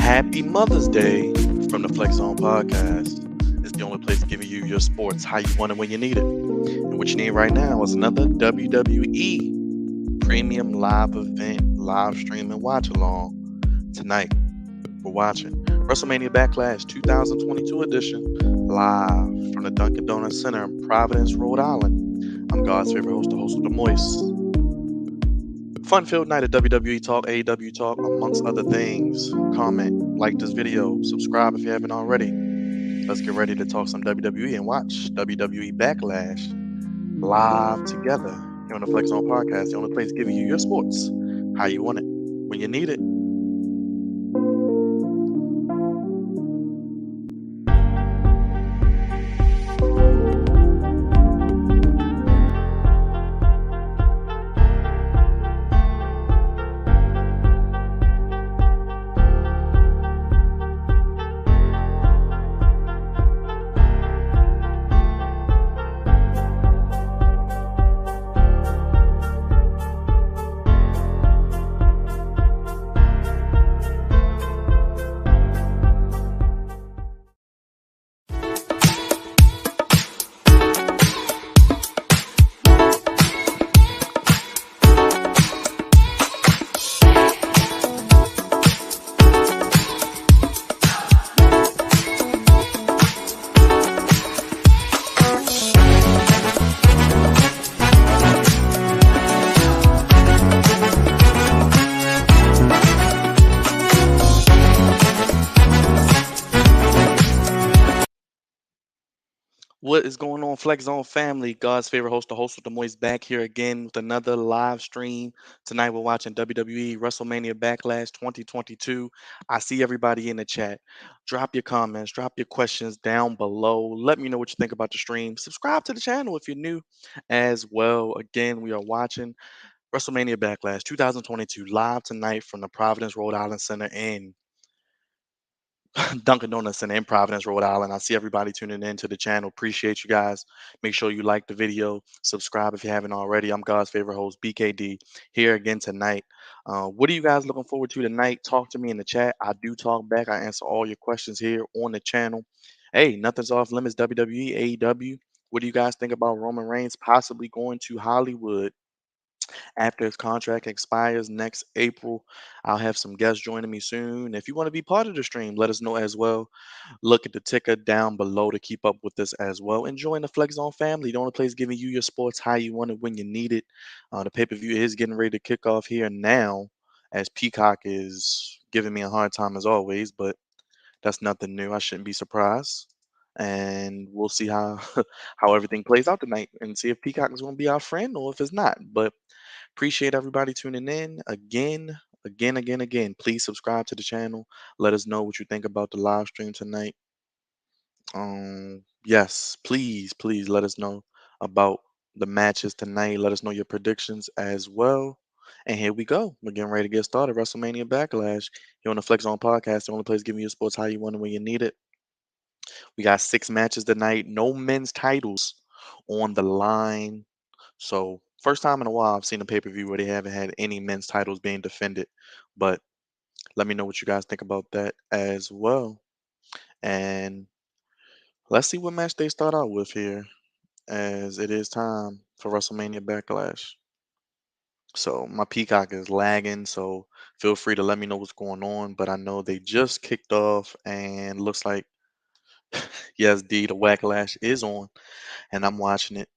Happy Mother's Day from the Flex Zone Podcast. It's the only place giving you your sports how you want it when you need it. And what you need right now is another WWE premium live event, live stream, and watch along. Tonight, we're watching WrestleMania Backlash 2022 edition live from the Dunkin Donuts Center in Providence, Rhode Island. I'm God's favorite host, the host of The Moist. Fun-filled night of WWE Talk, AEW Talk, amongst other things. Comment, like this video, subscribe if you haven't already. Let's get ready to talk some WWE and watch WWE Backlash live together here on the Flex Zone Podcast, the only place giving you your sports how you want it when you need it. What is going on, Flex Zone family? God's favorite host, the host with the Moist, back here again with another live stream. Tonight we're watching WWE WrestleMania Backlash 2022. I see everybody in the chat. Drop your comments, drop your questions down below. Let me know what you think about the stream. Subscribe to the channel if you're new as well. Again, we are watching WrestleMania Backlash 2022 live tonight from the Providence, Rhode Island Center in Dunkin Donuts Center in Providence, Rhode Island. I see everybody tuning in to the channel. Appreciate you guys. Make sure you like the video, subscribe if you haven't already. I'm God's favorite host, BKD, here again tonight. What are you guys looking forward to tonight? Talk to me in the chat. I do talk back. I answer all your questions here on the channel. Hey, nothing's off limits. WWE, AEW. What do you guys think about Roman Reigns possibly going to Hollywood after his contract expires next April? I'll have some guests joining me soon. If you want to be part of the stream, let us know as well. Look at the ticker down below to keep up with this as well. And join the Flex Zone family, the only place giving you your sports how you want it when you need it. The pay-per-view is getting ready to kick off here now, as Peacock is giving me a hard time as always, but that's nothing new. I shouldn't be surprised. And we'll see how how everything plays out tonight and see if Peacock is going to be our friend or if it's not. But appreciate everybody tuning in again. Please subscribe to the channel. Let us know what you think about the live stream tonight. Yes, please let us know about the matches tonight. Let us know your predictions as well. And here we go. We're getting ready to get started. WrestleMania Backlash here on the Flex On Podcast, the only place giving you sports how you want it when you need it. We got 6 matches tonight. No men's titles on the line. So first time in a while I've seen a pay-per-view where they haven't had any men's titles being defended. But let me know what you guys think about that as well. And let's see what match they start out with here, as it is time for WrestleMania Backlash. So my Peacock is lagging, so feel free to let me know what's going on. But I know they just kicked off and looks like yes, D, the Wacklash is on, and I'm watching it.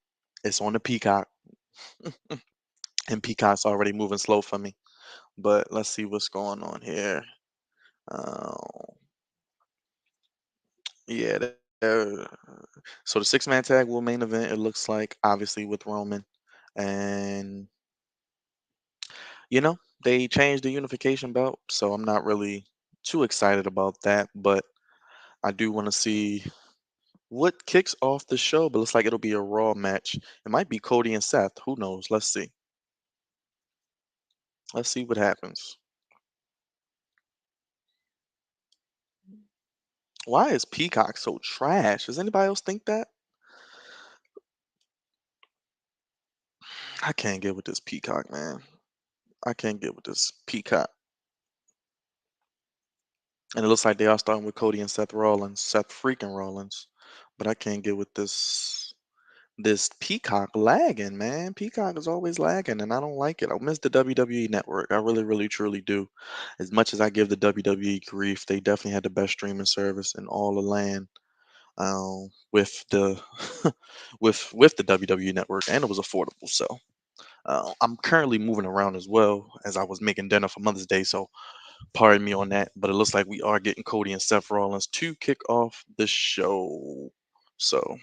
It's on the Peacock, and Peacock's already moving slow for me. But let's see what's going on here. Uh, yeah, so the 6-man tag will main event. It looks like obviously with Roman, and they changed the unification belt, so I'm not really too excited about that. But I do want to see what kicks off the show. But looks like it'll be a Raw match. It might be Cody and Seth. Who knows? Let's see. Let's see what happens. Why is Peacock so trash? Does anybody else think that? I can't get with this Peacock, man. I can't get with this Peacock. And it looks like they are starting with Cody and Seth Rollins, Seth freaking Rollins. But I can't get with this Peacock lagging, man. Peacock is always lagging, and I don't like it. I miss the WWE Network. I really, really, truly do. As much as I give the WWE grief, they definitely had the best streaming service in all the land. With the with the WWE Network, and it was affordable. So I'm currently moving around as well as I was making dinner for Mother's Day. So pardon me on that, but it looks like we are getting Cody and Seth Rollins to kick off the show. So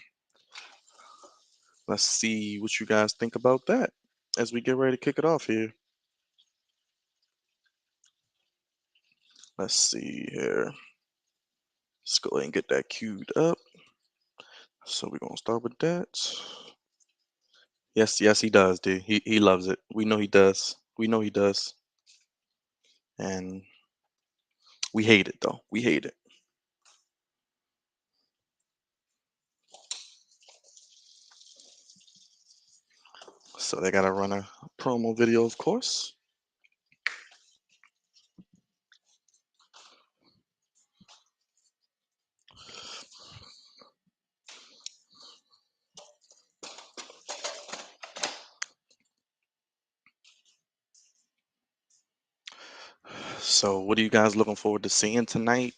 let's see what you guys think about that as we get ready to kick it off here. Let's see here. Let's go ahead and get that queued up. So we're gonna start with that. Yes, yes, he does, dude. He loves it. We know he does. We know he does. And we hate it though. We hate it. So they gotta run a promo video, of course. So what are you guys looking forward to seeing tonight?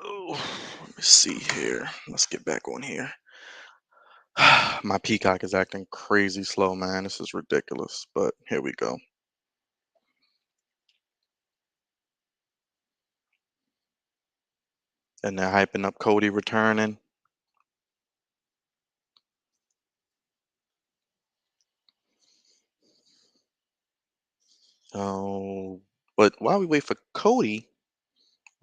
Oh, let me see here. Let's get back on here. My Peacock is acting crazy slow, man. This is ridiculous. But here we go. And they're hyping up Cody returning. Oh, but while we wait for Cody,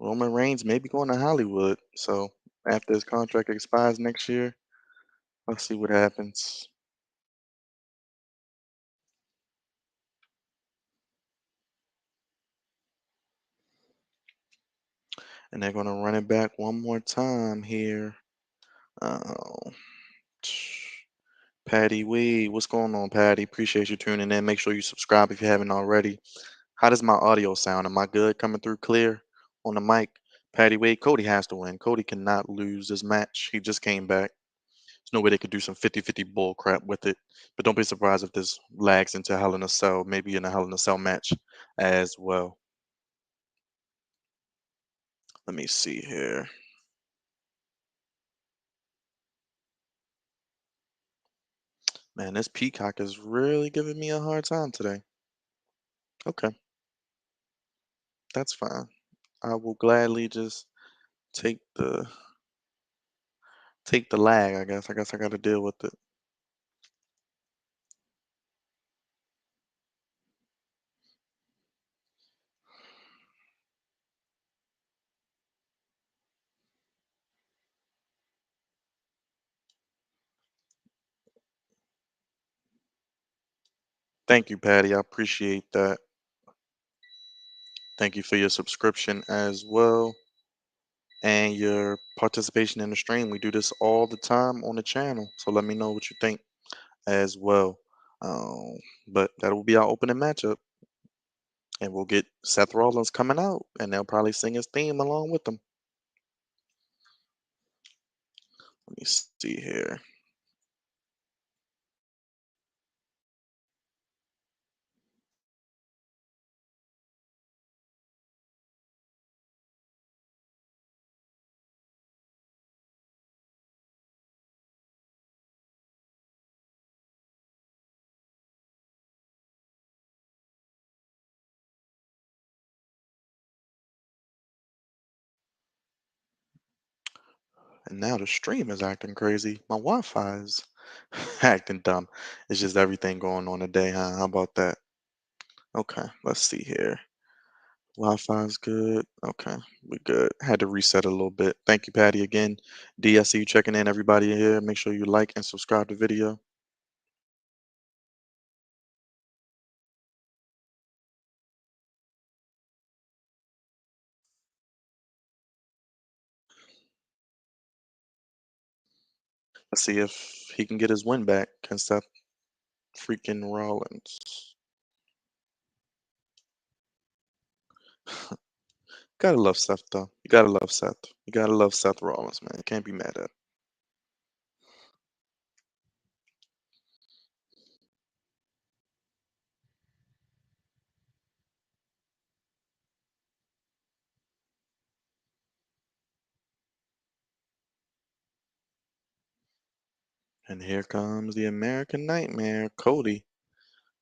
Roman Reigns may be going to Hollywood. So after his contract expires next year, let's see what happens. And they're going to run it back one more time here. Oh, Patty Wade, what's going on, Patty? Appreciate you tuning in. Make sure you subscribe if you haven't already. How does my audio sound? Am I good coming through clear on the mic? Patty Wade, Cody has to win. Cody cannot lose this match. He just came back. There's no way they could do some 50-50 bull crap with it. But don't be surprised if this lags into Hell in a Cell, maybe in a Hell in a Cell match as well. Let me see here. Man, this Peacock is really giving me a hard time today. Okay, that's fine. I will gladly just take the lag, I guess. I guess I got to deal with it. Thank you, Patty. I appreciate that. Thank you for your subscription as well and your participation in the stream. We do this all the time on the channel, so let me know what you think as well. Um, but that will be our opening matchup, and we'll get Seth Rollins coming out, and they'll probably sing his theme along with them. Let me see here. And now the stream is acting crazy. My Wi-Fi is acting dumb. It's just everything going on today, huh? How about that? Okay, let's see here. Wi-Fi's good. Okay, we good. Had to reset a little bit. Thank you, Patty, again. D, I see you checking in. Everybody here, make sure you like and subscribe to the video. Let's see if he can get his win back against that freaking Rollins. Gotta love Seth though. You gotta love Seth. You gotta love Seth Rollins, man. You can't be mad at it. And here comes the American Nightmare, Cody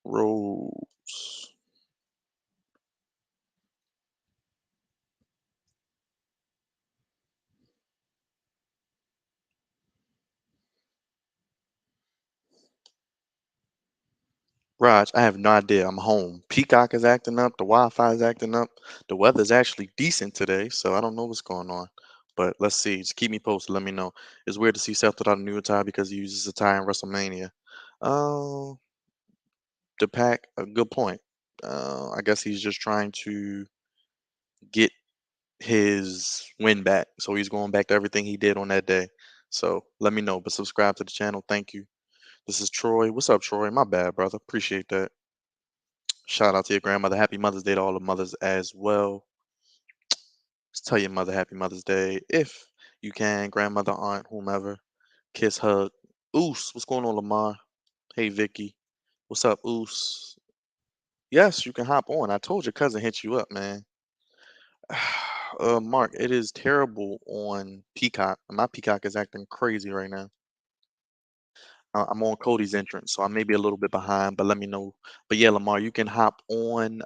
Rhodes. Raj, I have no idea. I'm home. Peacock is acting up. The Wi-Fi is acting up. The weather's actually decent today, so I don't know what's going on. But let's see. Just keep me posted. Let me know. It's weird to see Seth without a new attire because he uses a tie in WrestleMania. Uh, the pack, a good point. I guess he's just trying to get his win back. So he's going back to everything he did on that day. So let me know. But subscribe to the channel. Thank you. This is Troy. What's up, Troy? My bad, brother. Appreciate that. Shout out to your grandmother. Happy Mother's Day to all the mothers as well. Just tell your mother Happy Mother's Day if you can. Grandmother, aunt, whomever. Kiss, hug. Oos, what's going on, Lamar? Hey, Vicky. What's up, Oos? Yes, you can hop on. I told your cousin hit you up, man. Mark, it is terrible on Peacock. My Peacock is acting crazy right now. I'm on Cody's entrance, so I may be a little bit behind, but let me know. But yeah, Lamar, you can hop on.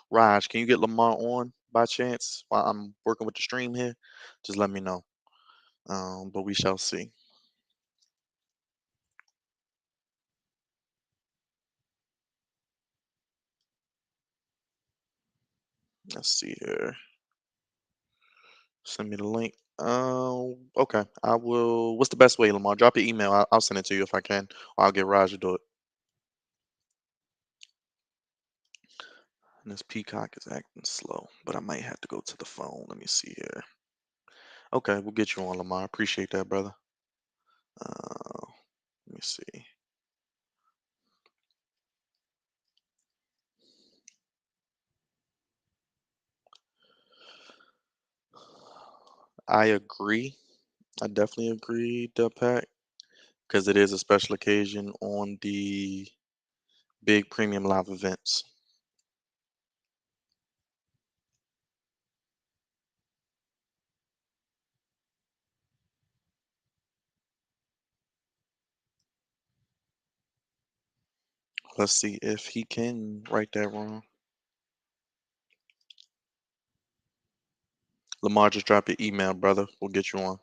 Raj, can you get Lamar on by chance while I'm working with the stream here? Just let me know. But we shall see. Let's see here. Send me the link. Okay. I will. What's the best way, Lamar? Drop your email. I'll send it to you if I can, or I'll get Raj to do it. And this Peacock is acting slow, but I might have to go to the phone. Let me see here. Okay, we'll get you on, Lamar. Appreciate that, brother. Let me see. I agree. I definitely agree, Pack, because it is a special occasion on the big premium live events. Let's see if he can write that wrong. Lamar, just drop your email, brother. We'll get you on.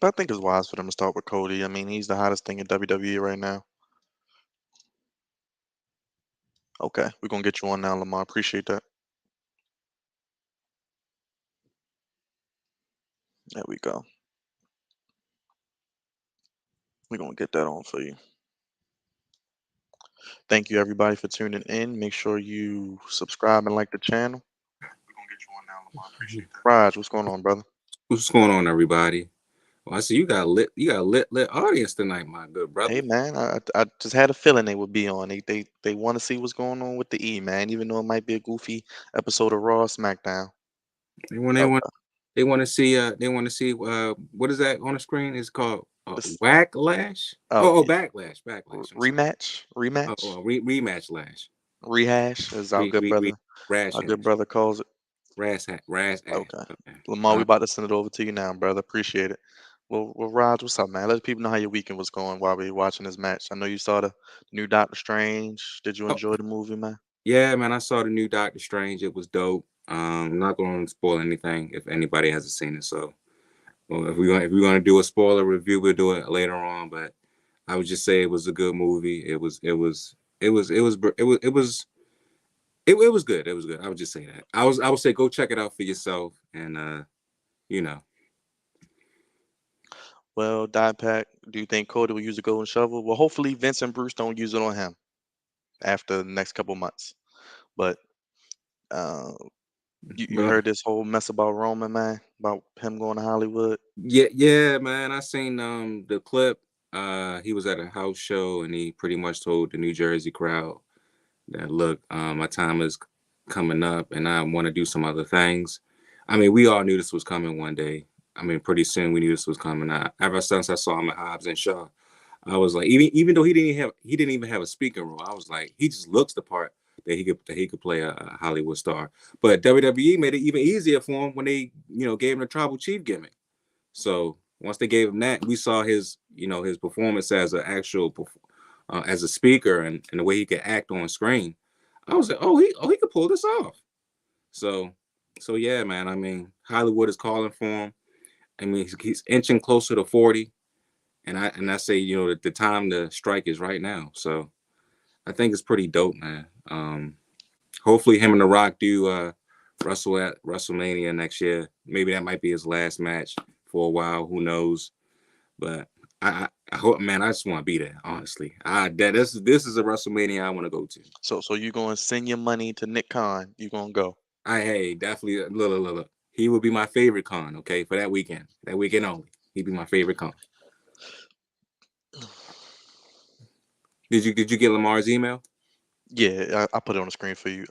But I think it's wise for them to start with Cody. I mean, he's the hottest thing in WWE right now. Okay, we're gonna get you on now, Lamar. Appreciate that. There we go. We're gonna get that on for you. Thank you everybody for tuning in. Make sure you subscribe and like the channel. We're gonna get you on now, Lamar. Appreciate that. Raj, what's going on, brother? What's going on, everybody? Well, I see you got lit audience tonight, my good brother. Hey man, I just had a feeling they would be on. They want to see what's going on with the E man, even though it might be a goofy episode of Raw or Smackdown. They want they want Okay. they want to see what is that on the screen? It's called This Wacklash. oh Oh, y- backlash. I'm sorry. rematch, Rematch lash. rehash, as Re re re Rash our good hash. brother calls it. Rash ash. Okay, Okay. Lamar, we about to send it over to you now, brother. Appreciate it. Well, Raj, what's up, man? Let people know how your weekend was going while we were watching this match. I know you saw the new Doctor Strange. Did you Oh, enjoy the movie, man? yeah, man. I saw the new Doctor Strange. It was dope. I'm not going to spoil anything if anybody hasn't seen it. So, well, if we're gonna do a spoiler review, we'll do it later on. But I would just say it was a good movie. It was good. It was good. I would just say that. I would say go check it out for yourself, and you know, Well, Pack, do you think Cody will use a golden shovel? Well, hopefully Vince and Bruce don't use it on him after the next couple months. But uh, you but heard this whole mess about Roman, man, about him going to Hollywood. yeah, man. I seen the clip. He was at a house show and he pretty much told the New Jersey crowd that, look, my time is coming up and I want to do some other things. I mean, we all knew this was coming one day. I mean, pretty soon we knew this was coming. Ever since I saw him at Hobbs and Shaw, I was like, even though he didn't even have a speaking role, I was like, he just looks the part that he could play a Hollywood star. But WWE made it even easier for him when they gave him the tribal chief gimmick. So once they gave him that, we saw his his performance as an actual as a speaker and the way he could act on screen. I was like, he could pull this off. So yeah, man. I mean, Hollywood is calling for him. I mean, he's inching closer to 40, and I say the time to strike is right now. So I think it's pretty dope, man. Hopefully, him and The Rock do wrestle at WrestleMania next year. Maybe that might be his last match for a while. Who knows? But I hope, man. I just want to be there. Honestly, this is a WrestleMania I want to go to. So you gonna send your money to Nick Khan? You gonna go? Hey, definitely look. He would be my favorite con. Okay, for that weekend only. He'd be my favorite con. Did you get Lamar's email? Yeah, I put it on the screen for you.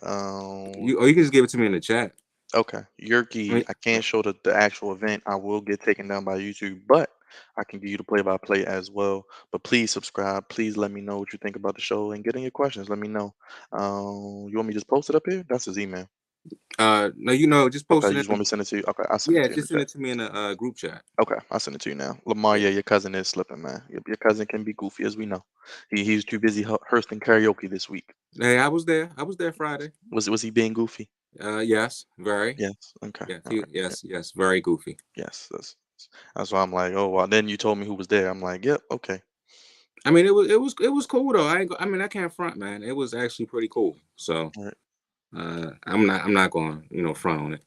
You can just give it to me in the chat. Okay, I Yerky, mean, I can't show the actual event. I will get taken down by YouTube, but I can give you the play-by-play as well. But please subscribe. Please let me know what you think about the show and get in your questions. Let me know. You want me to just post it up here? That's his email. no, just Okay, post you it just in. want me to send it to you? Okay, I'll send it Yeah, to you in the just send chat. it to me in a group chat. Okay, I'll send it to you now. Lamar, Yeah. yeah, your cousin is slipping, man. Your cousin can be goofy, as we know. He's too busy hosting karaoke this week. Hey, I was there. I was there Friday. Was he being goofy? Yes, very. Yes. Okay. Yes, All right. Yeah. yes, very goofy. Yes. That's why I'm like, oh, well. Then you told me who was there. I'm like, yep. Okay. I mean, it was cool though. I mean, I can't front, man. It was actually pretty cool. So All right. I'm not going front on it.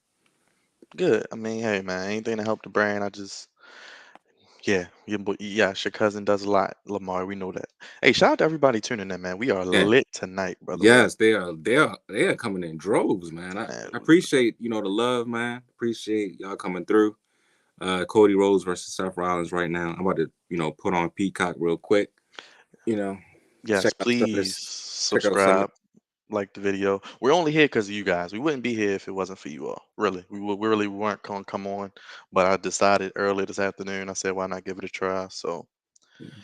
Good. I mean, hey, man, anything to help the brand. Yeah, yes, your cousin does a lot, Lamar. We know that. Hey, shout out to everybody tuning in, man. We are Yeah. lit tonight, brother. Yes, they are coming in droves, man. I Man, appreciate the love, man. Appreciate y'all coming through. Cody Rhodes versus Seth Rollins right now. I'm about to put on Peacock real quick. You know, yes, check out some of please this. Check out some. subscribe, like the video. We're only here because of you guys. We wouldn't be here if it wasn't for you all. Really, we really weren't gonna come on, but I decided earlier this afternoon. I said, why not give it a try? So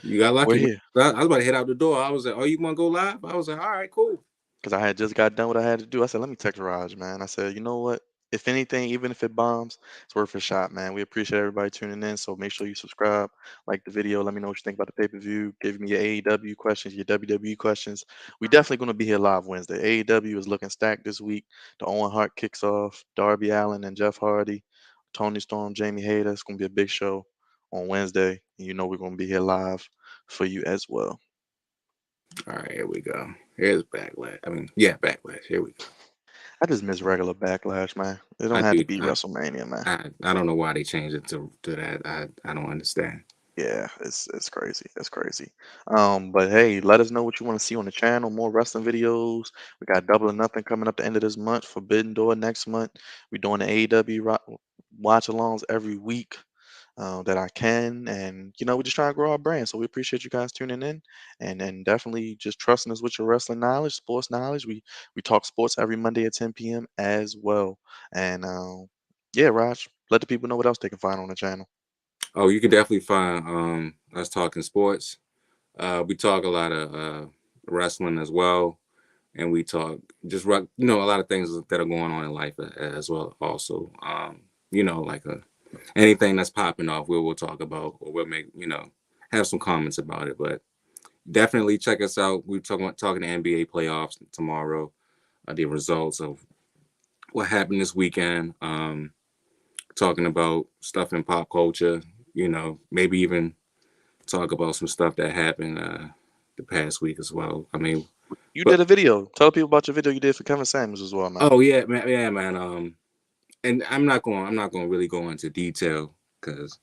You got we're lucky, man. here. I was about to head out the door. I was like, "Oh, you want to go live?" I was like, "All right, cool." Because I had just got done what I had to do. I said, let me text Raj, man. I said, you know what? If anything, even if it bombs, it's worth a shot, man. We appreciate everybody tuning in. So make sure you subscribe, like the video. Let me know what you think about the pay-per-view. Give me your AEW questions, your WWE questions. We definitely going to be here live Wednesday. AEW is looking stacked this week. The Owen Hart kicks off. Darby Allin and Jeff Hardy. Tony Storm, Jamie Hayter. It's going to be a big show on Wednesday. And you know we're going to be here live for you as well. All right, here we go. Here's Backlash. I mean, yeah, Backlash. Here we go. I just miss regular Backlash, man. It don't I have to do. be WrestleMania, man. I don't know why they changed it to that. I don't understand. Yeah, it's crazy. It's crazy. But hey, let us know what you want to see on the channel. More wrestling videos. We got Double or Nothing coming up the end of this month. Forbidden Door next month. We're doing the AEW watch alongs every week that I can, and we're just trying to grow our brand. So we appreciate you guys tuning in, and definitely just trusting us with your wrestling knowledge, sports knowledge. We talk sports every Monday at 10 p.m. as well. And yeah, Raj, let the people know what else they can find on the channel. Oh, you can definitely find us talking sports. We talk a lot of wrestling as well, and we talk just a lot of things that are going on in life as well. Also, like anything that's popping off, we'll talk about, or we'll make have some comments about it. But definitely check us out. We're talking the NBA playoffs tomorrow, the results of what happened this weekend. Talking about stuff in pop culture. Maybe even talk about some stuff that happened the past week as well. I mean, You but did a video. Tell people about your video you did for Kevin Samuels as well, man. oh yeah, man, yeah, man. And I'm not going to really go into detail because,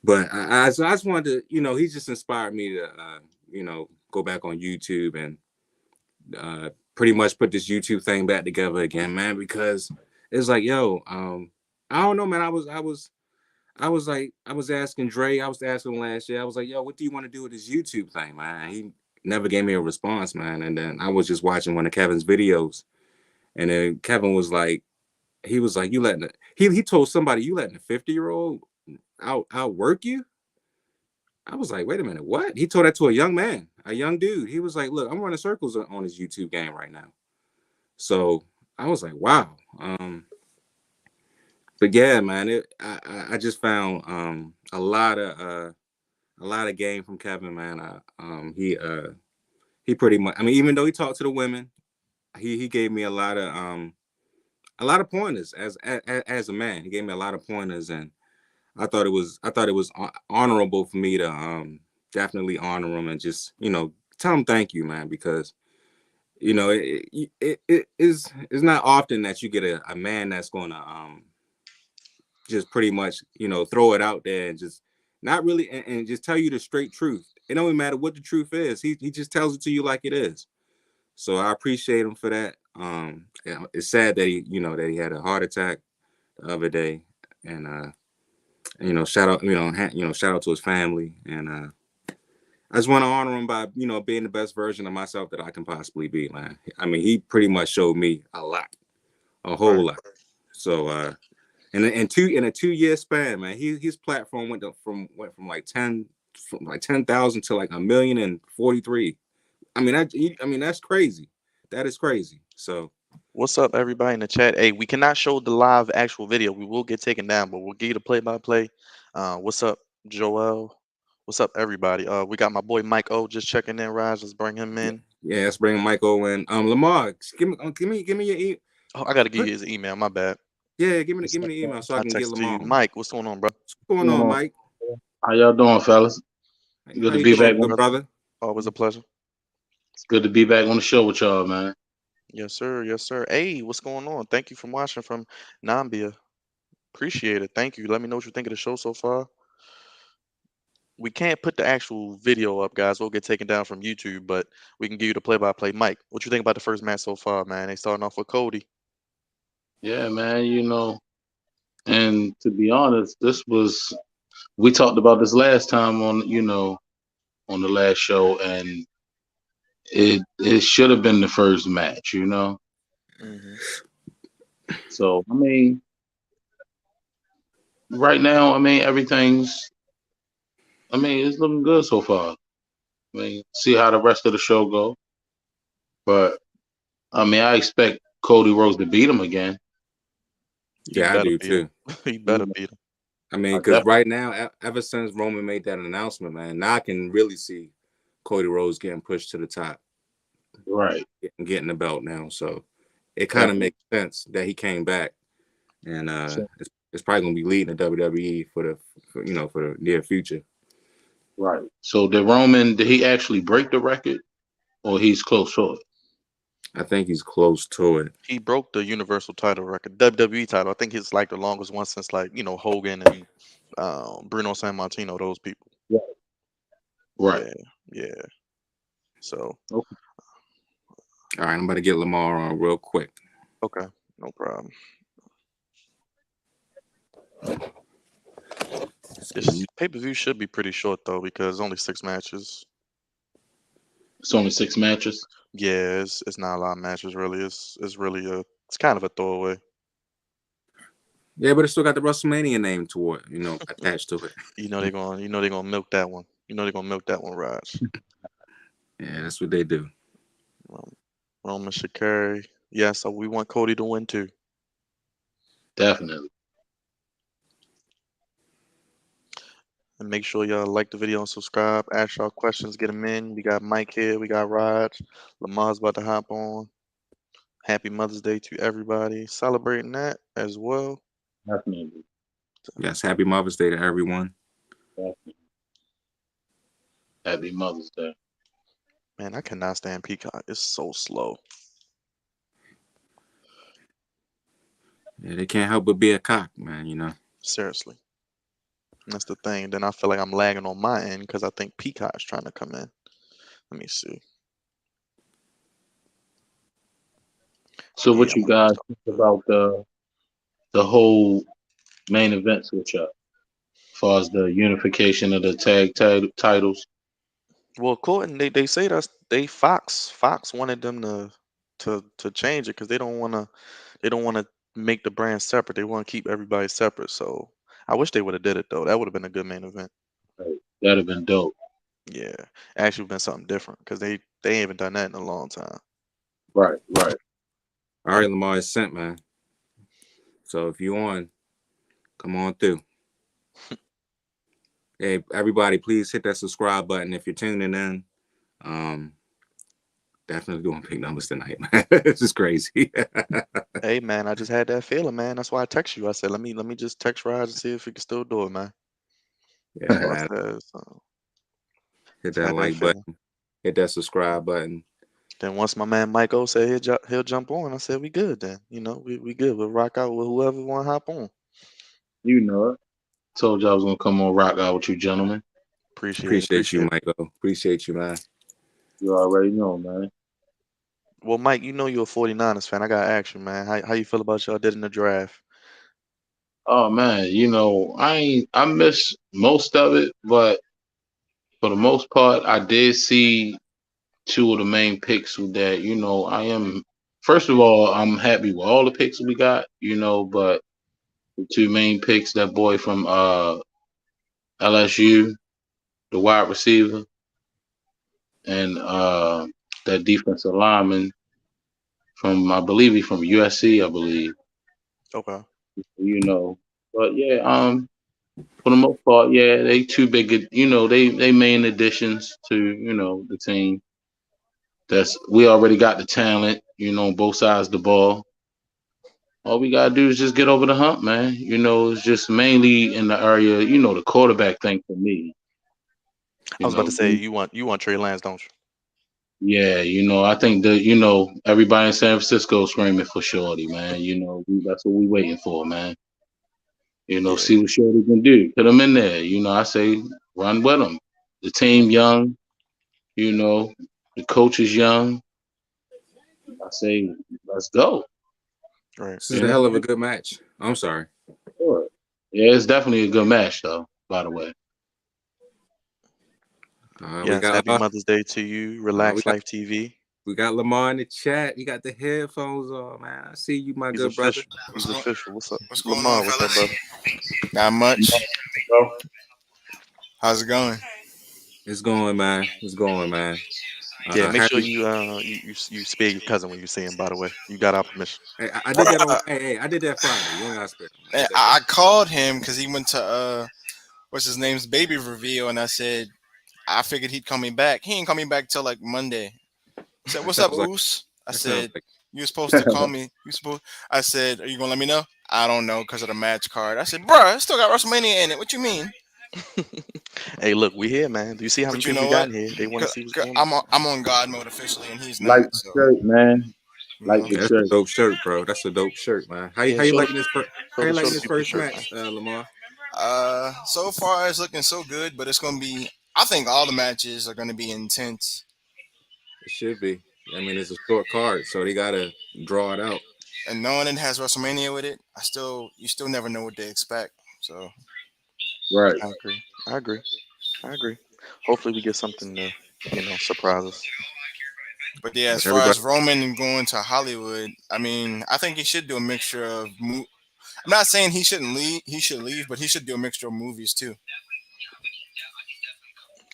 but so I just wanted to, he just inspired me to, go back on YouTube and pretty much put this YouTube thing back together again, man. Because it's like, yo, I don't know, man. I was asking Dre, I was asking him last year, I was like, yo, what do you want to do with this YouTube thing, man? He never gave me a response, man. And then I was just watching one of Kevin's videos, and then Kevin was like, he was like, you letting he told somebody, you letting a 50-year-old outwork you? I was like, wait a minute, what? He told that to a young man, a young dude. He was like, look, I'm running circles on his YouTube game right now. So I was like, wow. But yeah, man, I just found a lot of game from Kevin, man. He pretty much, I mean, even though he talked to the women, he gave me a lot of pointers as a man. He gave me a lot of pointers, and I thought it was honorable for me to definitely honor him and just tell him thank you, man, because it is it's not often that you get a man that's gonna just pretty much throw it out there and just not really and just tell you the straight truth. It don't even matter what the truth is. He just tells it to you like it is. So I appreciate him for that. It's sad that he had a heart attack the other day, and shout out shout out to his family, and I just want to honor him by being the best version of myself that I can possibly be, man. I mean, he pretty much showed me a lot, a whole Right. lot. So in a 2-year span, man, his platform went from like 10,000 to like 1,043. I mean that's crazy. That is crazy. So What's up, everybody in the chat? Hey, we cannot show the live actual video. We will get taken down, but we'll give you the play-by-play. What's up, Joel? What's up, everybody? We got my boy Mike O just checking in. Raj, let's bring him in. yeah, let's bring Michael in. Lamar, give me your Oh, I gotta give you his email. My bad. yeah, What's give me up, the email so I I can get texted to you, Lamar. Mike. What's going on, bro? What's going going on, on? Mike? How y'all doing, fellas? Good How to you be doing, back. Appreciate it, good brother. brother? Always a pleasure. It's good to be back on the show with y'all, man. Yes, sir. Yes, sir. Hey, what's going on? Thank you for watching from Nambia. Appreciate it. Thank you. Let me know what you think of the show so far. We can't put the actual video up, guys. We'll get taken down from YouTube, but we can give you the play-by-play. Mike, what you think about the first match so far, man? They starting off with Cody. Yeah, man. And to be honest, we talked about this last time on the last show, and it should have been the first match. Hmm. So I mean, right now, I mean it's looking good so far. I mean, see how the rest of the show go, but I mean, I expect Cody Rhodes to beat him again. He Yeah, I better do beat him. too. He You better know, beat him. I mean, I because definitely right now, ever since Roman made that announcement, man, now I can really see Cody Rhodes getting pushed to the top, right. getting the belt now. So it kind of Definitely. makes sense that he came back, and So, it's probably gonna be leading the WWE for the near future. right. So did he actually break the record or he's close to it? I think he's close to it. He broke the Universal title record, WWE title. I think it's like the longest one since like Hogan and Bruno San Martino. Those people. Yeah. Right. Yeah, yeah. So Okay. All right, I'm about to get Lamar on real quick. okay, no problem. This pay-per-view should be pretty short though because only 6 matches. It's only 6 matches. Yeah, it's not a lot of matches really. It's really it's kind of a throwaway. Yeah, but it still got the WrestleMania name to it, attached to it. They're gonna milk that one. They're gonna milk that one, Raj. Yeah, that's what they do. Roman should carry. Yeah, so we want Cody to win too. Definitely. And make sure y'all like the video and subscribe. Ask y'all questions, get them in. We got Mike here. We got Raj. Lamar's about to hop on. Happy Mother's Day to everybody. Celebrating that as well. Definitely. Yes, happy Mother's Day to everyone. Definitely. Happy Mother's Day. Man, I cannot stand Peacock. It's so slow. Yeah, they can't help but be a cock, man. Seriously. And that's the thing. Then I feel like I'm lagging on my end because I think Peacock's trying to come in. Let me see. So Yeah, what I'm you gonna guys start. think about the whole main event switch up? far as the unification of the tag titles. Well, according they say they Fox wanted them to change it because they don't want to make the brand separate. They want to keep everybody separate. So I wish they would have did it though. That would have been a good main event. Like, that'd have been dope. Yeah, actually been something different because they ain't even done that in a long time. Right, right. All right, Lamar is sent, man. So if you on, come on through. Hey, everybody, please hit that subscribe button if you're tuning in. Definitely doing big numbers tonight, man. This is crazy. Hey man, I just had that feeling, man. That's why I text you. I said let me just text Raj and see if he can still do it, man. Yeah, So I man. said, so, Hit just that had that like feeling. button. Hit that subscribe button. Then once my man Mike O said he'll jump on, I said we good then. We good. We'll rock out with whoever want to hop on. You know it. Told you I was gonna come on rock out with you, gentlemen. Appreciate it. Appreciate you, Appreciate it. Michael. Appreciate you, man. You already know, man. Well, Mike, you're a 49ers fan. I gotta ask you, man, how you feel about y'all did in the draft? Oh man, I miss most of it, but for the most part, I did see two of the main picks that, I am first of all, I'm happy with all the picks we got, but the two main picks, that boy from LSU, the wide receiver, and that defensive lineman from, I believe he's from USC, I believe, Okay. you know. But yeah, for the most part, yeah, they two big, they main additions to, the team. We already got the talent, on both sides of the ball. All we gotta do is just get over the hump, man. It's just mainly in the area, the quarterback thing for me. I You was about to know, say you want Trey Lance, don't you? yeah, I think that everybody in San Francisco screaming for Shorty, man. That's what we waiting for, man. Yeah. See what Shorty can do. Put him in there. I say run with him. The team young, you know, the coach is young. I say let's go. Right. This is You a know, hell of a good match. I'm sorry. sure. Yeah, it's definitely a good match, though. By the way, We Yes. got Happy Mother's Day to you. we Relax got Life TV. we got Lamar in the chat. He got the headphones on, man. I see you, my He's good brother. official. He's official. What's up, What's going on, Lamar? What's up, fellas? brother? Not much. bro. How's it going? It's going, man. It's going, man. Yeah. Make sure Happy. you spare your cousin when you see him. By the way, you got our permission. Hey, I did that on. Bruh, Hey, I did that Friday. You don't gotta spare him. I man, did that I Friday. called him because he went to what's his name's baby reveal, and I said I figured he'd call me back. He ain't call me back till like Monday. He said, That "What's up, sounds like. Oos?" I That sounds said, like. "You were supposed to call me. You supposed." I said, "Are you gonna let me know?" I don't know because of the match card. I said, "Bruh, it still got WrestleMania in it. What you mean?" Hey, look, we here, man. Do you see how many But you people we know got what? in here? They want to see what's 'Cause going on. I'm on God mode officially, and he's Like not. the So shirt, man. you Like know. the Yeah, that's a shirt. dope shirt, bro. That's a dope shirt, man. How Yeah, you show liking this first? How you show liking the this people the first shirt, man. match, Lamar? So far it's looking so good, but it's gonna be. I think all the matches are gonna be intense, It should be. I mean, it's a short card, so they gotta draw it out. and knowing it has WrestleMania with it, you still never know what they expect. So, Right. I agree. I agree. I agree. Hopefully, we get something to surprise us. but yeah, as But far everybody, as Roman going to Hollywood, I mean, I think he should do a mixture of. I'm not saying he shouldn't leave. He should leave, but he should do a mixture of movies too.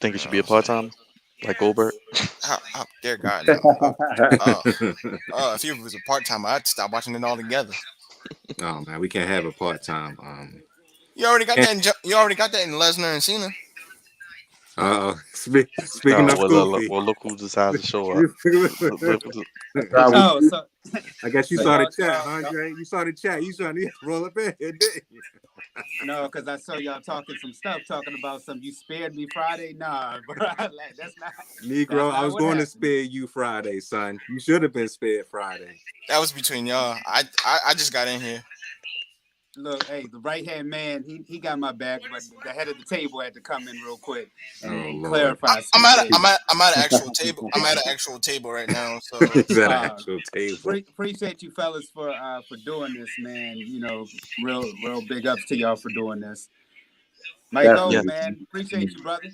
Think it You know should what be a I'm part saying? time, like Goldberg. Dear God, no. Uh, if he was a part timer, I'd stop watching it altogether. oh man, we can't have a part time. You already got Can't, that. You already got that in Lesnar and Cena. speaking Oh of goofy, well, look who decides to show up. Look That was Oh, so I guess you so saw the y'all, chat, Andre. You saw the chat. You trying to roll up in here, didn't you? no, because I saw y'all talking some stuff, talking about some. You spared me Friday, nah, bro. Like, that's Negro, I not was what going to happened. spare you Friday, son. You should have been spared Friday. That was between y'all. I just got in here. Look, hey, the right hand man, he got my back, but the head of the table had to come in real quick Oh and Lord, clarify I'm some at a, things. I'm at an actual table. I'm at an actual table right now. So is that an Uh, actual table? appreciate you fellas for doing this, man. Real big ups to y'all for doing this. Mike O, Definitely. man, appreciate you, brother.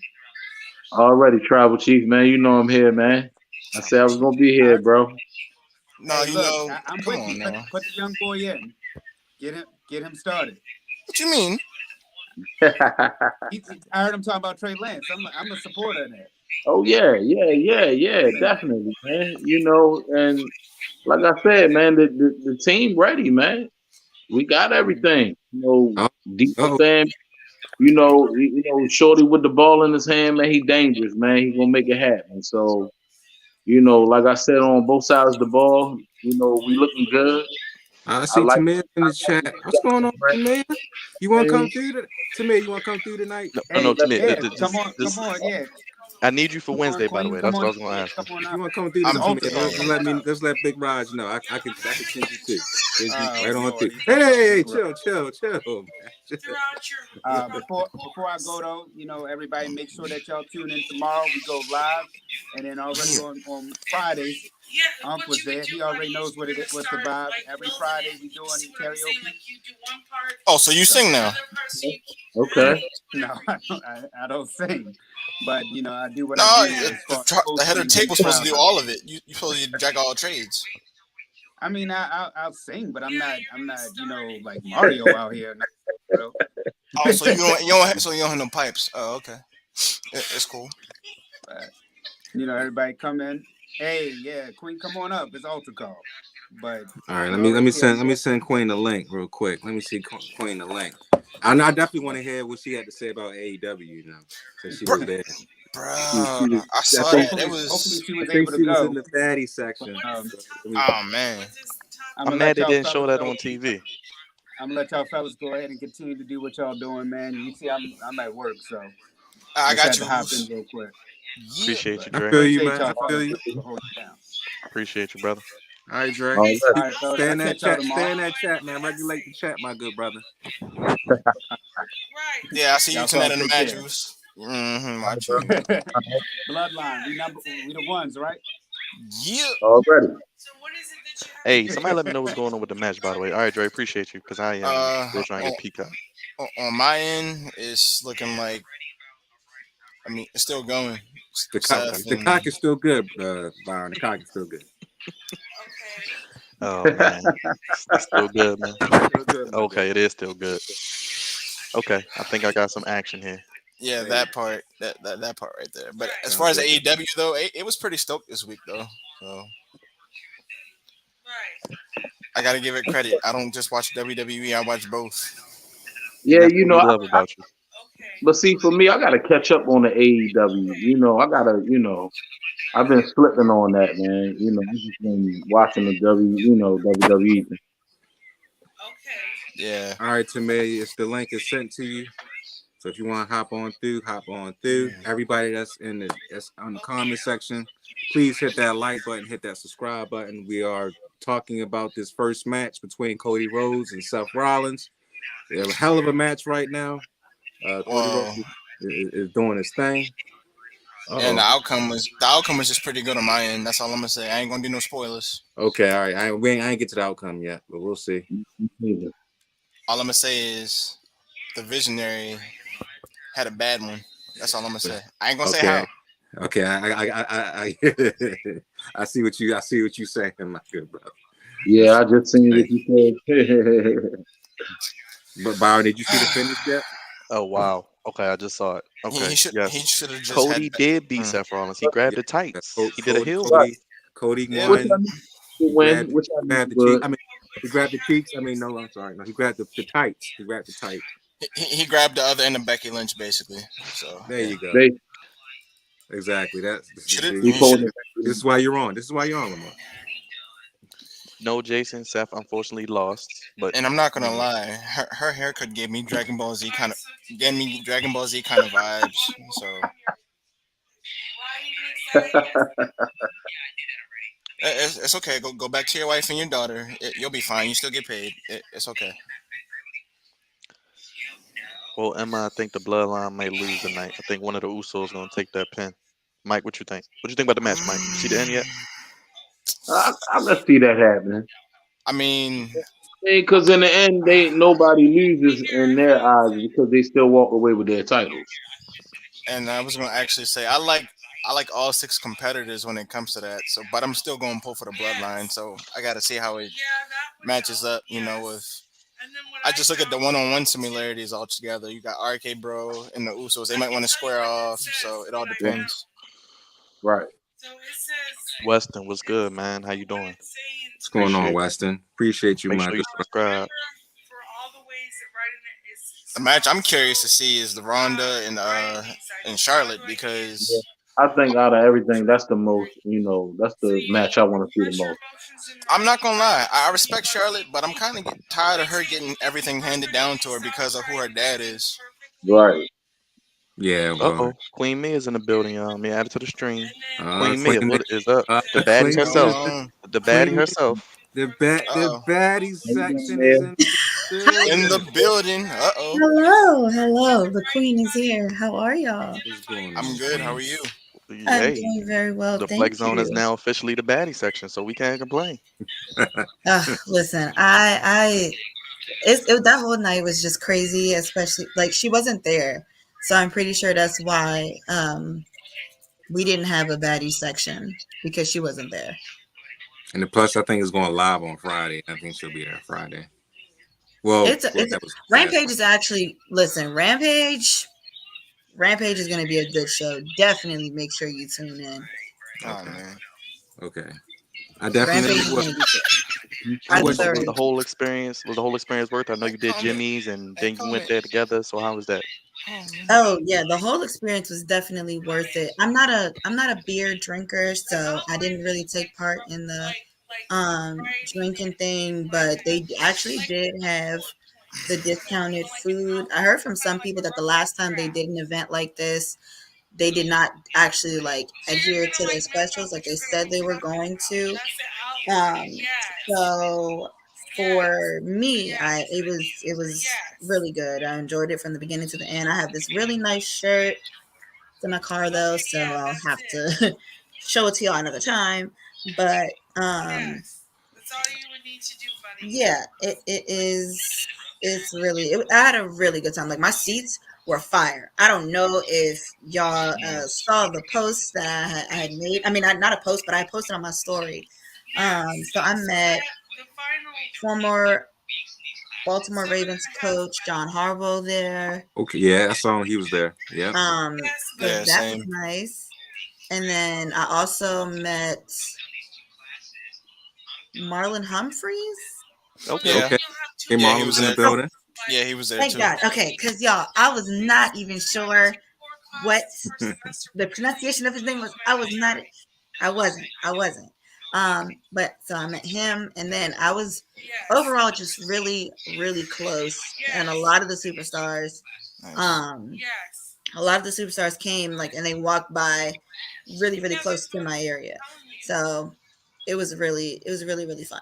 Already, Tribal Chief, man. You know I'm here, man. I said I was gonna be here, bro. No, Hey, you look, know, I'm come with on you. now. Put the young boy in. Get him started. What you mean? I heard him talking about Trey Lance. I'm a supporter of that. Oh yeah, definitely, man. You know, and like I said, man, the team ready, man. We got everything. You know, Oh, defense. You know, Shorty with the ball in his hand, man. He dangerous, man. He gonna make it happen. So, you know, like I said, on both sides of the ball, you know, we looking good. I I see like. Tamir in the chat. What's going on, Tamir? You want to come Hey, through? Tamir, you want to come through tonight? Hey, No, to me, yeah, come on, yeah, I need you for come on, Wednesday, by the Queen, way. come That's what I on, was gonna ask come you. on If you up. want to come through I'm tonight, Ultra Tamir, call, come on up. let's let Big Raj know. I can send you too. Send you Oh right on Lord, through. he's talking about Hey, Big Rob. chill, man. Before I go though, you know, everybody make sure that y'all tune in tomorrow. We go live, and then already on Fridays, Unc was there. He already knows what it is, what's the vibe. Every Friday we doing karaoke. Oh, so you So, sing now? okay. no, I don't sing, but you know I do what I No, do as far as the head of the hosting table and supposed to crowd do out. all of it. You supposed to jack all trades. I mean, I'll sing, but I'm not you know like Mario out here. Bro. Oh, so you don't have no pipes. Oh, okay. It's cool. But, you know, everybody come in. Hey, yeah, Queen, come on up. It's altar call. But All right, you let already me see us. send Queen the link real quick. Let me see Queen the link. I definitely want to hear what she had to say about AEW. You know, since she was there. Bro, She was, I I saw think that. It Hopefully was. she I was think able to she was in go. the fatty section. Oh man. I'm I'm gonna let mad they y'all didn't show fellas that go. on TV. I'm gonna let y'all fellas go ahead and continue to do what y'all doing, man. You see, I'm at work, so I just got had you, to hop in Roos. real quick. Yeah. Appreciate you, But I Dre. feel you, appreciate man. y'all I feel fellas you. for holding it down. Appreciate you, brother. All right, Dre. All right. All right, fellas. Stay I'll in that catch y'all chat. Stay tomorrow. in that chat, man. Regulate the chat, my good brother. Yeah, I see you Y'all tonight fellas in the take match, care. Roos. Watch you. Bloodline, we the ones, right? Yeah. Already. Hey, somebody let me know what's going on with the match, by the way. All right, Dre, appreciate you because I am still trying to On, get Peacock. on my end, it's looking like. I mean, it's still going. Okay. Seth The and cock is still good, Byron. The cock is still good. Oh man, it's still good, man. Still good, my Okay, good. it is still good. Okay, I think I got some action here. yeah, Hey, that part, that part right there. But as sounds far as good. AEW though, it was pretty stoked this week though. So I got to give it credit. I don't just watch WWE; I watch both. Yeah, That's you what know, we love about you. but see, for me, I gotta catch up on the AEW. You know, I gotta, you know, I've been slipping on that, man. You know, I've just been watching the WWE. Yeah. All right, Tamay, it's the link is sent to you. So if you want to hop on through. Everybody that's on the comment section, please hit that like button, hit that subscribe button. We are talking about this first match between Cody Rhodes and Seth Rollins. They have a hell of a match right now. Cody Rhodes Well, is doing his thing. and Uh-oh. the outcome was just pretty good on my end. That's all I'm gonna say. I ain't gonna do no spoilers. Okay, all right. I ain't get to the outcome yet, but we'll see. All I'm gonna say is the visionary had a bad one. That's all I'm gonna say. I ain't gonna say Okay. how. Okay, I I see what you saying, my good brother. Yeah, I just seen what you said. But Byron, did you see the finish yet? Oh wow. Okay, I just saw it. Okay, He should yes. have just had. Cody did beat Mm. Seth Rollins. He grabbed Yeah, the tights. He did a heel Right. move. Cody Yeah, Which won. I need to He win. grabbed Which I need grabbed to the cheek. good. I mean, he grabbed the cheeks. I mean, no, I'm sorry. No, he grabbed the tights. He grabbed the tights. he grabbed the other end of Becky Lynch basically. So There yeah, you go. They Exactly. should have. he He pulled should. it. This is why you're on. This is why you're on, Lamar. No, Jason, Seth unfortunately lost, but And I'm not you gonna know, lie, her haircut gave me Dragon Ball Z kind of vibes. So it's okay. Go back to your wife and your daughter. You'll be fine. You still get paid. It's okay. well, Emma, I think the Bloodline may lose tonight. I think one of the Usos gonna take that pin. Mike, what you think? What you think about the match, Mike? You see the end yet? I can see that happening. I mean, Because in the end, nobody loses in their eyes because they still walk away with their titles. And I was gonna actually say I like all six competitors when it comes to that. So, but I'm still going to pull for the bloodline. So I got to see how it matches up. With I just look at the one-on-one similarities altogether. You got RK Bro and the Usos. They might want to square off. So it all Yeah. depends. Right. Weston, what's good, man? How you doing? What's going on, Appreciate you. Weston? Appreciate you, Make my sure good you subscribe. The match I'm curious to see is the Ronda and Charlotte Yeah. because I think out of everything, that's the most. That's the match I want to see the most. I'm not gonna lie, I respect Charlotte, but I'm kind of tired of her getting everything handed down to her because of who her dad is. Right. Yeah, well, Uh-oh. Queen Mia's in the building, y'all. Let me add it to the stream. Queen Mia, Queen, what is up? The What's baddie Queen, going herself. on? The baddie Queen, herself. the Uh-oh. baddie How you doing, section is Mayor? in the In the building. building. Uh-oh. Hello. The queen is here. How are y'all? What's going I'm on, good. How Queen? are you? I'm Hey, doing very well, the thank Flex Zone is you. now officially the baddie section, so we can't complain. Listen, that whole night was just crazy, especially like she wasn't there, so I'm pretty sure that's why we didn't have a baddie section because she wasn't there. And the plus, I think it's going live on Friday. I think she'll be there Friday. Well, It's that was last Rampage Friday. is actually listen. Rampage is going to be a good show. Definitely make sure you tune in. Oh Okay, man. okay. I Rampage definitely is will. going to be good. I I'm wish. So was sorry. the whole experience worth? I know Hey, you did comment. Jimmy's and Hey, then you went comment. there together. So how was that? Oh, man. Oh yeah, the whole experience was definitely worth it. I'm not a beer drinker, so I didn't really take part in the drinking thing, but they actually did have the discounted food. I heard from some people that the last time they did an event like this, they did not actually like adhere to their specials like they said they were going to. Um, so for me, I it was really good. I enjoyed it from the beginning to the end. I have this really nice shirt. It's in my car though, so I'll have to show it to y'all another time. But yeah, it is. It's really. I had a really good time. Like my seats were fire. I don't know if y'all saw the post that I had made. I mean, not a post, but I posted on my story. So I met former Baltimore Ravens coach John Harbaugh there. Okay, yeah, I saw him. He was there. Yep. So Yeah, that was same. nice. And then I also met Marlon Humphreys. Okay. Yeah. Okay. Hey, Yeah, he Marlon was was in the there. Oh, building. Yeah, he was there thank too. God. Okay, because y'all, I was not even sure what the pronunciation of his name was. I was not. I wasn't. I wasn't. But so I met him, and then I was overall just really, really close, and a lot of the superstars. Nice. Um, a lot of the superstars came like, and they walked by, really, really close to my area. So it was really, really fun.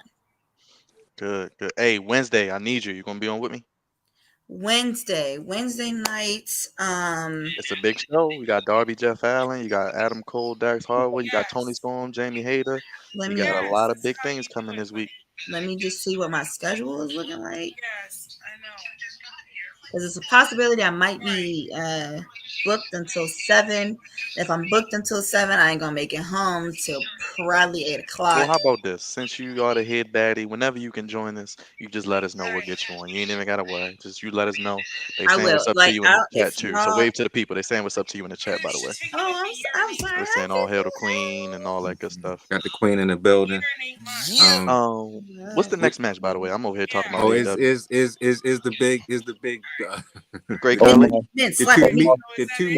Good, good. Hey, Wednesday, I need you. You gonna be on with me? Wednesday night. It's a big show. We got Darby Jeff Allen, you got Adam Cole, Dax Harwood, you got Tony Storm, Jamie Hayter. Let We me got a lot of big things coming this week. let me just see what my schedule is looking like. Because it's a possibility I might be booked until 7. If I'm booked until 7, I ain't gonna make it home till probably 8 Well, o'clock. how about this? Since you are the head baddie, whenever you can join us, you just let us know. We'll get you on. You ain't even gotta worry. Just you let us know. They I saying will. what's up to Like, you in the chat if too. So y'all. wave to the people. They saying what's up to you in the chat, by the way. Oh, I'm sorry. They're saying all hail to Queen and all that good stuff. Got the Queen in the building. Yeah. What's the What? next match, by the way? I'm over here talking about Oh, is AEW. the big Great Vince, Khali. Omar, Vince, the slap two me.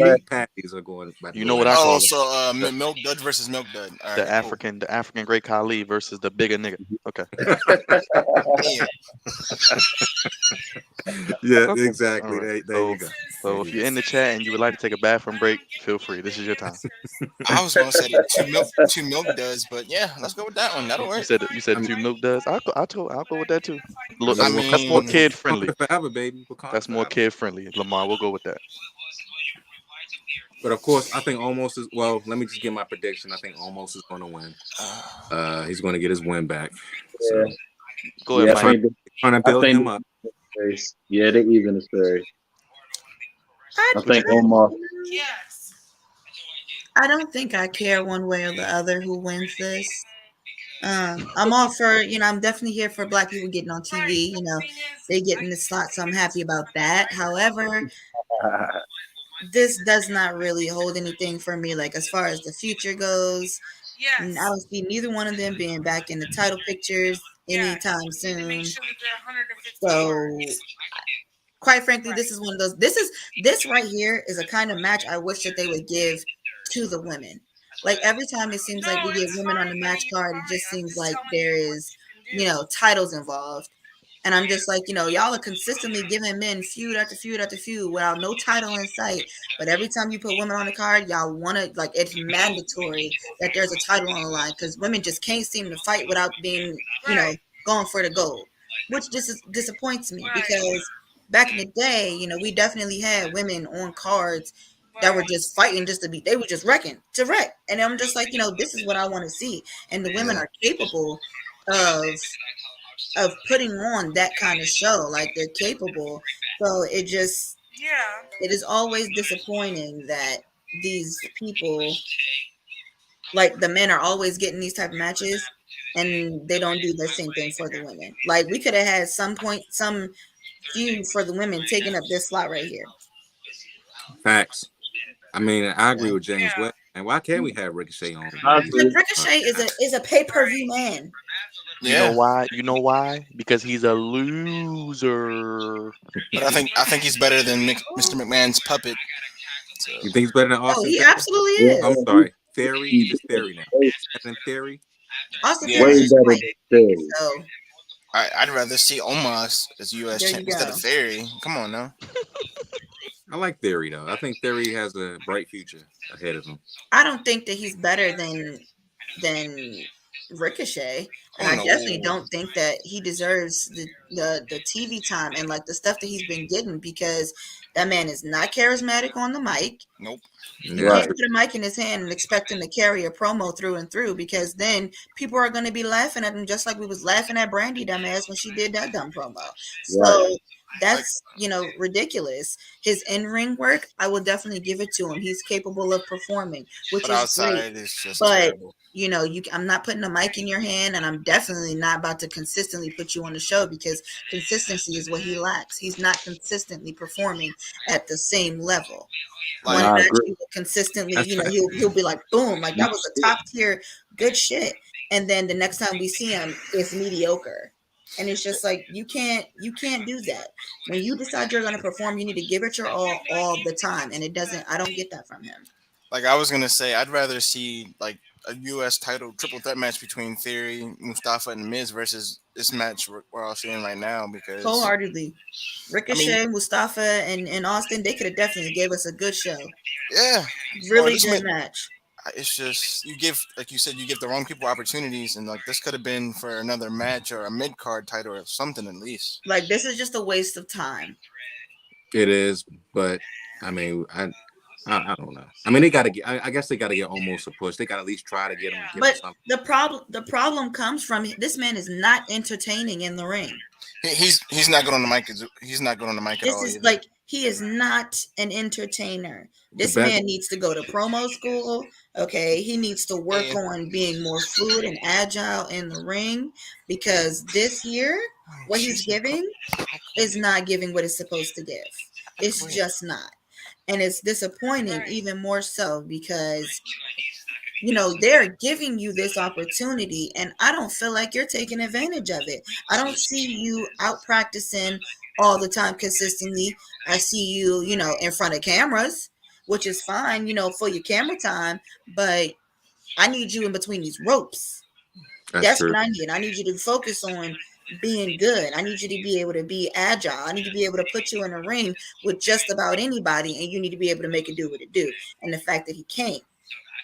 meat patties are going about to You know go what at I it. Oh, call him? so Milk Dud versus Milk Dud. All right, cool. The African Great Khali versus the bigger nigga. Okay. Yeah. Yeah, Okay. All exactly. right. There So you go. There so if you you're go. in the chat and you would like to take a bathroom break, feel free. This is your time. I was gonna say the two milk duds, but yeah, let's go with that one. That'll work. You said I the mean, two milk duds. I'll go with that too. I Look, I mean, that's more mean, kid friendly. Wakanda forever, baby. Wakanda That's more forever. kid friendly. Lamar, we'll go with that. But of course, I think almost is well. Let me just get my prediction. I think almost is going to win. uh, He's going to get his win back. yeah, So Go ahead, yeah. I Mike. trying think Trying to I build think him up. yeah, they even the series. I think I, Omos. I don't think I care one way or the other who wins this. I'm all for, I'm definitely here for black people getting on TV. They get in the slot, so I'm happy about that. However, this does not really hold anything for me, like as far as the future goes. I don't see neither one of them being back in the title pictures anytime soon. So, quite frankly, this is one of those. This right here is a kind of match I wish that they would give to the women. Like every time it seems like we get women on the match card, it just seems like there is, titles involved. And I'm just like, y'all are consistently giving men feud after feud after feud without no title in sight. But every time you put women on the card, y'all want to, like, it's mandatory that there's a title on the line because women just can't seem to fight without being, going for the gold, which disappoints me because back in the day, we definitely had women on cards that were just fighting just to be, they were just wrecking to wreck. And I'm just like, this is what I want to see. And the women Yeah. are capable of putting on that kind of show. Like they're capable. So it is always disappointing that these people, like the men, are always getting these type of matches and they don't do the same thing for the women. Like we could have had some feud for the women taking up this slot right here. Facts. I mean, I agree Yeah. with James West. And why can't we have Ricochet on? I Because agree. Ricochet is a pay-per-view man. You know Yeah, why? You know why? Because he's a loser. but I think he's better than Mr. McMahon's puppet. So, You think he's better than Oh, Austin he Theory? absolutely Yeah, is. I'm sorry. Theory? he's It's Theory now. way, He's better than Theory? Austin yeah, way Theory is better white. than Theory. So I'd rather see Omos as U.S. there champ you instead go. of Theory. Come on now. I like Theory, though. I think Theory has a bright future ahead of him. I don't think that he's better than Ricochet, and Oh I definitely no, don't think that he deserves the TV time and like the stuff that he's been getting because that man is not charismatic on the mic. nope. You Yeah, Right. can't put a mic in his hand and expect him to carry a promo through and through because then people are going to be laughing at him just like we was laughing at Brandy dumbass when she did that dumb promo. Right. So that's ridiculous. His in-ring work, I will definitely give it to him. He's capable of performing, which But is great. outside it's just But terrible. I'm not putting a mic in your hand, and I'm definitely not about to consistently put you on the show because consistency is what he lacks. He's not consistently performing at the same level. One Like I match agree. he will consistently, that's fact. he'll be like, boom, like that was a top tier good shit. And then the next time we see him, it's mediocre. And it's just like you can't do that. When you decide you're gonna perform, you need to give it your all the time. And I don't get that from him. I was gonna say, I'd rather see like a U.S. title triple threat match between Theory, Mustafa, and Miz versus this match we're all seeing right now because Wholeheartedly. I mean, Ricochet, Mustafa, and Austin, they could have definitely gave us a good show. yeah. Or Really this good match. it's just you give, like you said, you give the wrong people opportunities, and like this could have been for another match or a mid card title or something at least. Like this is just a waste of time. It is, but I mean, I don't know. I mean, they got to get. I guess they got to get almost a push. They got to at least try to get him. Give him But something. the problem comes from this man is not entertaining in the ring. He's not good on the mic. He's not good on the mic at This all is either. like he is not an entertainer. This best- man needs to go to promo school. Okay, he needs to work Yeah. on being more fluid and agile in the ring because this year what he's giving is not giving what it's supposed to give. It's just not. And it's disappointing even more so because they're giving you this opportunity and I don't feel like you're taking advantage of it. I don't see you out practicing all the time consistently. I see you, in front of cameras, which is fine, for your camera time, but I need you in between these ropes. That's That's true. what I need. I need you to focus on being good. I need you to be able to be agile. I need to be able to put you in a ring with just about anybody and you need to be able to make it do what it do. And the fact that he can't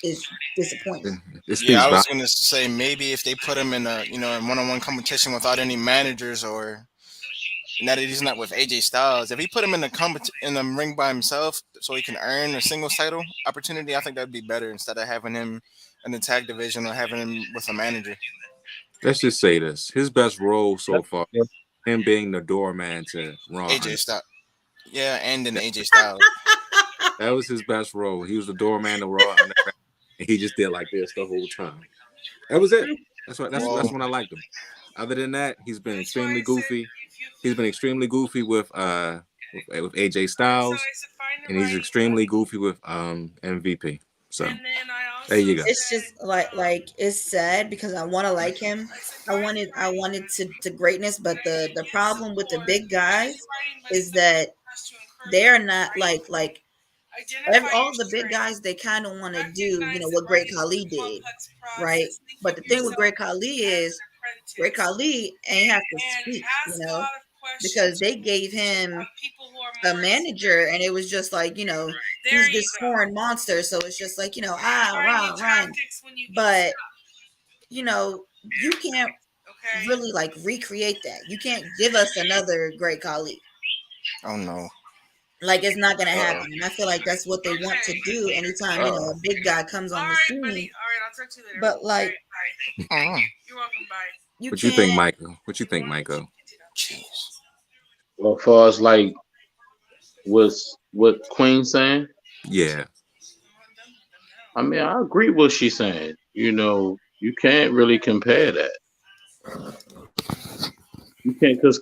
is disappointing. It Yeah, speaks I was about. gonna say maybe if they put him in in one-on-one competition without any managers or now that he's not with AJ Styles, if he put him in in the ring by himself so he can earn a singles title opportunity, I think that'd be better instead of having him in the tag division or having him with a manager. Let's just say this: his best role so far him being the doorman to Ron. AJ Styles. Yeah, and then AJ Styles. That was his best role. He was the doorman to Raw, and he just did like this the whole time. That was it. That's when I liked him. Other than that, he's been extremely goofy. He's been extremely goofy with AJ Styles, and he's extremely goofy with MVP. So there you go. It's just like it's sad because I want to like him. I wanted to greatness, but the problem with the big guys is that they're not like all the big guys. They kind of want to do what Great Khali did, right? But the thing with Great Khali is Great Khali ain't have to speak, because they gave him a manager, and it was just like he's this foreign monster, so it's just like run. But you can't really like recreate that. You can't give us another Great Khali. Oh no. Like, it's not gonna happen. And I feel like that's what they want to do anytime a big guy comes on the scene. All right, I'll talk to you later. But like, you're welcome. Bye. What you think, Michael? What you think, Michael? Jeez. Well, as far as like what Queen saying, Yeah. I mean, I agree with what she's saying. You can't really compare that. You can't, because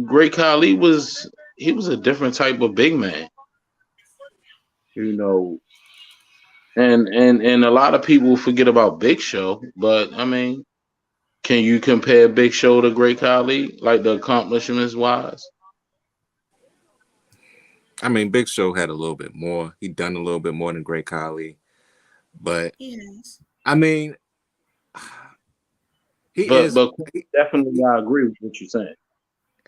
Great Khali was a different type of big man. And a lot of people forget about Big Show, but I mean, can you compare Big Show to Great Khali, like the accomplishments wise? I mean, Big Show had a little bit more. He done a little bit more than Great Khali, but yes. I mean, but definitely, I agree with what you're saying.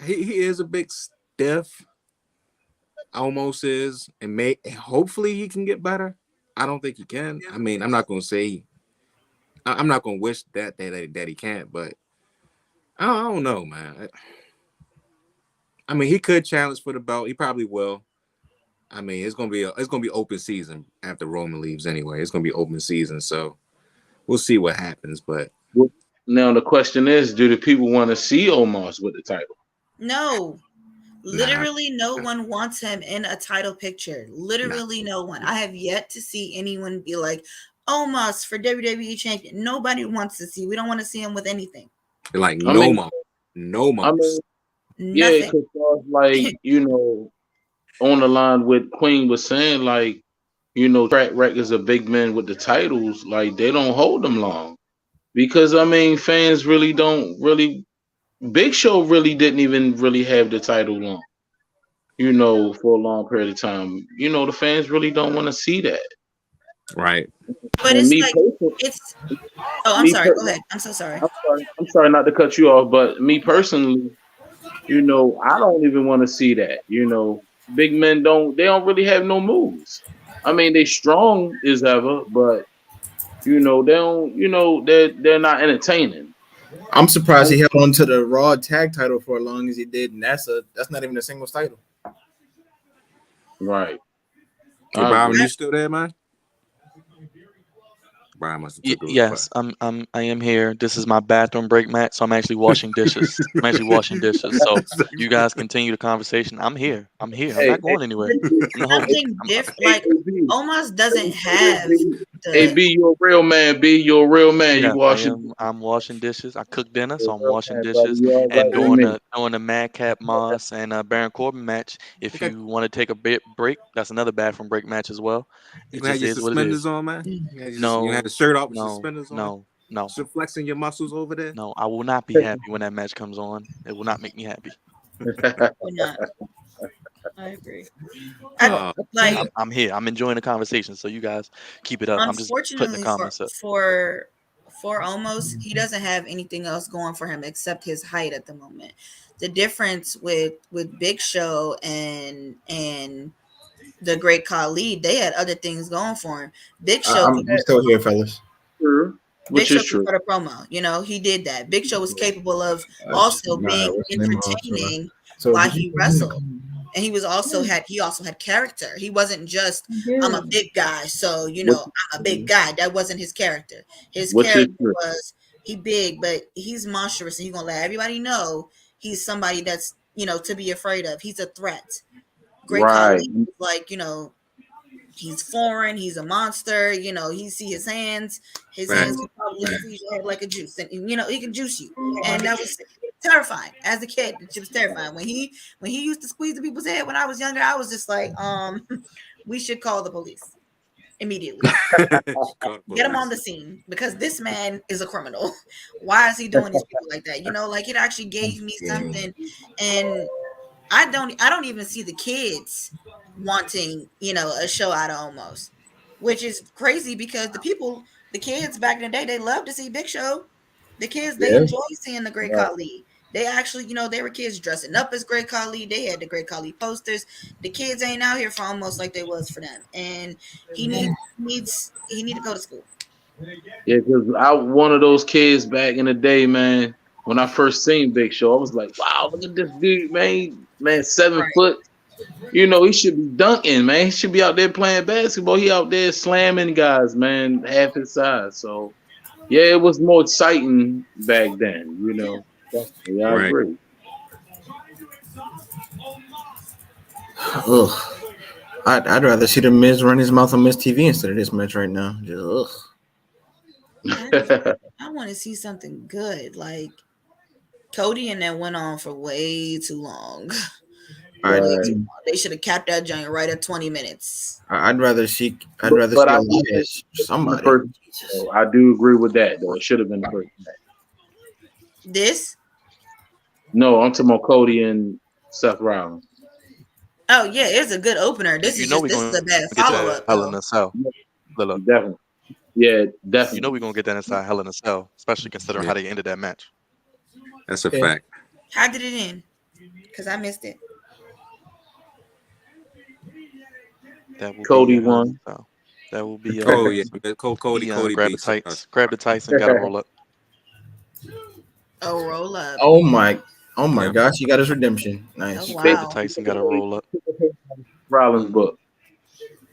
He is a big stiff. Almost is, and hopefully he can get better. I don't think he can. I mean, I'm not gonna say. I'm not gonna wish that he can't, but I don't know, man. I mean, he could challenge for the belt. He probably will. I mean, it's gonna be open season after Roman leaves anyway. It's gonna be open season, so we'll see what happens. But now the question is, do the people want to see Omos with the title? No. Literally, no one wants him in a title picture. Literally, no one. I have yet to see anyone be like, Omos for WWE champion. Nobody wants to see. We don't want to see him with anything. Like no more. I mean, yeah, because like on the line with Queen was saying, like track records of big men with the titles, like they don't hold them long, because I mean, fans really don't really. Big Show really didn't even really have the title long, for a long period of time. The fans really don't want to see that. Right. But it's like, I'm sorry. Go ahead. I'm so sorry. I'm sorry not to cut you off, but me personally, I don't even want to see that. Big men don't really have no moves. I mean, they strong as ever, but they don't, they're not entertaining. I'm surprised he held on to the Raw tag title for as long as he did, and that's not even a singles title. Right. Hey, Byron, you still there, man? Brian must have took yes, I am here. This is my bathroom break, Matt. So I'm actually washing dishes. So you guys continue the conversation. I'm here. I'm not going anywhere. Like Omos doesn't have. Hey, B, you're a real man. B, you're a real man. Yeah, you washing. I'm washing dishes. I cook dinner, so I'm washing dishes and doing the Madcap Moss and Baron Corbin match. If you want to take a break, that's another bathroom break match as well. You had your suspenders on, man? No. You had the shirt off with suspenders on? No. So flexing your muscles over there? No, I will not be happy when that match comes on. It will not make me happy. I agree. I'm here. I'm enjoying the conversation, so you guys keep it up. I'm just putting the comments up. For Omos, he doesn't have anything else going for him except his height at the moment. The difference with Big Show and the Great Khali, they had other things going for him. Big Show, I'm still here, fellas. Big Show cut a promo. He did that. Big Show was capable of also being entertaining while he wrestled. And he also had character. He wasn't just I'm a big guy, so I'm a big guy. That wasn't his character. His character was he big, but he's monstrous, and he's gonna let everybody know he's somebody that's, to be afraid of. He's a threat. Great Right. Khali, like, he's foreign. He's a monster. He see his hands. His Right. hands can probably squeeze your head like a juice, and he can juice you. And that was terrifying as a kid. It was terrifying when he used to squeeze the people's head. When I was younger, I was just like, we should call the police immediately. Get him on the scene, because this man is a criminal. Why is he doing these people like that? Like, it actually gave me something, and I don't even see the kids wanting, a show out of Omos, which is crazy, because the kids back in the day, they love to see Big Show. The kids, they enjoy seeing the Great Khali. They actually, they were kids dressing up as Great Khali. They had the Great Khali posters. The kids ain't out here for Omos like they was for them. And he needs to go to school. Yeah, because I one of those kids back in the day, man. When I first seen Big Show, I was like, wow, look at this dude, man. 7 foot. He should be dunking, man. He should be out there playing basketball. He out there slamming guys, man, half his size. So, yeah, it was more exciting back then, Yeah, I agree. Ugh. I'd rather see the Miz run his mouth on Miz TV instead of this match right now. Just, I want to see something good. Like, Cody and them went on for way too long. They should have capped that joint right at 20 minutes. I'd rather see Elias, somebody. I do agree with that, though. It should have been the first match. This? No, I'm talking about Cody and Seth Rollins. Oh yeah, it's a good opener. This is a bad follow up. Hell in a Cell. Definitely. Yeah, definitely. We're gonna get that inside Hell in a Cell, especially considering how they ended that match. That's a fact. How did it end? Because I missed it. Cody won. That will be. Cody. Grab the tights. Grab the tights and gotta roll up. Oh, roll up. Oh my gosh, he got his redemption. Nice. Oh, wow. Grab the tights and gotta roll up. Rollins book.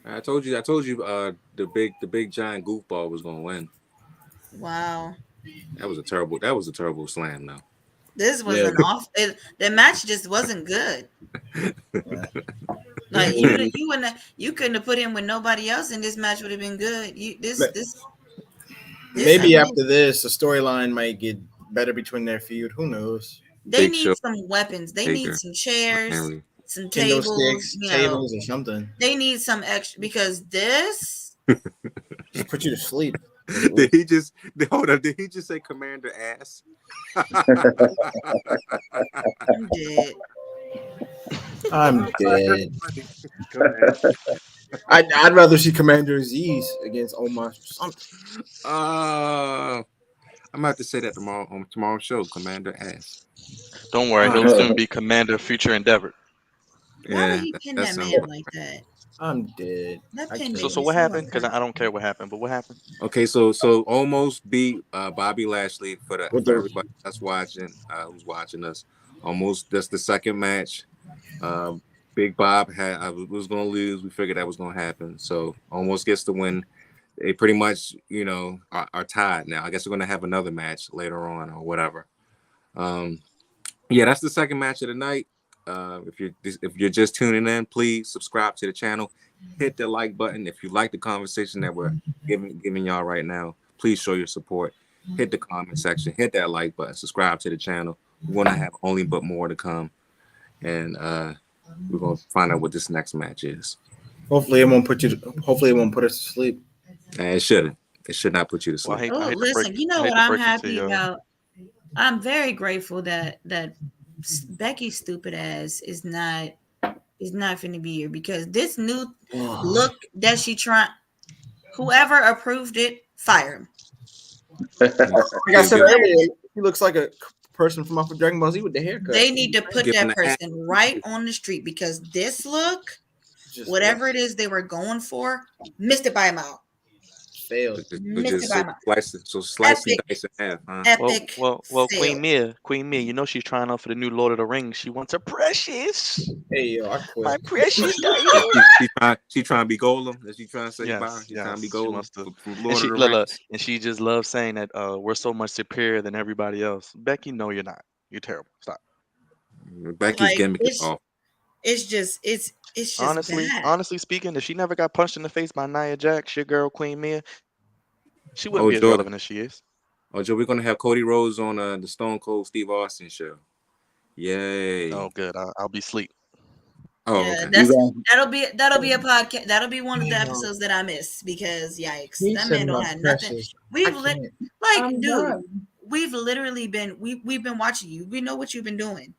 I told you. The big giant goofball was gonna win. Wow. That was a terrible slam. Now. This was the match just wasn't good. Like you couldn't have put him with nobody else, and this match would have been good. Maybe after this, the storyline might get better between their feud. Who knows? They need some weapons. They need some chairs, some tables, tables or something. They need some extra, because this just put you to sleep. Did he just say Commander Ass? I'm dead. I'd rather see Commander Aziz against Omos. I'm gonna have to say that tomorrow on tomorrow's show. Commander Ass. Don't worry, he'll soon be Commander Future Endeavor. Why would he pin that man like that? I'm dead. So what happened? Because I don't care what happened, but what happened? Okay, so Omos beat Bobby Lashley for everybody that's watching, who's watching us. Almost that's the second match. Big Bob was going to lose. We figured that was going to happen. So Omos gets the win. They pretty much, are tied now. I guess we're going to have another match later on or whatever. Yeah, that's the second match of the night. If you're just tuning in, please subscribe to the channel. Hit the like button. If you like the conversation that we're giving y'all right now, please show your support. Hit the comment section. Hit that like button. Subscribe to the channel. We're gonna have only but more to come, and we're gonna find out what this next match is. Hopefully, it won't put us to sleep. And it shouldn't. It should not put you to sleep. Well, listen, you know what I'm happy about? I'm very grateful that Becky's stupid ass is not finna be here, because this new look that she trying, whoever approved it, fire him. Like I said earlier, he looks like a person from off of Dragon Ball Z with the haircut. They need to put that person right on the street, because this look, whatever it is they were going for, missed it by a mile. Failed. Slice and dice in half. Epic. Well, Queen Mia, she's trying out for the new Lord of the Rings. She wants her precious. Hey, yo, I quit. My precious. She trying to be Golem. Is she trying to say goodbye? She's trying to be Golem. And she just loves saying that we're so much superior than everybody else. Becky, no, you're not. You're terrible. Stop. Becky's Like gimmick is off. it's just bad. Honestly speaking, if she never got punched in the face by Nia Jax, your girl Queen Mia, she wouldn't Oh, be as Joe. relevant as she is. Oh, Joe, we're gonna have Cody Rhodes on the Stone Cold Steve Austin show. Yay! Oh, good. I'll be sleep. Oh, Yeah, okay. that'll be a podcast. That'll be one of the episodes that I miss because yikes, that man don't have nothing. We've we've literally been we've been watching you. We know what you've been doing.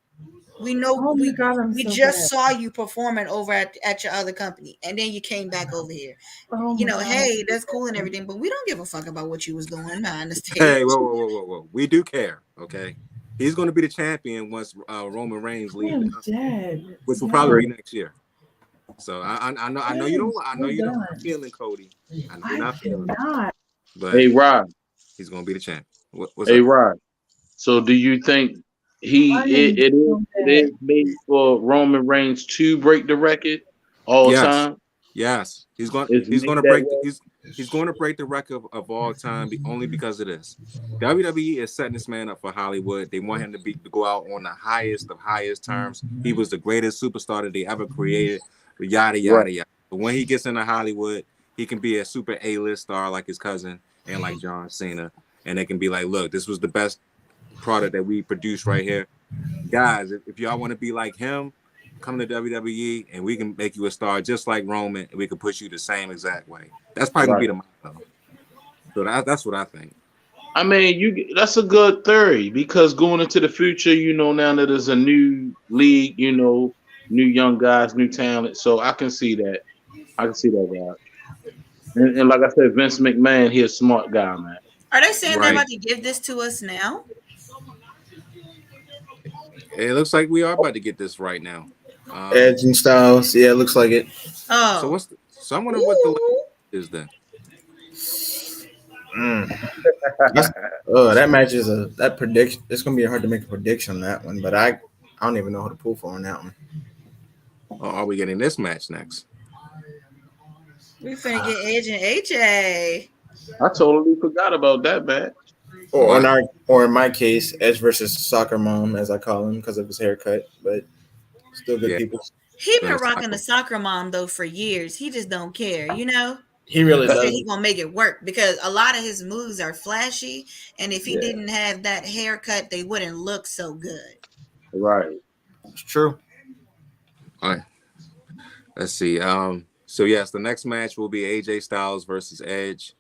We know we just saw you performing over at your other company, and then you came back over here. Hey, that's cool and everything, but we don't give a fuck about what you was doing behind the stage. Hey, whoa! We do care, okay? He's going to be the champion once Roman Reigns leaves, which will probably be next year. So I know you don't. I know you're not feeling Cody. I know you're not feeling it. But Hey, Rod. He's going to be the champ. What's hey, up? Rod. So do you think it is made for Roman Reigns to break the record all time? Yes, he's going to break the record of all time only because of this. WWE is setting this man up for Hollywood. They want him to go out on the highest of highest terms. He was the greatest superstar that they ever created. Yada yada yada. But when he gets into Hollywood, he can be a super A-list star like his cousin and like John Cena, and they can be like, look, this was the best product that we produced right here, guys. If y'all want to be like him, come to WWE and we can make you a star just like Roman, and we can push you the same exact way. That's probably gonna be the motto. So that's what I think. I mean, that's a good theory because going into the future, now that there's a new league, new young guys, new talent. So I can see that. I can see that, guy. And like I said, Vince McMahon, he's a smart guy, man. Are they saying they're about to give this to us now? It looks like we are about to get this right now. Edge and Styles, yeah, it looks like it. Oh, So I wonder what the is then. That match is that prediction. It's gonna be hard to make a prediction on that one, but I don't even know who to pull for on that one. Or are we getting this match next? we finna get Edge and AJ. I totally forgot about that match. Or in my case, Edge versus Soccer Mom, as I call him, because of his haircut. But still good people. He been rocking the Soccer Mom though for years. He just don't care, He really does. He gonna make it work because a lot of his moves are flashy, and if he didn't have that haircut, they wouldn't look so good. Right. It's true. All right. Let's see. So yes, the next match will be AJ Styles versus Edge.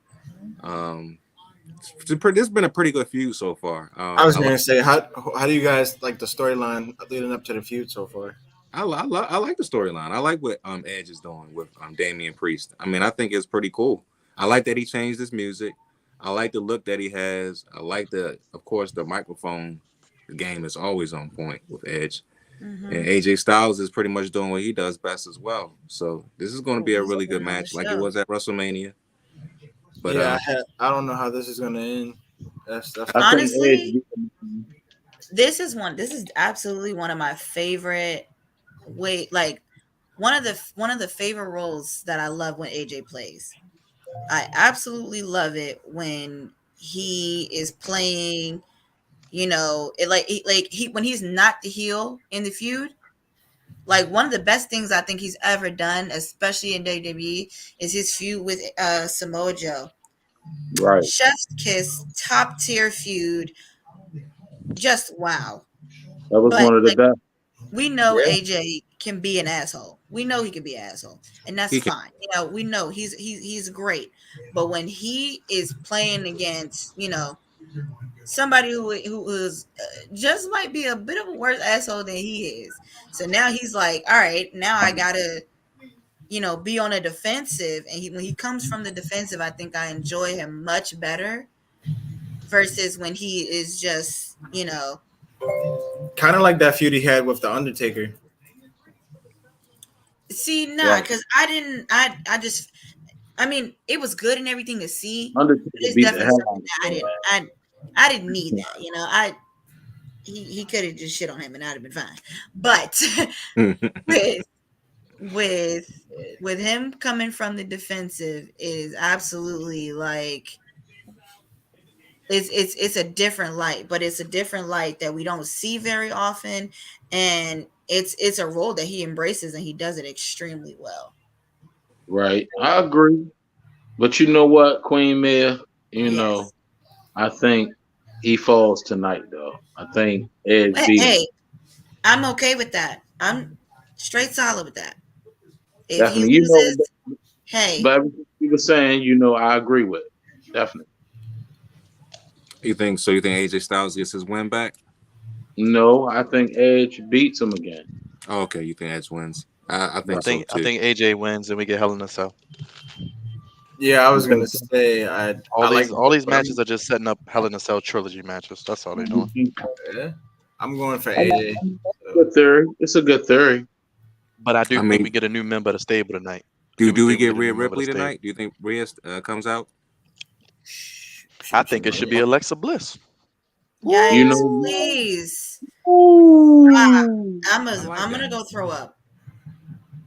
This has been a pretty good feud so far. I was going to say, how do you guys like the storyline leading up to the feud so far? I like the storyline. I like what Edge is doing with Damian Priest. I mean, I think it's pretty cool. I like that he changed his music. I like the look that he has. I like of course, the microphone. The game is always on point with Edge. Mm-hmm. And AJ Styles is pretty much doing what he does best as well. So this is going to be a really good match, like it was at WrestleMania. But I don't know how this is going to end. Honestly, this is absolutely one of my favorite one of the favorite roles that I love when AJ plays. I absolutely love it when he is playing, when he's not the heel in the feud. Like one of the best things I think he's ever done, especially in WWE, is his feud with Samoa Joe. Right. Chef's kiss, top tier feud. Just wow. That was one of the best. We know AJ can be an asshole. We know he can be an asshole, and that's fine. We know he's great. But when he is playing against, somebody who is just might be a bit of a worse asshole than he is. So now he's like, all right, now I gotta, be on a defensive. And when he comes from the defensive, I think I enjoy him much better versus when he is just, kind of like that feud he had with the Undertaker. See, because I mean, it was good and everything to see. Undertaker it's definitely something that I didn't need that. He could have just shit on him and I'd have been fine. But with him coming from the defensive is absolutely like it's a different light, but it's a different light that we don't see very often, and it's a role that he embraces and he does it extremely well. Right. I agree. But you know what, Queen Mayor? Yes. I think he falls tonight, though. I think Edge beat him. Hey, I'm okay with that. I'm straight solid with that. If he Definitely. loses, hey, But everything you were saying, I agree with. Definitely. You think so? You think AJ Styles gets his win back? No, I think Edge beats him again. Oh, okay, you think Edge wins? I Right. think so I too. think AJ wins and we get Hell in a Cell. Yeah, I You was gonna think so? say I like All both, these but matches are just setting up Hell in a Cell trilogy matches. That's all they're doing. yeah, I'm going for I AJ. mean, So. good theory. It's a good theory. But I do I think mean, we get a new member of the stable tonight. do we We get get a Rhea new member of the Ripley stable. tonight? Do you think Rhea comes out? I think it should be Alexa Bliss. yikes, You know, please. Ooh. I'm I like gonna that. go throw up.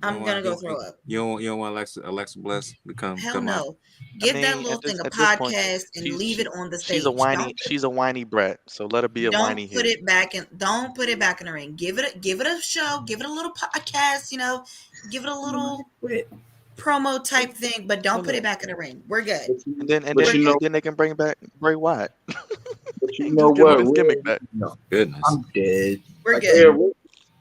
You don't I'm gonna want go throw up. you don't want Alexa Bliss to Hell come out. no. I Give that mean, little thing a at this point, podcast and leave it on the stage. she's a whiny brat. So let her be a Don't whiny put heel. it back in. Don't put it back in the ring. Give it a show. Give it a little podcast. Give it a little Wait, promo type thing, but don't Well, put look, it back in the ring. We're good. But you know, then they can bring back Bray Wyatt. but you know Just give him what? his gimmick back. no, Goodness. I'm dead. We're Like, good. Rhea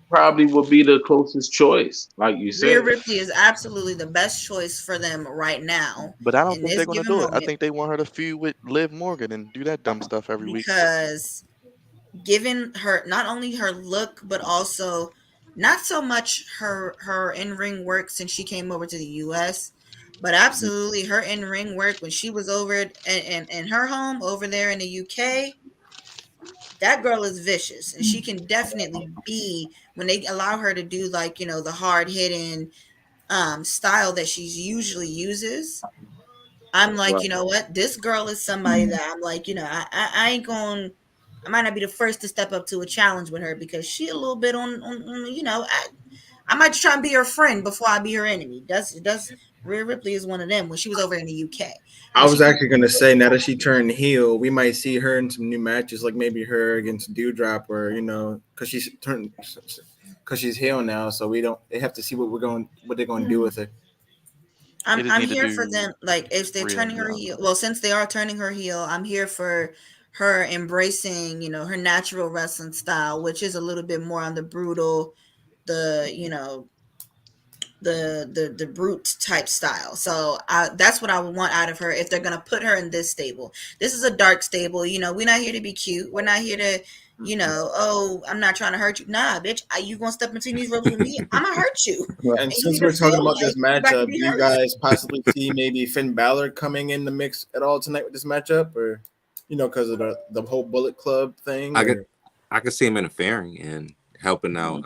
probably would be the closest choice, like you Rhea said. Ripley is absolutely the best choice for them right now But I don't in think this they're gonna given do it. I moment think they want her to feud with Liv Morgan and do that dumb stuff every week. because given her not only her look but also not so much her in-ring work since she came over to the US, but absolutely her in-ring work when she was over in her home over there in the UK. That girl is vicious and she can definitely be when they allow her to do like the hard hitting style that she's usually uses. I'm like, Right. you know what? This girl is somebody that I'm like, I ain't going. I might not be the first to step up to a challenge with her because she a little bit I might try and be her friend before I be her enemy. Does Rhea Ripley is one of them when she was over in the UK I when was she actually gonna say now that she turned heel, we might see her in some new matches, like maybe her against Dewdrop, or because she's heel now, so we don't. They have to see what they're going to do with her. They just I'm need to here for do them. Like if they're Rhea and turning her Bianca. heel, well, since they are turning her heel, I'm here for her embracing, her natural wrestling style, which is a little bit more on the brutal, the the brute type style. So that's what I would want out of her if they're gonna put her in this stable. This is a dark stable. We're not here to be cute. We're not here to, oh, I'm not trying to hurt you. Nah, bitch, you gonna step between these ropes with me? I'm gonna hurt you, And and you since need to we're talking feel about like this you're about to matchup, be do you hurt. guys possibly see maybe Finn Balor coming in the mix at all tonight with this matchup, or because of the whole Bullet Club thing? I could see him interfering and helping out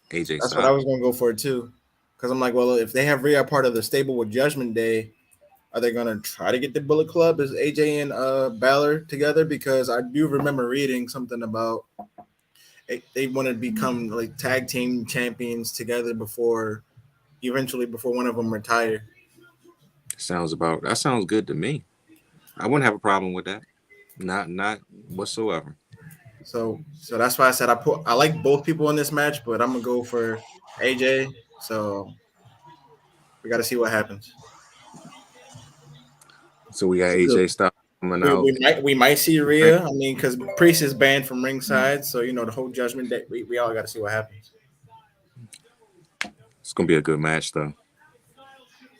AJ That's what I was Styles. going to go for too, because I'm like, well, if they have Rhea part of the stable with Judgment Day, are they going to try to get the Bullet Club as AJ and Balor together? Because I do remember reading something about they want to become like tag team champions together before one of them retire. That sounds good to me. I wouldn't have a problem with that. Not whatsoever. So that's why I said I like both people in this match, but I'm gonna go for AJ. So we got to see what happens. So we got AJ Styles coming out. We might see Rhea. I mean, because Priest is banned from ringside, so the whole Judgment Day. We all got to see what happens. It's gonna be a good match though.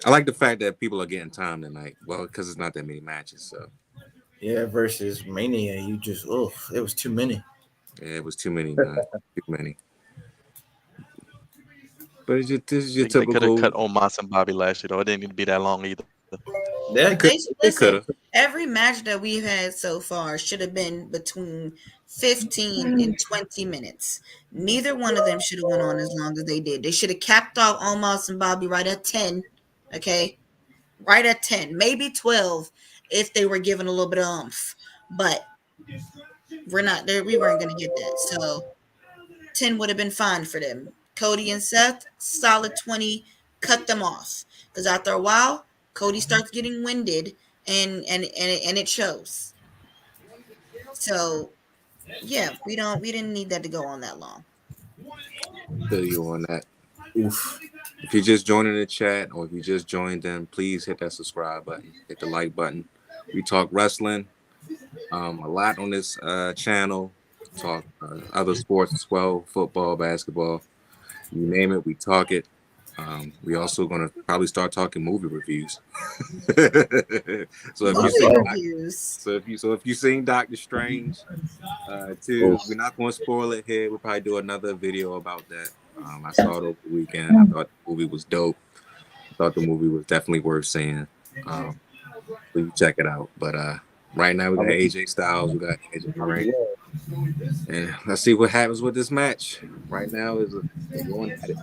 I like the fact that people are getting time tonight. Well, because it's not that many matches, so Yeah, versus Mania, it was too many. yeah, it was too many, man. Too many. But this is your They could have typical. cut Omos and Bobby Lashley though. It didn't need to be that long either. Yeah, They could have. Every match that we've had so far should have been between 15 and 20 minutes. Neither one of them should have went on as long as they did. They should have capped off Omos and Bobby right at 10. Okay. Right at 10, maybe 12 if they were given a little bit of oomph. But we're not there. We weren't going to get that. So 10 would have been fine for them. Cody and Seth, solid 20, cut them off. Because after a while, Cody starts getting winded and it shows. So yeah, we didn't need that to go on that long. Feel you on that. Oof. If you're just joining the chat or if you just joined in, please hit that subscribe button, hit the like button. We talk wrestling a lot on this channel. Talk other sports as well, football, basketball, you name it, we talk it. We also gonna probably start talking movie reviews. So if you seen Doctor Strange, too, we're not gonna spoil it here. We'll probably do another video about that. I saw it over the weekend. I thought the movie was dope. I thought the movie was definitely worth seeing. Please check it out. But right now we got AJ Styles, we got AJ Murray. And let's see what happens with this match. Right now is going at it.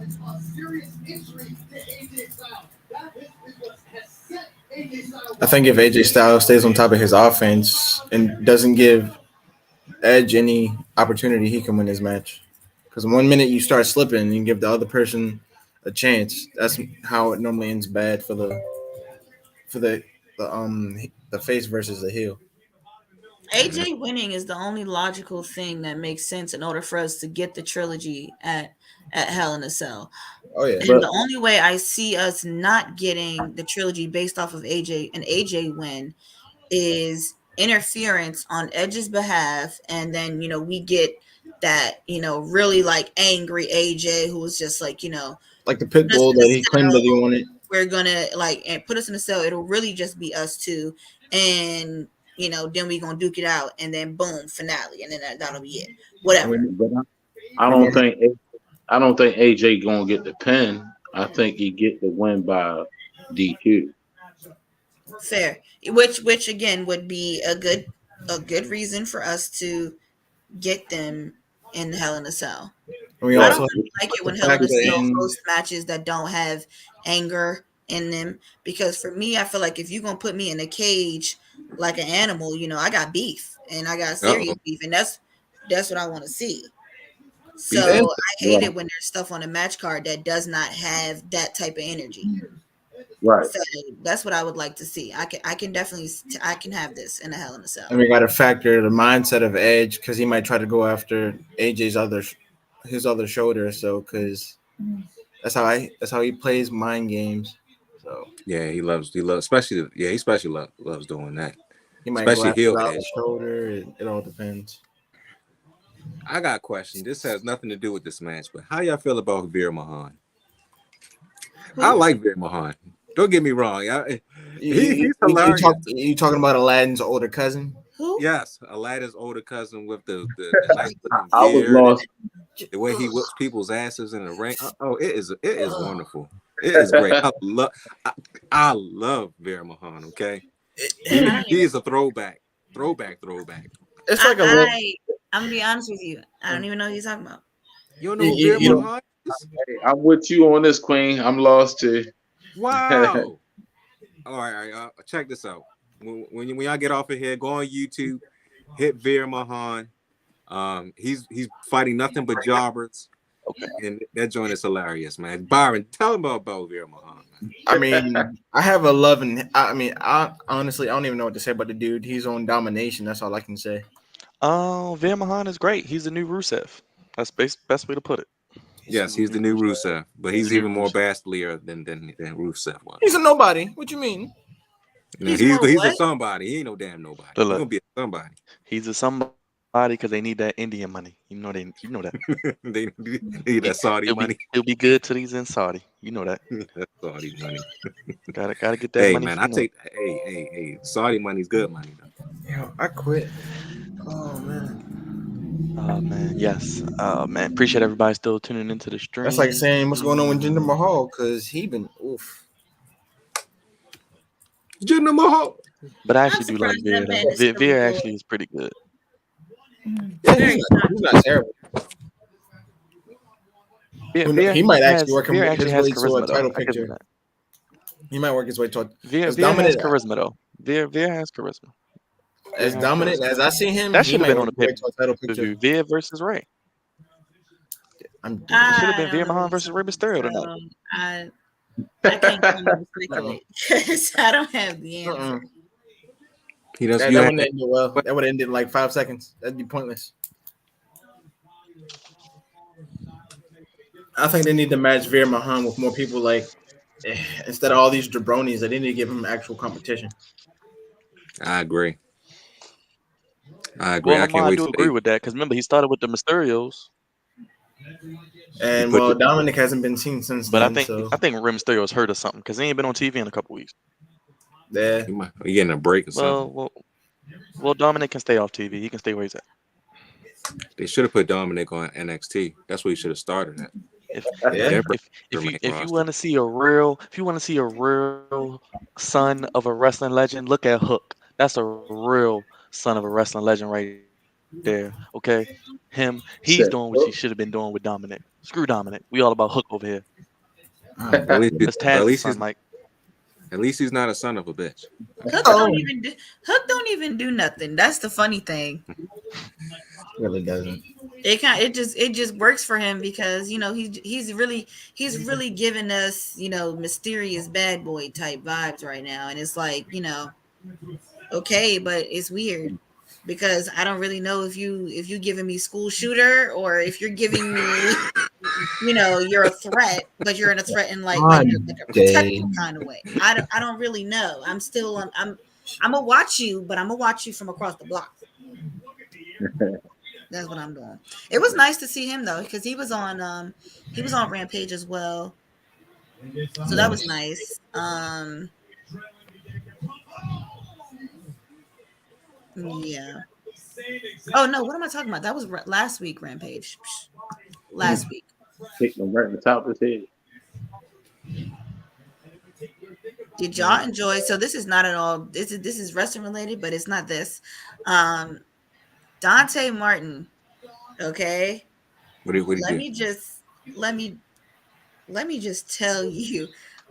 I think if AJ Styles stays on top of his offense and doesn't give Edge any opportunity, he can win his match. Because 1 minute you start slipping and you give the other person a chance, that's how it normally ends bad for the face versus the heel. AJ winning is the only logical thing that makes sense in order for us to get the trilogy at Hell in a Cell. Oh yeah, and the only way I see us not getting the trilogy based off of AJ win is interference on Edge's behalf, and then we get that really like angry AJ who was just like like the pit bull that he claimed that he wanted. We're gonna and put us in the cell. It'll really just be us two, and then we gonna duke it out, and then boom, finale, and then that'll be it. Whatever. I don't think AJ gonna get the pin. I think he get the win by DQ. Fair, which again would be a good reason for us to get them in Hell in a Cell. I don't really like it when Hell in a Cell hosts matches that don't have anger in them, because for me, I feel like if you're gonna put me in a cage like an animal, I got beef and I got serious beef, and that's what I want to see. So I hate it when there's stuff on a match card that does not have that type of energy. Right. So that's what I would like to see. I can definitely have this in a Hell in a Cell. And we got to factor the mindset of Edge, because he might try to go after AJ's other shoulder. So because that's how he plays mind games. So yeah, he loves especially loves doing that. He might especially heel Edge. Shoulder. It all depends. I got a question. This has nothing to do with this match, but how y'all feel about Veer Mahan? I like Veer Mahan. Don't get me wrong. He's hilarious. You talking about Aladdin's older cousin? Who? Yes, Aladdin's older cousin with the nice I was lost. The way he whips people's asses in the ring. Oh, it is wonderful. It is great. I love Veer Mahan. Okay, he is a throwback. It's like I'm gonna be honest with you. I don't even know who you're talking about. You don't know who Veer Mahan is? I'm with you on this, Queen. I'm lost too. Wow. All right. Check this out. When y'all get off of here, go on YouTube, hit Veer Mahan. He's fighting nothing but jobbers. Okay. And that joint is hilarious, man. Byron, tell him about Veer Mahan. I mean, I have a love, and I honestly, I don't even know what to say about the dude. He's on domination. That's all I can say. Veer Mahan is great. He's the new Rusev. That's best way to put it. Yes, he's the new Rusev, but he's even more bastlier than Rusev was. He's a nobody. What you mean? He's a somebody. He ain't no damn nobody. He's gonna be a somebody. He's a somebody because they need that Indian money. You know that. They need that Saudi money. He'll be good till he's in Saudi. You know that. That's Saudi money. Gotta get that money. Hey man, hey, Saudi money's good money though. Yo, I quit. Oh man. Oh man, yes. Man, appreciate everybody still tuning into the stream. That's like saying what's going on with Jinder Mahal, because he been Jinder Mahal. But I actually do like Veer. Veer actually is pretty good. Yeah, he's not terrible. He might actually work his way to a title picture. He might work his way to a Veer has charisma though. Veer has charisma. As dominant as I see him, that should have been on the title picture. Veer versus Ray. It should have been Veer Mahan versus Rey Mysterio tonight. I can't speculate because I don't have the answer. He does. That, You that have wouldn't end well. That would have ended in like 5 seconds. That'd be pointless. I think they need to match Veer Mahan with more people like instead of all these jabronis. They need to give him actual competition. I agree. I Well, can't Lamar, I wait do till agree with that because remember he started with the Mysterios, And put well, Dominic hasn't been seen since but I then, think so I think Rey Mysterio has hurt or something because he ain't been on TV in a couple weeks. yeah. he getting a break or something. Well, Dominic can stay off TV. He can stay where he's at. They should have put Dominic on NXT. That's where he should have started at. Yeah. If you want to see a real son of a wrestling legend, look at Hook. That's a real son of a wrestling legend right there. Okay, he's Seth. doing what he should have been doing with Dominic. Screw Dominic. We all about Hook over here. At least, That's Taz's he's son, Mike. at least he's not a son of a bitch. Hook don't even do nothing. That's the funny thing. Really doesn't. It just works for him because he's really giving us mysterious bad boy type vibes right now, and it's like okay, but it's weird because I don't really know if you giving me school shooter or if you're giving me you're a threat, but you're in a threat in like a protective kind of way. I don't really know. I'm still I'm gonna watch you, but I'm gonna watch you from across the block. That's what I'm doing. It was nice to see him though, because he was on Rampage as well. So that was nice. Yeah. Oh no, what am I talking about? That was last week, Rampage. Last week. Kicked him right in the top of his head. Did y'all enjoy? So this is not at all. This is wrestling related, but it's not this. Dante Martin. Okay. What do you let me just tell you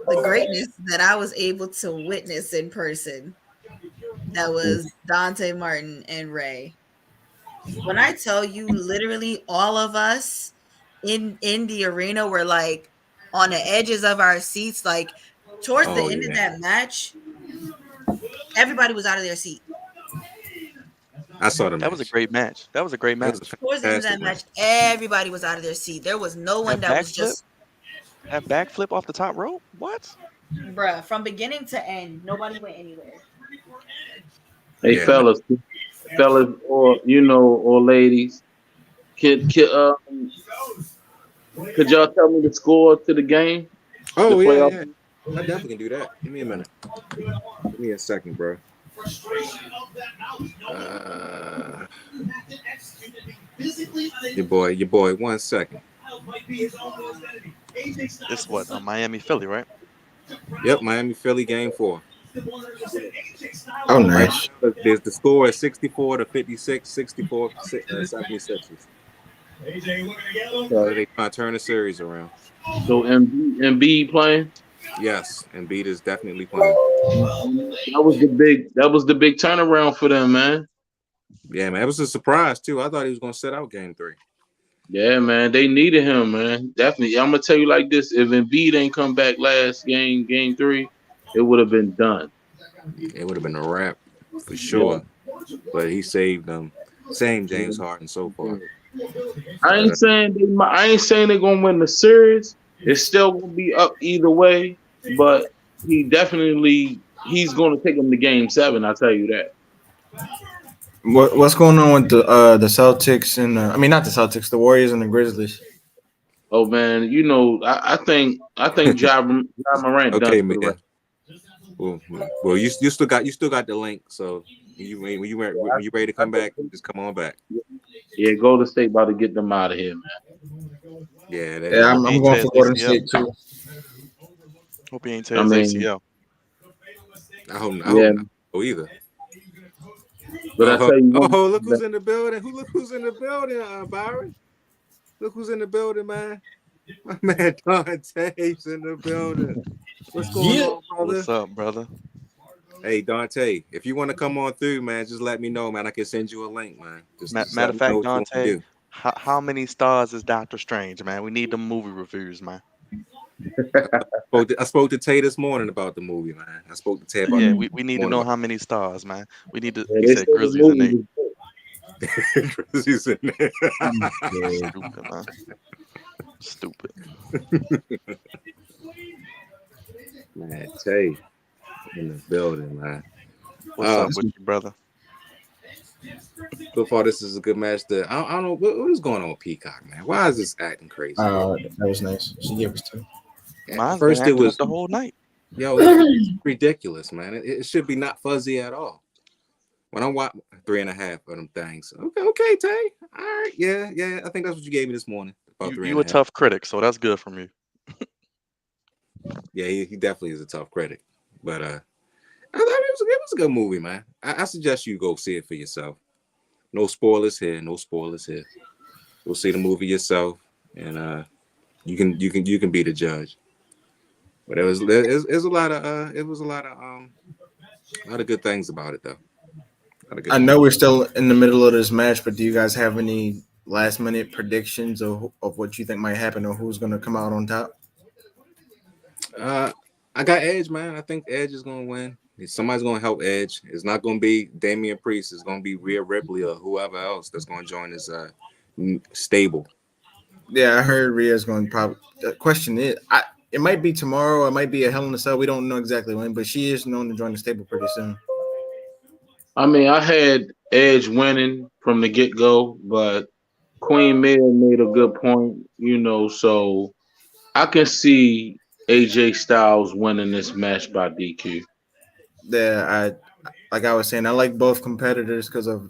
the greatness that I was able to witness in person. That was Dante Martin and Ray. When I tell you, literally all of us in the arena were like on the edges of our seats, like towards the end of that match, everybody was out of their seat. I saw them. That was a great match. Towards the end of that match, everybody was out of their seat. There was no one that was just that backflip off the top rope. What? Bruh, from beginning to end, nobody went anywhere. Hey, fellas, or or ladies, could y'all tell me the score to the game? Oh yeah. I definitely can do that. Give me a minute. Give me a second, bro. Your boy. 1 second. This what? Miami, Philly, right? Yep, Miami, Philly, game 4. Oh, nice. There's the score is 64-56, 64 76. So they trying to turn the series around. So Embiid playing? Yes, Embiid is definitely playing. That was the big turnaround for them, man. Yeah, man, it was a surprise too. I thought he was gonna sit out game 3. Yeah, man, they needed him, man. Definitely. I'm gonna tell you like this: if Embiid ain't come back last game 3, it would have been done. It would have been a wrap for sure. Yeah. But he saved them. Same James Harden so far. I ain't saying they're gonna win the series. It's still gonna be up either way, but he's gonna take them to game 7. I'll tell you that. What's going on with the Celtics and not the Celtics, the Warriors and the Grizzlies? Oh man, I think Ja Morant okay, done for the man. rest. Well, you still got the link. So when you ready to come back, just come on back. Yeah, Golden State about to get them out of here, man. Yeah, I'm going for Golden State too. Hope he ain't tear his ACL. I hope not either. But I tell you, look who's in the building. Look who's in the building, Byron. Look who's in the building, man. My man Dante's in the building. What's going on, brother? What's up, brother? Hey, Dante, if you want to come on through, man, just let me know, man. I can send you a link, man. Matter of fact, Dante, how many stars is Doctor Strange, man? We need the movie reviews, man. I spoke to Tay this morning about the movie, man. I spoke to Tay about Yeah, the we need to know how many stars, man. We need to. Yeah, He they said said the Grizzlies and movie eight. was good. He's in there. Yeah. Stupid, man. Stupid. Man, Tay in the building, man. What's up with you, brother? So far, this is a good match. I don't know what is going on with Peacock, man. Why is this acting crazy? That was nice. She gave us two. Mine's First, been it acting was up the whole night. Yo, it's ridiculous, man. It should be not fuzzy at all. When I'm watching 3.5 of them things, okay, Tay. All right, yeah. I think that's what you gave me this morning. About You a tough critic, so that's good from you. Yeah, he definitely is a tough critic. But I thought it was a good movie, man. I suggest you go see it for yourself. No spoilers here. No spoilers here. Go see the movie yourself, and you can be the judge. But it was a lot of good things about it though. I know we're still in the middle of this match, but do you guys have any last minute predictions of what you think might happen or who's going to come out on top? I got Edge, man. I think Edge is going to win. Somebody's going to help Edge. It's not going to be Damian Priest. It's going to be Rhea Ripley or whoever else that's going to join his stable. Yeah, I heard Rhea's going to probably. The question is, it might be tomorrow. It might be a Hell in a Cell. We don't know exactly when, but she is known to join the stable pretty soon. I mean, I had Edge winning from the get-go, but Queen Mia made a good point, so I can see AJ Styles winning this match by DQ. Yeah, like I was saying, I like both competitors because of,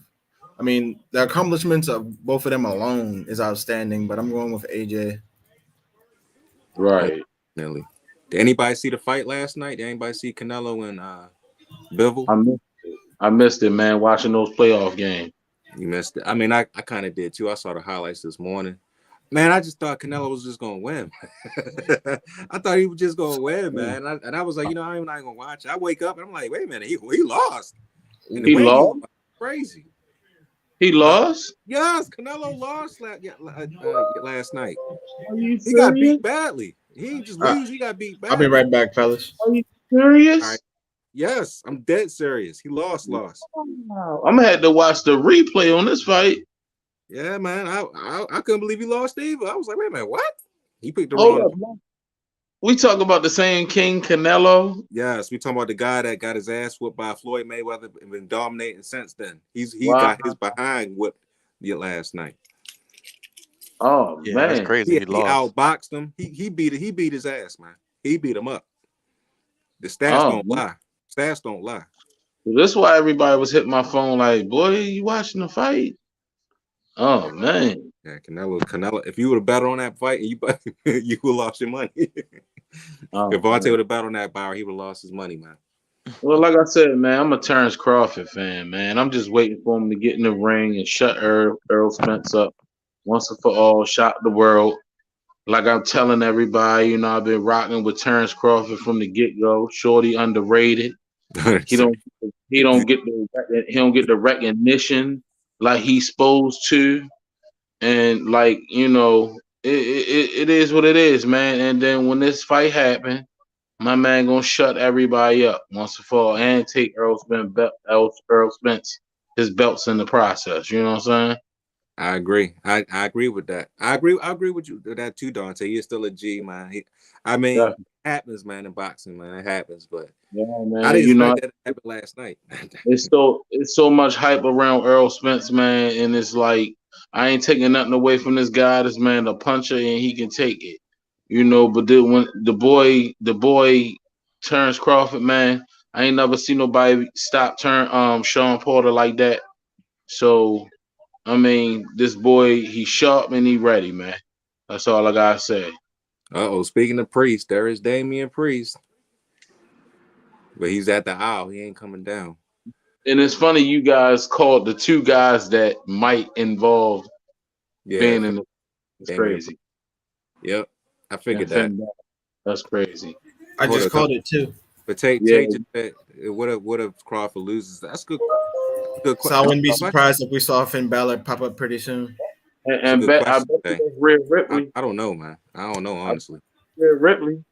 the accomplishments of both of them alone is outstanding, but I'm going with AJ. Right. Definitely. Did anybody see the fight last night? Did anybody see Canelo and Bivol? I missed it, man, watching those playoff games. You missed it. I mean, I kind of did too. I saw the highlights this morning. Man, I just thought Canelo was just going to win. I thought he was just going to win, man. And I was like, I'm not going to watch. I wake up and I'm like, wait a minute, he lost. And He lost? Crazy. He lost? Yes, Canelo lost last night. Are you serious? He got beat badly. He didn't just lose. He got beat badly. I'll be right back, fellas. Are you serious? All right. Yes, I'm dead serious. He lost. Wow. I'm gonna have to watch the replay on this fight. Yeah, man. I couldn't believe he lost either. I was like, wait a minute, what? He picked the Hold wrong. up. We talk about the same King Canelo. Yes, we talking about the guy that got his ass whooped by Floyd Mayweather and been dominating since then. He got his behind whipped last night. Oh Yeah, man, that's crazy. He He lost. outboxed him. He beat his ass, man. He beat him up. The stats don't lie. Stats don't lie. That's why everybody was hitting my phone like, boy, you watching the fight? Oh man. Yeah, Canelo. If you would have bet on that fight, you would have lost your money. If Vontae would have bet on that bar, he would have lost his money, man. Well, like I said, man, I'm a Terrence Crawford fan, man. I'm just waiting for him to get in the ring and shut Earl Spence up once and for all, shock the world. Like I'm telling everybody, I've been rocking with Terrence Crawford from the get-go. Shorty underrated. He don't get the recognition like he's supposed to, and it is what it is, man. And then when this fight happened, my man gonna shut everybody up once and for all, and take Earl Spence his belts in the process. You know what I'm saying? I agree. I agree with that. I agree with you with that too, Dante. He's still a G, man. It happens, man, in boxing, man. It happens, but yeah, man. I didn't expect that to happen last night. It's so much hype around Earl Spence, man, and it's like I ain't taking nothing away from this guy. This man a puncher, and he can take it, But then when the boy Terrence Crawford, man, I ain't never seen nobody stop Sean Porter like that. So. I mean, this boy, he's sharp and he ready, man. That's all I gotta say. Speaking of Priest, there is Damian Priest. But he's at the aisle. He ain't coming down. And it's funny you guys called the two guys that might involve being in the it's crazy. Yep. I figured that. That's crazy. I just called it too. But Tate just said, what if Crawford loses? That's good. So I wouldn't be surprised if we saw Finn Balor pop up pretty soon. I bet Rhea Ripley. I don't know, man. I don't know, honestly. Rhea Ripley.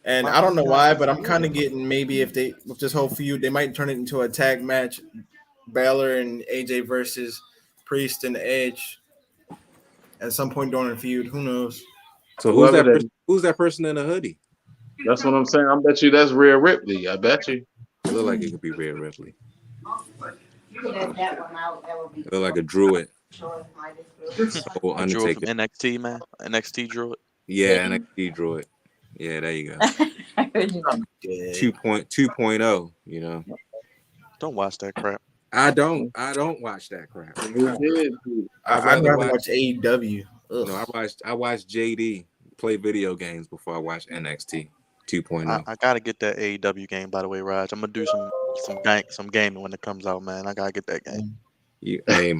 And I don't know why, but I'm kind of getting maybe if they with this whole feud, they might turn it into a tag match, Balor and AJ versus Priest and Edge at some point during the feud. Who knows? So Whoever who's that person in a hoodie? That's what I'm saying. I bet you that's Rhea Ripley. I bet you. It look like it could be Rhea Ripley. You could have that one out. That would be. It look like a druid. Sure, Oh, A druid Undertaker. from NXT, man. NXT druid. Yeah, NXT druid. Yeah, there you go. 2.0, you know. Don't watch that crap. I don't watch that crap. I'd rather watch AEW. No, I watched JD play video games before I watch NXT 2.0. I gotta get that AEW game, by the way, Raj. I'm gonna do some gaming when it comes out, man. I gotta get that game. Hey,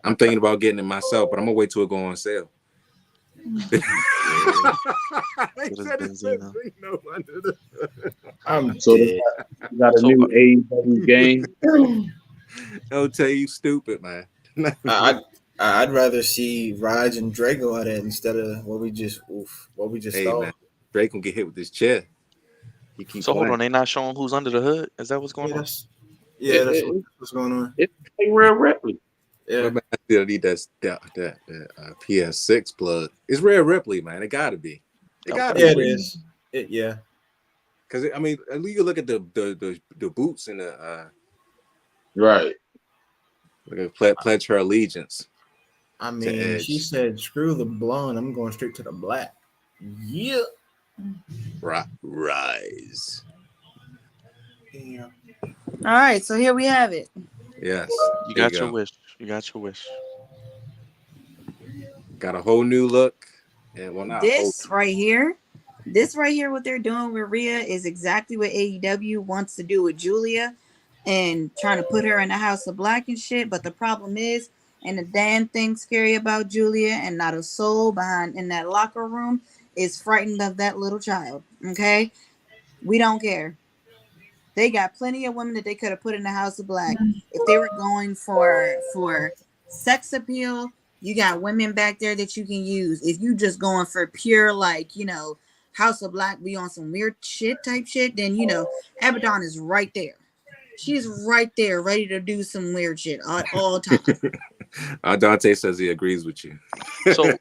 I'm thinking about getting it myself, but I'm gonna wait till it go on sale. I'm So dead. they got a new AEW game. Don't tell you stupid, man. I'd rather see Raj and Drago at it instead of what we just Hey, saw. man, Drake gonna get hit with this chair. He keeps So hold on, they not showing who's under the hood? Is that what's going on? That's what's going on. It's Rhea Ripley. Yeah, I still need that PS6 plug. It's Rhea Ripley, man. It gotta be. It gotta yeah, be. it is. Yeah, Because I mean, at least you look at the boots and the Right. pledge her allegiance. I mean, she said, "Screw the blonde. I'm going straight to the black." Yeah. Rise. Yeah. All right, so here we have it. Yes. You got your wish. You got your wish. Got a whole new look. And well, not This right here, what they're doing with Rhea is exactly what AEW wants to do with Julia and trying to put her in the House of Black and shit. But the problem is, and the damn thing scary about Julia and not a soul behind in that locker room is frightened of that little child. Okay? We don't care. They got plenty of women that they could have put in the House of Black. If they were going for sex appeal, you got women back there that you can use. If you just going for pure, like, you know, House of Black, be on some weird shit type shit, then, you know, Abaddon is right there. She's right there, ready to do some weird shit at all times. Dante says he agrees with you. So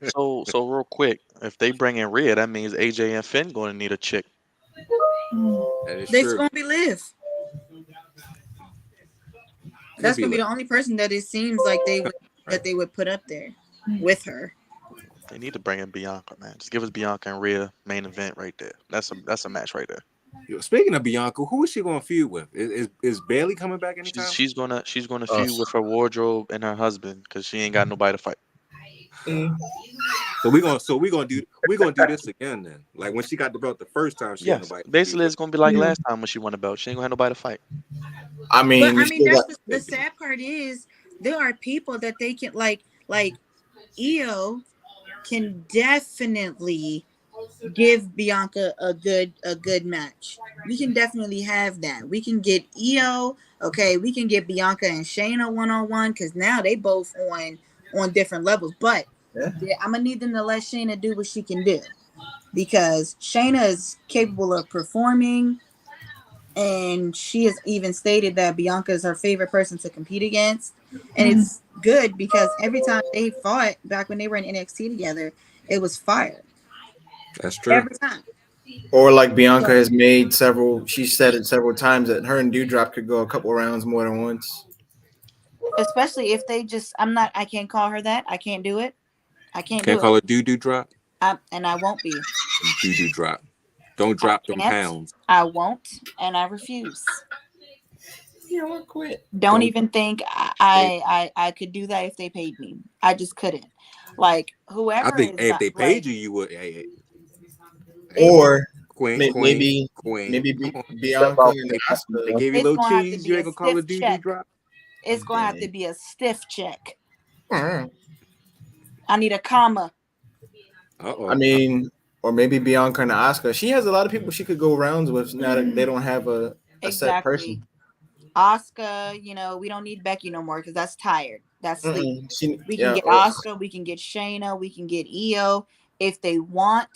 real quick, if they bring in Rhea, that means AJ and Finn going to need a chick. That's gonna be Liv. That's gonna be the only person that it seems like they would put up there with her. They need to bring in Bianca, man. Just give us Bianca and Rhea main event right there. That's a match right there. Yo, speaking of Bianca, who is she going to feud with? Is Bailey coming back anytime? She's gonna feud with her wardrobe and her husband because she ain't got nobody to fight. So we're gonna do this again then. Like when she got the belt the first time, she had Yes, nobody. basically it's gonna be like last time when she won the belt. She ain't gonna have nobody to fight. I mean, that's the sad part is there are people that they can like Io can definitely give Bianca a good match. We can definitely have that. We can get Io, okay. We can get Bianca and Shayna 1-on-1 because now they both on different levels. But I'm gonna need them to let Shayna do what she can do because Shayna is capable of performing, and she has even stated that Bianca is her favorite person to compete against. And it's good because every time they fought back when they were in NXT together, it was fire. That's true. Every time. Or like Bianca has made several. She said it several times that her and Dewdrop could go a couple rounds more than once. Especially if they just, I can't call her that. I can't do it. I can't call it doo-doo drop. And I won't be. Doo-doo drop. Don't drop them pounds. I won't, and I refuse. You know, quit. Don't even think I could do that if they paid me. I just couldn't. Like whoever. I think if they paid you would. Or maybe Bianca and Asuka. They gave you a little cheese. You ain't gonna call it doo-doo drop. It's gonna have to be a stiff check. I need a comma. I mean, or maybe Bianca and Asuka. She has a lot of people she could go rounds with now that they don't have a set person. Asuka, you know, we don't need Becky no more because that's tired. That's sleep. We can get Asuka, we can get Shayna, we can get Io, if they want,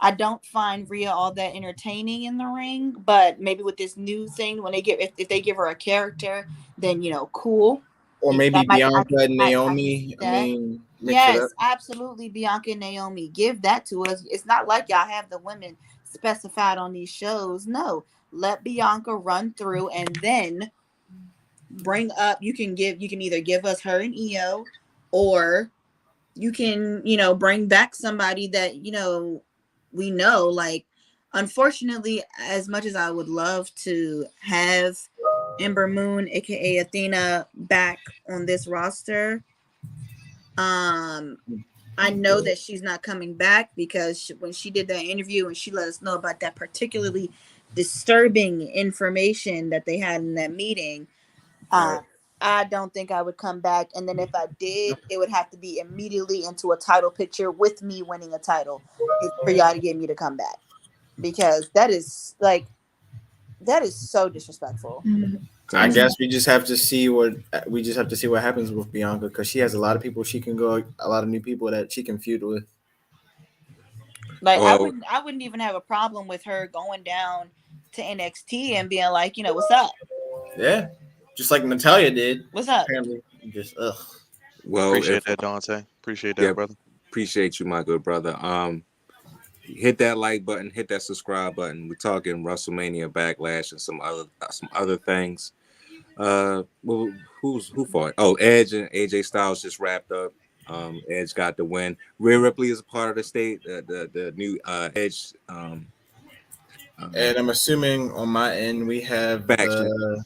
I don't find Rhea all that entertaining in the ring, but maybe with this new thing, when they give if they give her a character, then cool. Or maybe I Bianca and can see Naomi. I that. mean, mix it up. Yes, absolutely, Bianca and Naomi. Give that to us. It's not like y'all have the women specified on these shows. No, let Bianca run through, and then bring up. You can either give us her and Io, or you can bring back somebody that we know. Like, unfortunately, as much as I would love to have Ember Moon, aka Athena, back on this roster, I know that she's not coming back because when she did that interview and she let us know about that particularly disturbing information that they had in that meeting, I don't think I would come back. And then if I did, it would have to be immediately into a title picture with me winning a title for y'all to get me to come back, because that is so disrespectful. I guess we just have to see what happens with Bianca, because she has a lot of people she can go, a lot of new people that she can feud with. Like, I wouldn't even have a problem with her going down to NXT and being like, what's up? Yeah, just like Natalya did. What's up? Apparently, just Well, Appreciate that, Dante. Appreciate that, brother. Appreciate you, my good brother. Hit that like button, hit that subscribe button. We're talking WrestleMania Backlash and some other things. Who fought? Oh, Edge and AJ Styles just wrapped up. Edge got the win. Rhea Ripley is a part of the new Edge. And I'm assuming on my end we have the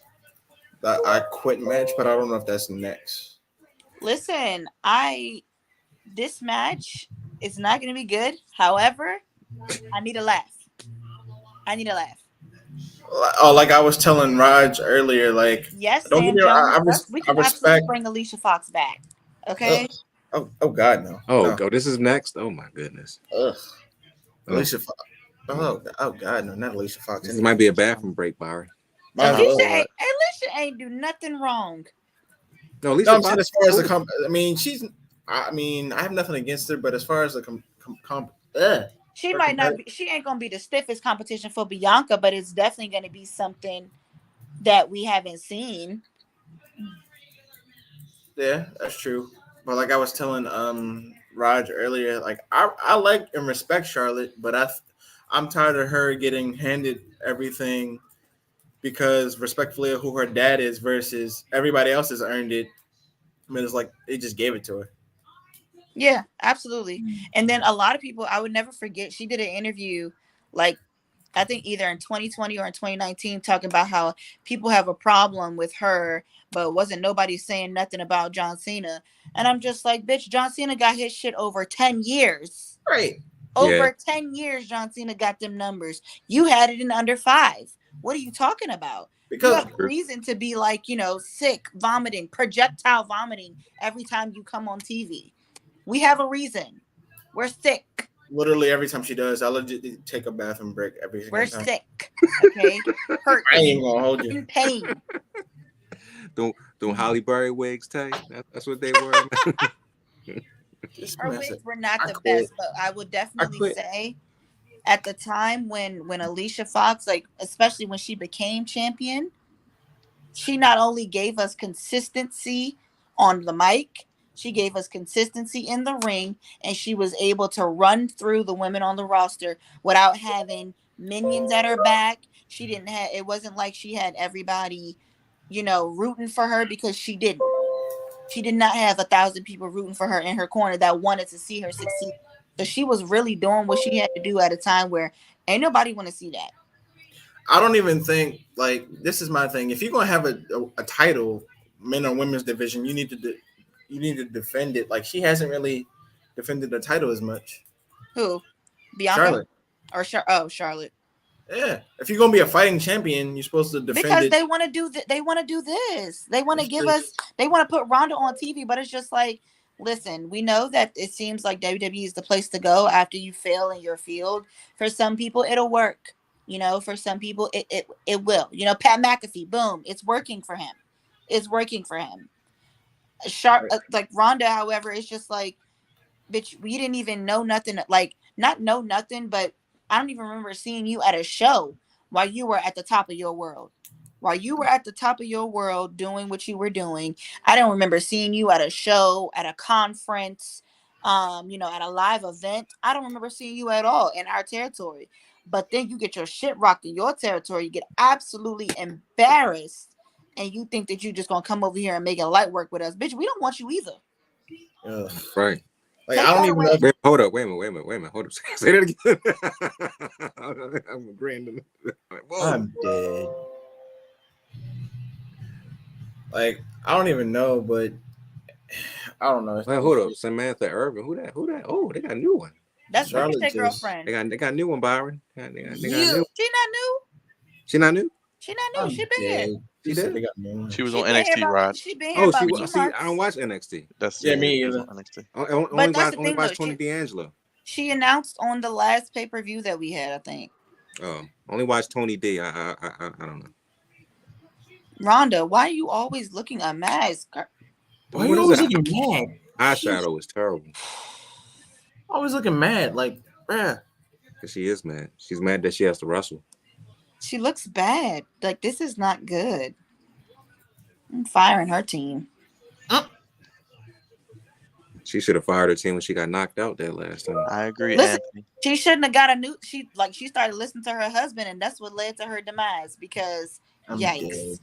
I Quit match, but I don't know if that's next. Listen, this match is not going to be good. However, I need a laugh. Oh, like I was telling Raj earlier, like, yes, don't get me wrong, we can absolutely bring Alicia Fox back. Okay. Oh God, no. Go. This is next. Oh my goodness. Alicia Fox. Oh God, no, not Alicia Fox. This might be a bathroom break, Barry. Alicia ain't do nothing wrong. No, Alicia Fox. As far as the I have nothing against her, but as far as the she might not be. She ain't gonna be the stiffest competition for Bianca, but it's definitely gonna be something that we haven't seen. Yeah, that's true. But like I was telling Raj earlier, like I like and respect Charlotte, but I'm tired of her getting handed everything because respectfully of who her dad is versus everybody else has earned it. I mean, it's like they just gave it to her. Yeah, absolutely. And then a lot of people, I would never forget, she did an interview, like, I think either in 2020 or in 2019, talking about how people have a problem with her, but wasn't nobody saying nothing about John Cena. And I'm just like, bitch, John Cena got his shit over 10 years. Right. Over 10 years, John Cena got them numbers. You had it in under 5. What are you talking about? Because you have a reason to be like, sick, vomiting, projectile vomiting every time you come on TV. We have a reason. We're sick. Literally every time she does, I legit take a bathroom break every single time. We're sick. Okay? Hurt. I ain't gonna hold you. In pain. Don't Halle Berry wigs take? That's what they were. Her wigs were not the best, but I would definitely say at the time when Alicia Fox, like, especially when she became champion, she not only gave us consistency on the mic, she gave us consistency in the ring, and she was able to run through the women on the roster without having minions at her back. She didn't have, it wasn't like she had everybody, rooting for her, because she didn't. She did not have 1,000 people rooting for her in her corner that wanted to see her succeed. So she was really doing what she had to do at a time where ain't nobody want to see that. I don't even think, like, this is my thing. If you're gonna have a title, men or women's division, you need to defend it. Like, she hasn't really defended the title as much. Who? Bianca? Charlotte. Charlotte. Yeah. If you're gonna be a fighting champion, you're supposed to defend because it. They want to do they want to do this. They want to give us. They want to put Ronda on TV, but it's just like, listen, we know that it seems like WWE is the place to go after you fail in your field. For some people, it'll work. For some people, it will. Pat McAfee, boom, it's working for him. It's working for him. Like Ronda, however, it's just like, bitch, we didn't even know nothing. Like, not know nothing, but I don't even remember seeing you at a show while you were at the top of your world. While you were at the top of your world doing what you were doing, I don't remember seeing you at a show, at a conference, at a live event. I don't remember seeing you at all in our territory. But then you get your shit rocked in your territory, you get absolutely embarrassed, and you think that you just gonna come over here and make it light work with us. Bitch, we don't want you either. Ugh. Right. Like, I don't even know. Wait, hold up. Wait a minute. Hold up. Say that again. I'm agreeing. I'm dead. Like, I don't even know, but I don't know. Wait, hold up. Samantha Irvin. Who that? Oh, they got a new one. That's Charlotte their just- girlfriend. They got a new one, Byron. They got She new. not new. She not new? She not new. She been here. She said did? they got new. She was She on been here NXT, about, Rod. she been here Oh, about she 2 was. See, months. I don't watch NXT. That's Yeah, me she was either. on NXT. Only that's the watch thing, though. Tony D'Angelo. She announced on the last pay-per-view that we had, I think. Oh, only watch Tony D. I don't know. Ronda, why are you always looking a mess? Why What you is always that? looking mad? Eyeshadow is terrible. Always looking mad. Like, bruh. Cause she is mad. She's mad that she has to wrestle. She looks bad. Like, this is not good. I'm firing her team. She should have fired her team when she got knocked out that last time. I agree, Listen, Anthony. she shouldn't have got a new. She started listening to her husband, and that's what led to her demise. Because I'm yikes,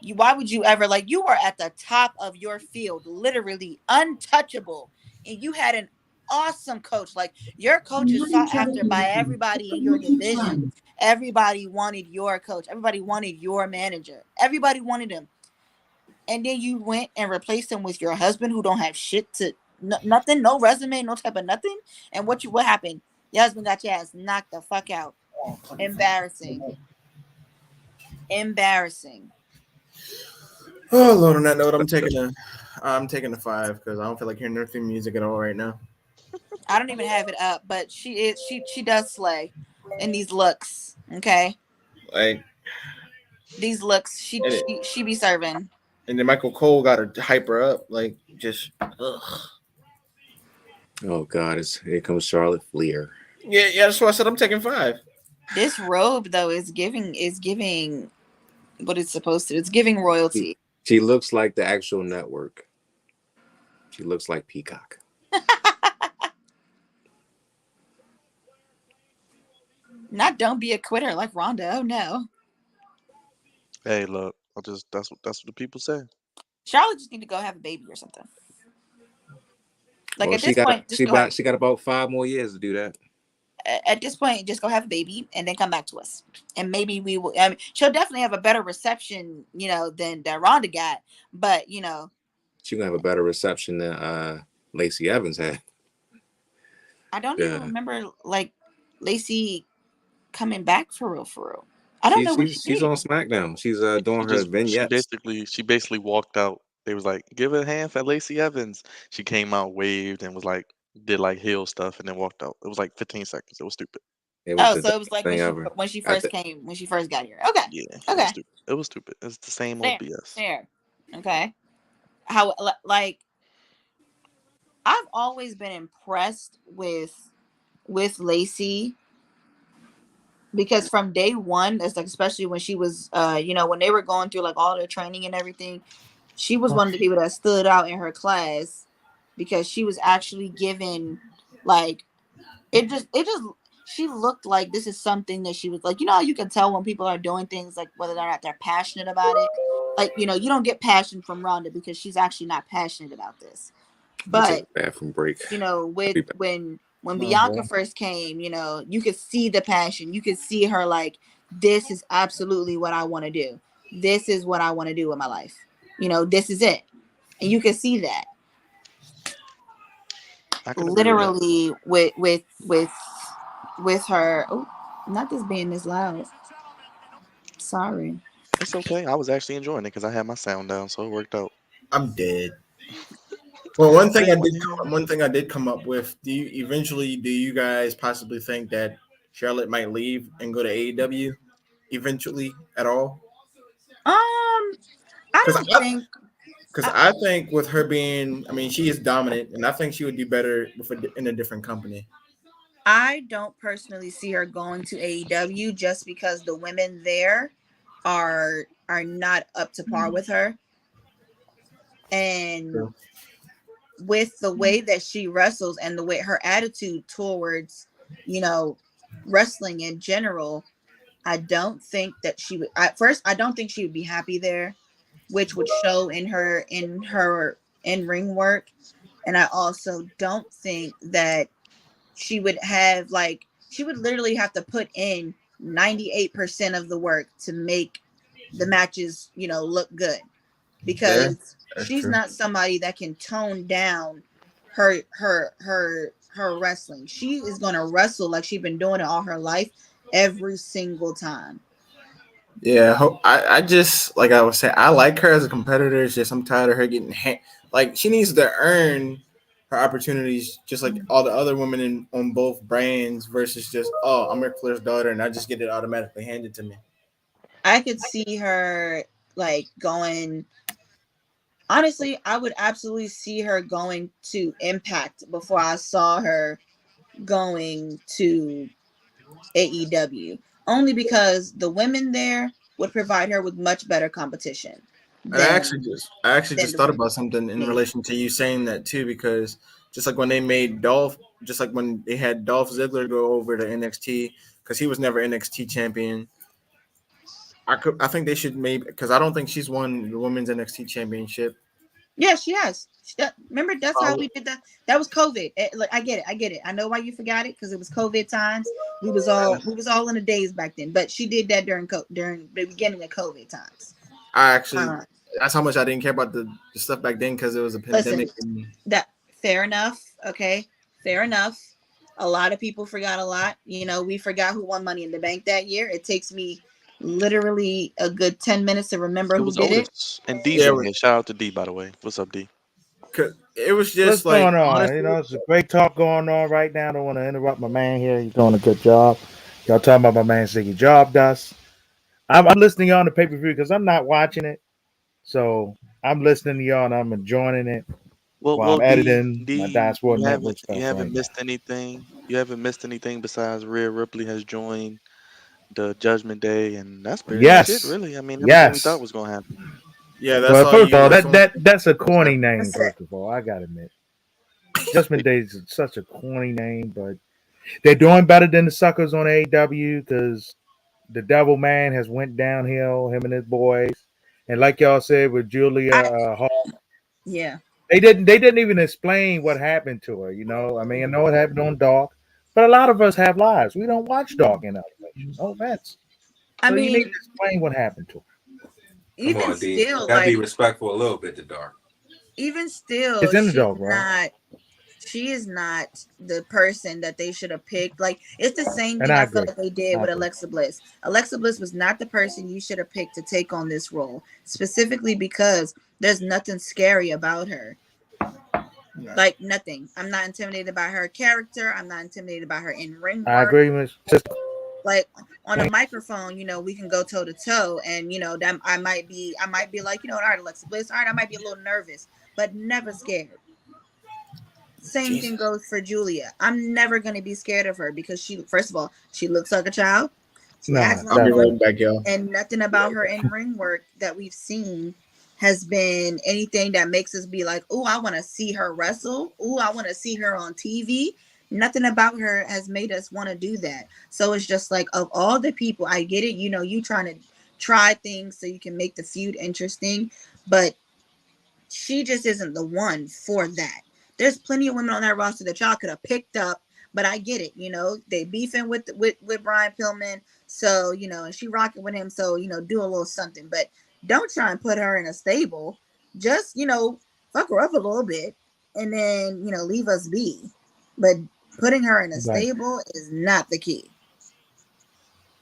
dead. why would you ever you were at the top of your field, literally untouchable, and you had an awesome coach. Like, your coach is sought after by everybody in your division. Everybody wanted your coach. Everybody wanted your manager. Everybody wanted him. And then you went and replaced him with your husband, who don't have shit to nothing, no resume, no type of nothing. And what happened? Your husband got your ass knocked the fuck out. Embarrassing. Oh Lord, on that note, I'm taking a 5 because I don't feel like hearing their theme music at all right now. I don't even have it up, but she does slay in these looks. Okay, Like, these looks she be serving. and then Michael Cole got to hype her up. Like, just ugh. Oh God, here comes Charlotte Flair. Yeah, that's why I said I'm taking 5. This robe though is giving what it's supposed to. It's giving royalty. She looks like the actual network. She looks like Peacock. Not don't be a quitter like Ronda. Oh no. Hey, look, that's what the people say. Charlotte just need to go have a baby or something. Like, Well, at this point, she got about 5 more years to do that. At this point, just go have a baby and then come back to us, and maybe we will. I mean, she'll definitely have a better reception, than Ronda got. But She's gonna have a better reception than Lacey Evans had. I don't even remember Lacey coming back for real. I don't know what she's on SmackDown. She's doing her vignettes. She basically walked out. They was like, give a hand for Lacey Evans. She came out, waved, and was like, did heel stuff, and then walked out. It was like 15 seconds. It was stupid. So it was like when she first got here. Okay. Yeah. Okay. It was stupid. It's the same old BS. Fair. Okay. How I've always been impressed with Lacey, because from day one, it's especially when she was when they were going through all their training and everything, she was one of the people that stood out in her class, because she was actually given she looked like this is something that she was how you can tell when people are doing things whether or not they're passionate about it. You don't get passion from Ronda because she's actually not passionate about this. But bathroom break. When Bianca first came, you could see the passion. You could see her this is absolutely what I want to do. This is what I want to do with my life. This is it. And you can see that. Literally with her. Oh, not this being this loud. Sorry. It's okay. I was actually enjoying it because I had my sound down, so it worked out. I'm dead. Well, one thing I did come up with. Do you guys possibly think that Charlotte might leave and go to AEW eventually at all? I don't think. Because I think with her being, I mean, she is dominant, and I think she would do better in a different company. I don't personally see her going to AEW just because the women there are not up to par with her. And True. with the way that she wrestles and the way her attitude towards, wrestling in general, I don't think that she would I don't think she would be happy there, which would show in her in ring work. And I also don't think that she would have she would literally have to put in 98% of the work to make the matches, look good, Yeah, because that's she's true. not somebody that can tone down her wrestling. She is going to wrestle like she's been doing it all her life, every single time. Yeah, I just like I was saying, I like her as a competitor. It's just I'm tired of her getting like she needs to earn her opportunities, just like all the other women on both brands. Versus just I'm Ric Flair's daughter, and I just get it automatically handed to me. I could see her going. Honestly, I would absolutely see her going to Impact before I saw her going to AEW, only because the women there would provide her with much better competition And I actually than just the thought women. about something in Me. relation to you saying that too, because just like when they made just like when they had Dolph Ziggler go over to NXT, because he was never NXT champion. I think they should maybe, because I don't think she's won the women's NXT championship. Yeah, she has. Remember, that's how we did that. That was COVID. I get it. I know why you forgot it, because it was COVID times. We was all in the days back then. But she did that during the beginning of COVID times. I actually, Uh, that's how much I didn't care about the stuff back then, because it was a Listen, pandemic. that fair enough. Okay, fair enough. A lot of people forgot a lot. We forgot who won Money in the Bank that year. It takes me literally a good 10 minutes to remember It who was did it. Otis and D's Yeah, in here. Shout out to D, by the way. What's up, D? it was What's just like, going on? honestly, It's a great talk going on right now. I don't want to interrupt my man here. He's doing a good job. Y'all talking about my man Ziggy Job does. I'm listening on the pay per view because I'm not watching it, so I'm listening to y'all and I'm enjoying it while Well, I'm editing my D, Dashboard Network you stuff right haven't now. missed anything. You haven't missed anything besides Rhea Ripley has joined the Judgment Day, and that's pretty much it, Yes, really. I mean, everything we thought yes. was gonna happen. yeah, that's Well, all first of you. all, That's all. that's a corny name. That's it. First of all, I gotta admit, Judgment Day is such a corny name, but they're doing better than the suckers on AEW because the Devil Man has went downhill. Him and his boys, and like y'all said with Julia I Hart, Yeah. they didn't even explain what happened to her. I mean, I know it happened on Dark, but a lot of us have lives. We don't watch Dark in elevation. No offense. I So you need mean, to explain what happened to her. Come even on, D. still, Gotta be respectful a little bit to Dark. even still, It's in the Dark, right? she is not the person that they should have picked. Like, it's the same And thing I I feel agree. like they did I with agree. Alexa Bliss. Alexa Bliss was not the person you should have picked to take on this role, specifically because there's nothing scary about her. No. Like, nothing. I'm not intimidated by her character. I'm not intimidated by her in ring I work. agree with sister. Like, on a microphone, we can go toe to toe, and that I might be like, all right, Alexa Bliss, all right, I might be a little nervous, but never scared. Same thing Jesus. goes for Julia. I'm never gonna be scared of her because first of all, she looks like a child. She acts Nah, I'll like be one, right back, y'all. and nothing about her in ring work that we've seen has been anything that makes us be like, oh, I want to see her wrestle. Oh, I want to see her on TV. Nothing about her has made us want to do that. So it's just like, of all the people, I get it. You trying to try things so you can make the feud interesting, but she just isn't the one for that. There's plenty of women on that roster that y'all could have picked up, but I get it. They beefing with Brian Pillman, so and she rocking with him, so do a little something, but don't try and put her in a stable. Just fuck her up a little bit, and then leave us be. But putting her in a right. stable is not the key.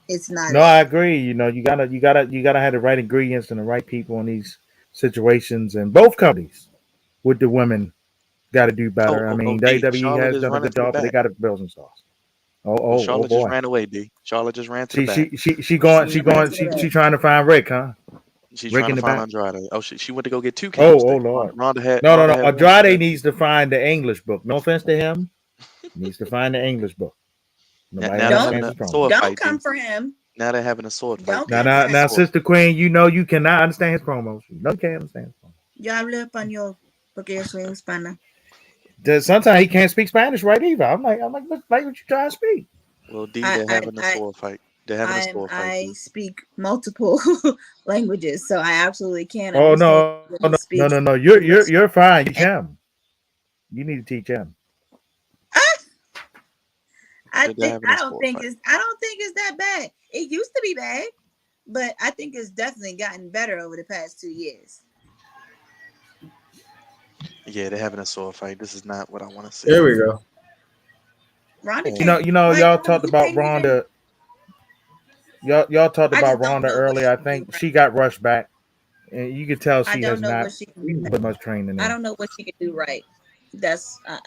It's not No, it. I agree. You gotta have the right ingredients and the right people in these situations, and both companies with the women got to do better. I mean, D. WWE Charlotte has is done a running good to the job, but they back. got to build some stars. Oh, Oh, oh, oh Charlotte just boy. ran away, D. Charlotte just ran to the She back. she she she She going she ran going to the she back. she trying to find Rick, huh? She's Rick trying in to the find back. Andrade. Oh, she went to go get two Oh, oh candlesticks. Lord. Ronda had No. one. She Andrade got needs to find the English book. No offense to him. He needs to find the English book. Nobody now they're Don't having understands a his promo. sword don't fight. come D. for him. Now they're having a sword fight. Don't D. Now, come With for now, the him. now, sword. Sister Queen, you know you cannot understand his promos. You know you can't understand his promos. Yo hablo español porque yo soy hispana. Sometimes he can't speak Spanish right either. I'm like, look, like what you trying to speak? Well, D, I they're I having a I sword fight. They're having a sword fight. I D. speak multiple languages, so I absolutely can't Oh understand no, when no, he no, speaks no, no. English. You're fine. Teach him. You need to teach him. They're having a sword fight. I don't think it's that bad. It used to be bad, but I think it's definitely gotten better over the past 2 years. Yeah, they're having a sword fight. This is not what I want to see. There we go. Ronda Oh, can't. Y'all talked you about can't even. Ronda. Y'all talked I about just don't Ronda know what earlier. she I can do. think she got rushed back, and you could tell I she don't has know not what she can do. put much training I in. don't know what she can do right.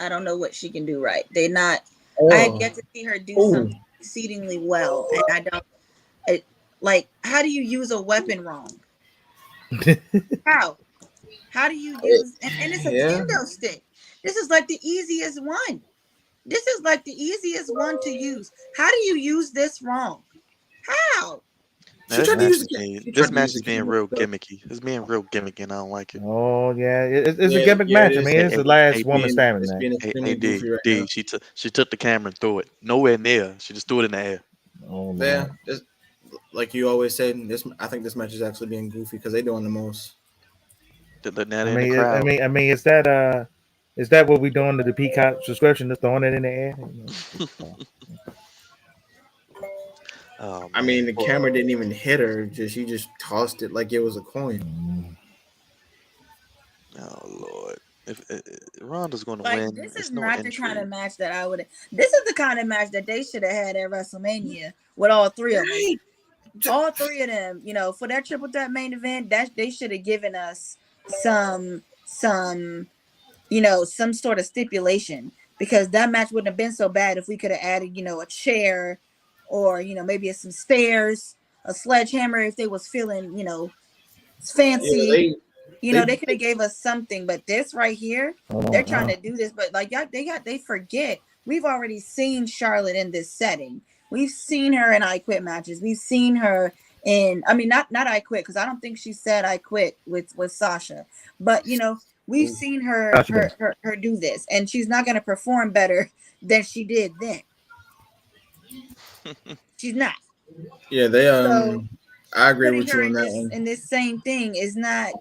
I don't know what she can do right. They're not. I have Oh, yet to see her do ooh. something exceedingly well, and I don't. Like, how do you use a weapon wrong? How? How do you use? And it's a Yeah. kendo stick. This is like the easiest one. This is like the easiest one to use. How do you use this wrong? How? now She tried to use the this match is being real gimmicky. It's being real gimmicky, and I don't like it. Oh yeah, it's a Yeah, gimmick yeah, match. it I is. mean, it's the last woman Being, standing it's there. being Hey, extremely goofy right D, now. she took the camera and threw it nowhere near. She just threw it in the air. Oh Yeah, Lord. it's, like you always said, I think this match is actually being goofy because they're doing the most. Now they're in the crowd. I mean, is that what we doing to the Peacock subscription? Just throwing it in the air? Oh I man. mean, the Well, camera didn't even hit her; she just tossed it like it was a coin. oh Lord. If Ronda's going to Like, win, this is it's no not the kind of intrigue. match that I would. This is the kind of match that they should have had at WrestleMania with all three of them. Right. All three of them, for that triple threat main event, that they should have given us some some sort of stipulation, because that match wouldn't have been so bad if we could have added, a chair, or maybe some stairs, a sledgehammer if they was feeling, fancy. Yeah, They could have gave us something, but this right here, they're trying to do this, but like they forget we've already seen Charlotte in this setting. We've seen her in I Quit matches. We've seen her in, I mean, not I Quit, because I don't think she said I quit with Sasha, but we've seen her do this, and she's not going to perform better than she did then. She's not. Yeah, they So I agree putting with you her on in that this one. same thing is not.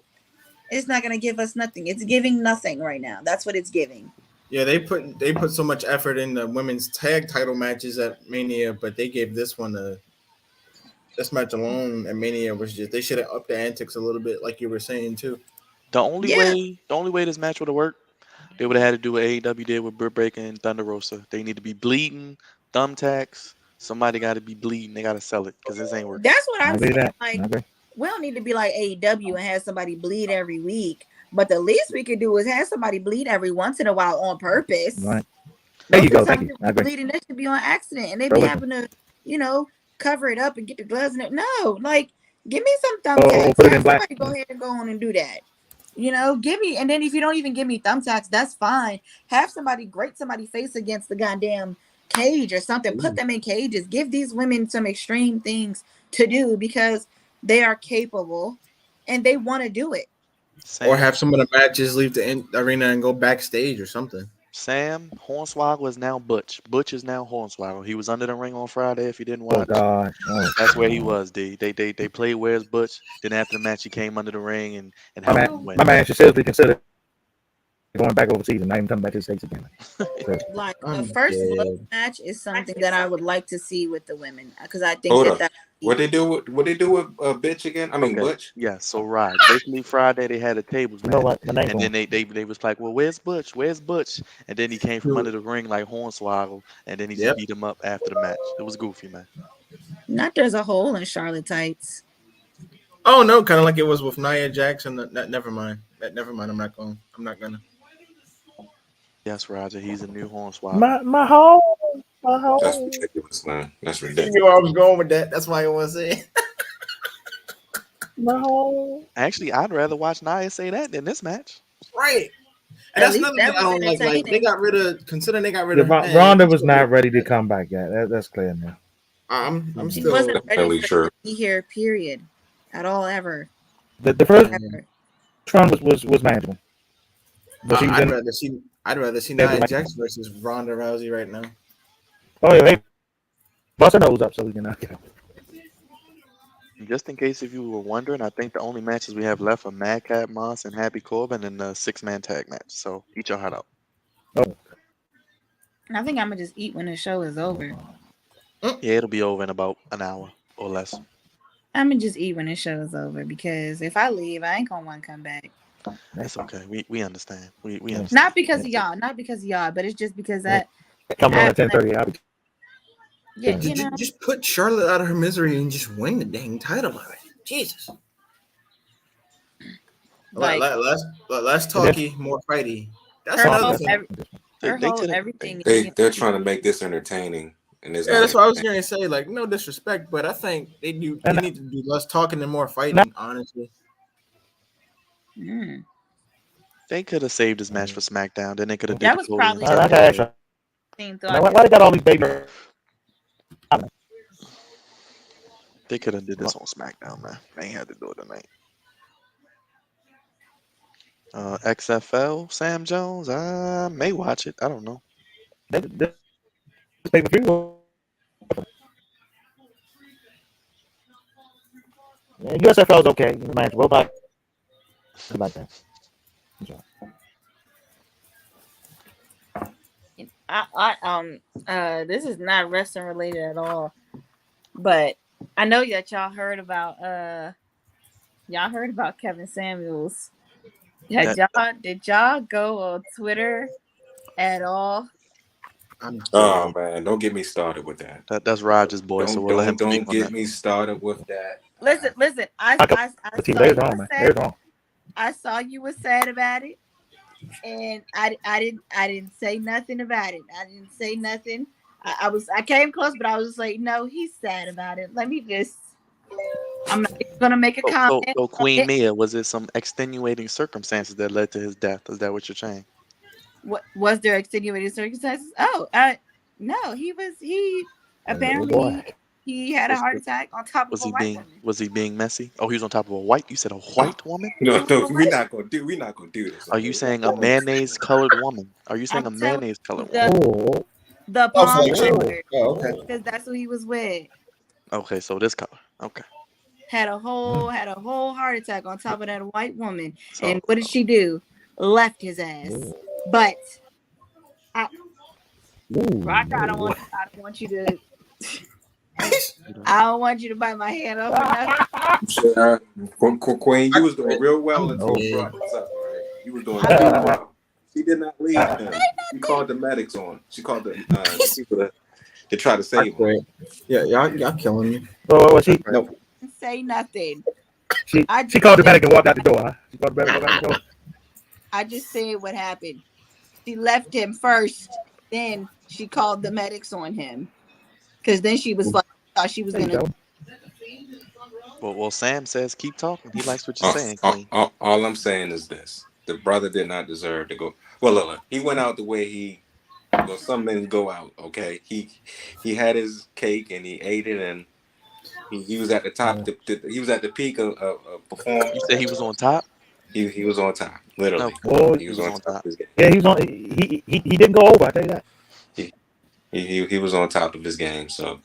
It's not going to give us nothing. It's giving nothing right now. That's what it's giving. Yeah, they put so much effort in the women's tag title matches at Mania, but they gave this match alone at Mania was just, they should have upped the antics a little bit, like you were saying too. The only Yeah. way this match would have worked, they would have had to do what AEW did with Britt Baker and Thunder Rosa. They need to be bleeding, thumbtacks. Somebody got to be bleeding. They got to sell it because this ain't working. That's what I'm saying. That. Like, we don't need to be like AEW and have somebody bleed every week, but the least we could do is have somebody bleed every once in a while on purpose. Right. There you go. Thank you. Bleeding, that should be on accident, and they be having to, cover it up and get the gloves in it. No, like, give me some thumbtacks. Put it in black. Somebody go ahead and go on and do that. Give me, and then if you don't even give me thumbtacks, that's fine. Have somebody grate somebody face against the goddamn cage or something. Put them in cages. Give these women some extreme things to do, because they are capable and they want to do it. Or have some of the matches leave the arena and go backstage or something. Sam Hornswoggle is now Butch. Butch is now Hornswoggle. He was under the ring on Friday. If you didn't watch, that's where he was. They played Where's Butch. Then after the match, he came under the ring and helped him win. My man should seriously consider going back overseas and not even coming back to the States again. Like, the first blood match is something that I would like to see with the women, because I think that what they do with bitch again? I mean, Butch. Yeah, so right. Basically, Friday they had a tables match, and then they was like, "Well, where's Butch? Where's Butch?" And then he came from under the ring like Hornswoggle, and then he just beat him up after the match. It was goofy, man. Not there's a hole in Charlotte tights. Oh no, kind of like it was with Nia Jackson. Never mind. Never mind. I'm not gonna. Yes, Roger. He's a new Hornswoggle. My hole. That's ridiculous, man. That's You ridiculous. knew I was going with that. That's why I want to say. No. Actually, I'd rather watch Nia say that than this match. Right. And At that's least another that thing I was don't like. Like they entertaining. got rid of, considering they got rid Yeah, of her. Ronda was not ready to come back yet. That's clear now. I'm She still. wasn't ready Definitely for true. to be here, period. At all, ever. The first Ever. run was manageable. But she was I'd in. rather see Nia Jax versus Ronda Rousey right now. Oh yeah, hey, bust her nose up so we can knock it out. Just in case if you were wondering, I think the only matches we have left are Madcap, Moss, and Happy Corbin in the 6-man tag match. So eat your heart out. Oh, I think I'm gonna just eat when the show is over. Yeah, it'll be over in about an hour or less. I'm gonna just eat when the show is over because if I leave, I ain't gonna want to come back. That's okay. We understand. We understand. Not because of y'all, not because of y'all, but it's just because that. come on at 10:30. I'll be. Yeah, you know. Just put Charlotte out of her misery and just win the dang title already. Jesus. Like, less talky, more fighty. That's her another whole, thing. her They whole could've- everything. They're trying to make this entertaining, and it's Yeah, not that's what I was entertaining. gonna say. Like, no disrespect, but I think they need to do less talking and more fighting. No. Honestly. Mm. They could have saved this match for SmackDown. Then they could have That did was the probably Cody and I Seth got match. thing Why they got all these baby? They could have did this on SmackDown, man. They ain't had to do it tonight. XFL, Sam Jones. I may watch it. I don't know. This pay-per-view. USFL is okay. The match. What about that? This is not wrestling related at all, but I know that y'all heard about Kevin Samuels. Did y'all go on Twitter at all? Oh man, don't get me started with that. That's Roger's boy, so we'll let him speak Don't on get that. me started with that. Listen. I saw you were sad about it, and I didn't say nothing about it. I didn't say nothing. I came close, but I was just like, no, he's sad about it. Let me just. I'm not even gonna make a comment. So Queen Mia, was it some extenuating circumstances that led to his death? Is that what you're saying? What was there extenuating circumstances? Oh, no, he apparently he had a heart attack on top of a white woman. Was he being messy? Oh, he was on top of a white. You said a white woman? No, we're not gonna do this. Are you saying a mayonnaise colored woman? Are you saying a mayonnaise colored woman? The palm color, okay. because that's what he was with. Okay, so this color. Okay. Had a whole heart attack on top of that white woman. So, and what did she do? Left his ass. But Rock, I don't want you to I don't want you to bite my hand off. Queen, you was doing real well until you brought this up, right? You was doing real well. She did not leave him. She called the medics on. She called the people to try to save him. Yeah, y'all killing me. Oh, she Nope. Say nothing. She called the medic and walked out the door. Huh? She called the medic and walked out the door. I just said what happened. She left him first, then she called the medics on him. Because then she was like, thought she was gonna. Well, Sam says keep talking. He likes what you're saying, Queen. All I'm saying is this: the brother did not deserve to go. Well, look, he went out the way some men go out. Okay, he had his cake and he ate it, and he was at the top. He was at the peak of performance. You said he was on top. He was on top, literally. Oh, he was on top of his game. Yeah, he was on. He didn't go over. I tell you that. He was on top of his game. So,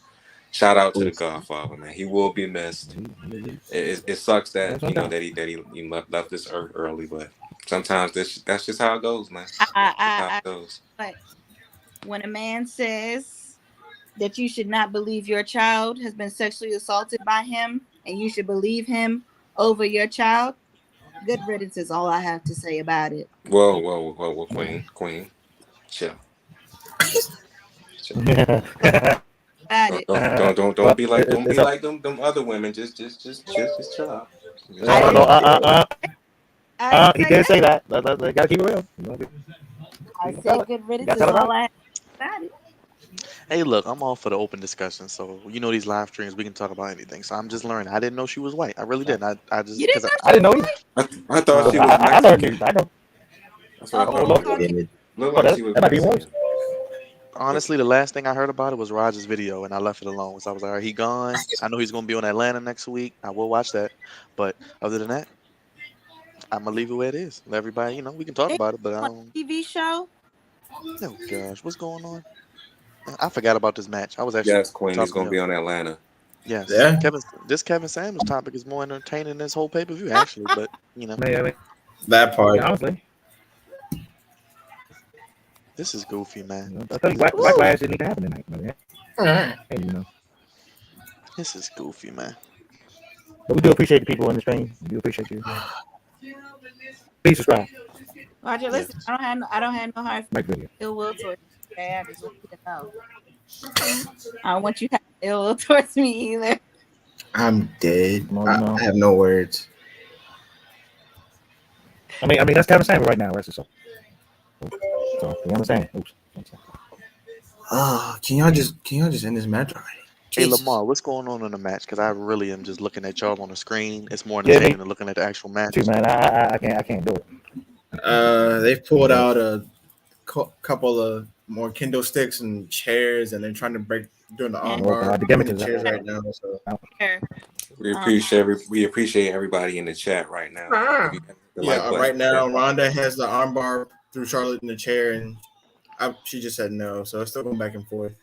shout out to the Godfather, man. He will be missed. It sucks that that he left this earth early, but sometimes that's just how it goes, man. How it goes. But when a man says that you should not believe your child has been sexually assaulted by him, and you should believe him over your child, good riddance is all I have to say about it. Whoa, Queen, chill. Don't be like them other women. Just chill out. He did say that. Gotta keep it real. I said good riddance is all I have about it. Hey, look, I'm all for the open discussion. So these live streams, we can talk about anything. So I'm just learning. I didn't know she was white. I really didn't. I just You because didn't know I she didn't know was either. white? I thought she was I learned Mexican. it. I know. That's what I Oh, thought. okay. Looked Oh, like she was that might be worse. Mexican. honestly, the last thing I heard about it was Roger's video, and I left it alone. So I was like, all right, he gone. I know he's gonna be on Atlanta next week. I will watch that. But other than that, I'm gonna leave it where it is. Let everybody, we can talk They about it. But I on don't. TV show. Oh gosh, what's going on? I forgot about this match. I was actually Yes, Queen. He's talking gonna to be on Atlanta. yes, Yeah, This Kevin Samuels topic is more entertaining than this whole pay per view actually. But Man, that part. honestly, this is goofy, man. I tell you, Backlash didn't need to happen tonight. Man. Hey, This is goofy, man. but we do appreciate the people on the stream. We do appreciate you. Please subscribe. Roger, listen. Yes. I don't have no hard Like video. ill will towards you. Okay, I just want you to know. I don't want you to have ill will towards me either. I'm dead. No. I have no words. I mean that's Kevin Samuels right now, right? So you understand? Oops. Can y'all just end this match already? Hey Jesus. Lamar, what's going on in the match? Because I really am just looking at y'all on the screen. It's more Yeah, entertaining than looking at the actual match. Too, man. I can't do it. They've pulled out a couple of more Kindle sticks and chairs, and they're trying to doing the arm bar. God, the gimmick the is chairs right now. So. We appreciate everybody in the chat right now. If you hit the like button, Right now Ronda has the arm bar through Charlotte in the chair, and she just said no, so it's still going back and forth.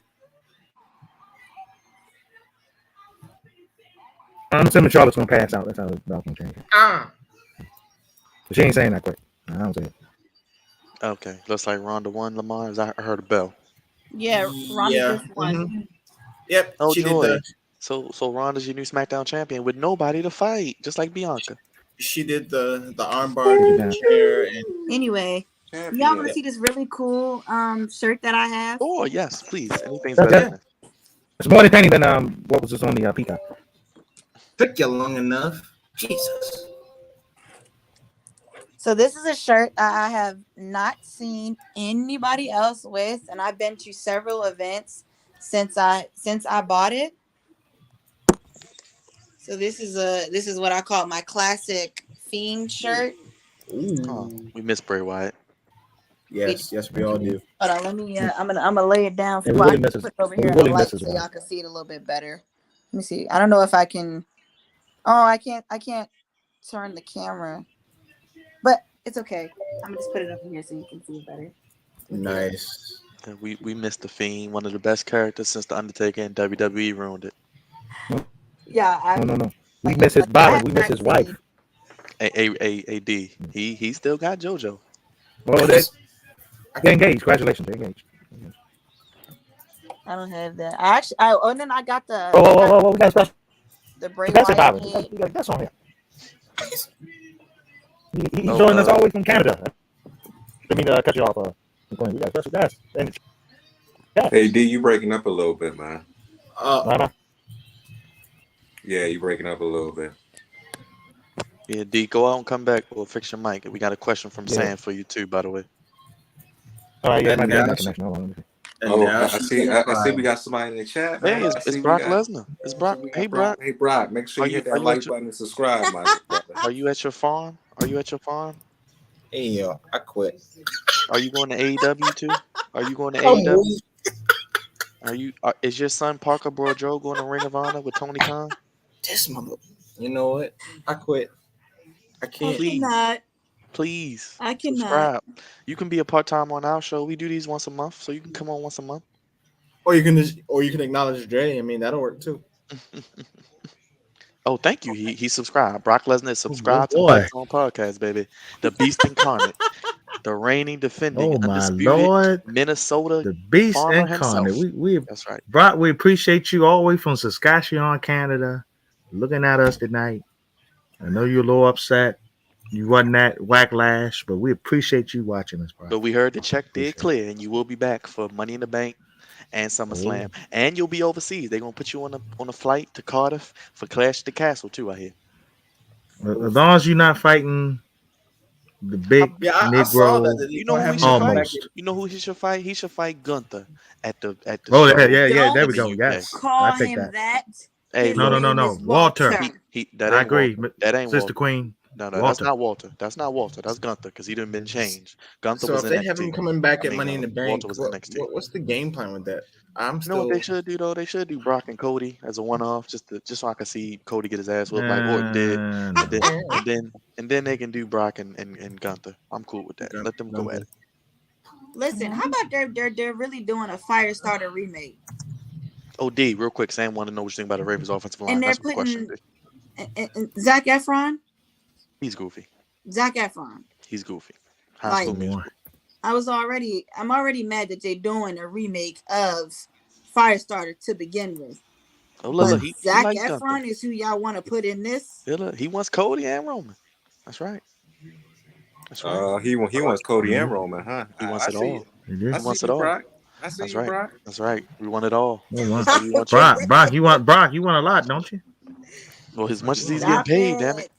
I'm assuming Charlotte's gonna pass out. That's how it's gonna change. But she ain't saying that quick. I don't say it. Okay, looks like Ronda won. Lamar, I heard a bell. Yeah, Ronda just won. Mm-hmm. Yep. Oh she joy! did So Ronda's your new SmackDown champion with nobody to fight, just like Bianca. She did the arm bar through the chair, and anyway, y'all want to see this really cool shirt that I have? Oh yes, please. Anything's better than It's more entertaining than what was just on the Peacock. took you long enough. Jesus. So this is a shirt I have not seen anybody else with, and I've been to several events since I bought it. So this is what I call my classic Fiend shirt. Oh, we miss Bray Wyatt. Yes, we all do. Hold on, let me. I'm gonna lay it down. And So I really can misses- put it over we here in really the light misses so Wyatt. y'all can see it a little bit better. Let me see. I don't know if I can. Oh, I can't turn the camera, but it's okay. I'm gonna just put it up here so you can see it better. Nice. Yeah, we missed the Fiend, one of the best characters since the Undertaker and WWE ruined it. Yeah, No. We miss his body. We miss his wife. AD. He still got JoJo. Well, they're engaged. Congratulations, they're engaged. I don't have that. And then I got the. Whoa, we got special. The Bray That's Wyatt about head. it. We got that's on here. He's joining us all the way from Canada. I mean, cut you off. We got special guys. Hey D, you breaking up a little bit, man. Uh-huh. Yeah, you breaking up a little bit. Yeah, D, go out and come back. We'll fix your mic. We got a question from Sam for you too, by the way. All right, yeah, And might be now- that connection. Hold on. I see we got somebody in the chat. Hey, man. it's Brock Lesnar. It's Brock. Hey, Brock. Hey, Brock. Make sure you hit that like button and subscribe, my brother. Are you at your farm? Hey yo, I quit. Are you going to AEW too? Are you going to AEW? Is your son Parker Boudreaux going to Ring of Honor with Tony Khan? This mother. You know what? I quit. I can't. Please. I cannot. Subscribe. You can be a part-time on our show. We do these once a month, so you can come on once a month. Or you can acknowledge Dre. I mean, that'll work too. Oh, thank you. He subscribed. Brock Lesnar is subscribed to boy. Fight Zone Podcast, baby. The Beast Incarnate, the reigning, defending, Oh my undisputed Lord, Minnesota the Beast farmer Incarnate. himself. We That's right. Brock, we appreciate you all the way from Saskatchewan, Canada, looking at us tonight. I know you're a little upset. You wasn't that Backlash, but we appreciate you watching us, Brock. But we heard the check did clear, and you will be back for Money in the Bank and SummerSlam, and you'll be overseas. They're gonna put you on a flight to Cardiff for Clash at the Castle too. I hear. As long as you're not fighting the big Yeah, I saw that. Negro. That You he's know gonna who have he him should come fight? back. Almost. You know who he should fight? He should fight Gunther at the Oh yeah, show yeah, yeah. There Don't we in the go. UK. Yes, I call take him that. that. Hey, His No, no, look, no, name no. is Walter. Walter. that I ain't agree. Walter. That ain't Sister Walter. Queen. No, that's Walter. not Walter. That's not Walter. That's Gunther because he done been changed. Gunther So was if they have NXT. him coming back I at mean, Money in the Walter Bank, was NXT. what's the game plan with that? I'm You know what they still. should do though? They should do Brock and Cody as a one-off, just so I can see Cody get his ass whooped like Orton did, and No. then they can do Brock and Gunther. I'm cool with that. Let them go at it. Listen, how about they're really doing a Firestarter remake, Oh, D, real quick, Sam want to know what you think about the Ravens offensive line. and they're That's my question. putting Zac Efron. He's goofy. Zac Efron. He's goofy. High Like, School Musical. I'm already mad that they're doing a remake of Firestarter to begin with. Oh, look, But he Zac likes Efron Gunther. is who y'all want to put in this. Look, he wants Cody and Roman. That's right. That's right. He wants Cody and Roman, huh? He wants it all. He I did. see wants you, it all. Brock. I see That's you, right. Brock. That's right. We want it all. Oh, wow. So we want you. Brock, you want a lot, don't you? Well, as much as he's getting Stop paid, damn it.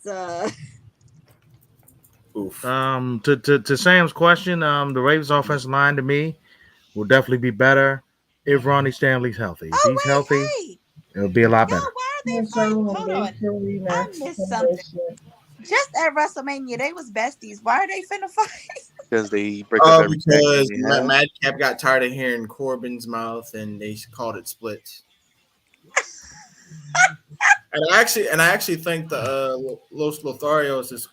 Oof. To Sam's question, the Ravens offensive line to me will definitely be better if Ronnie Stanley's healthy. If he's healthy, it'll be a lot better. Why are they fighting? Hold on. I missed something. Just at WrestleMania, they was besties. Why are they finna fight? Because they break up every tag because team they have. Madcap got tired of hearing Corbin's mouth and they called it splits. and I actually think the Los Lotharios is.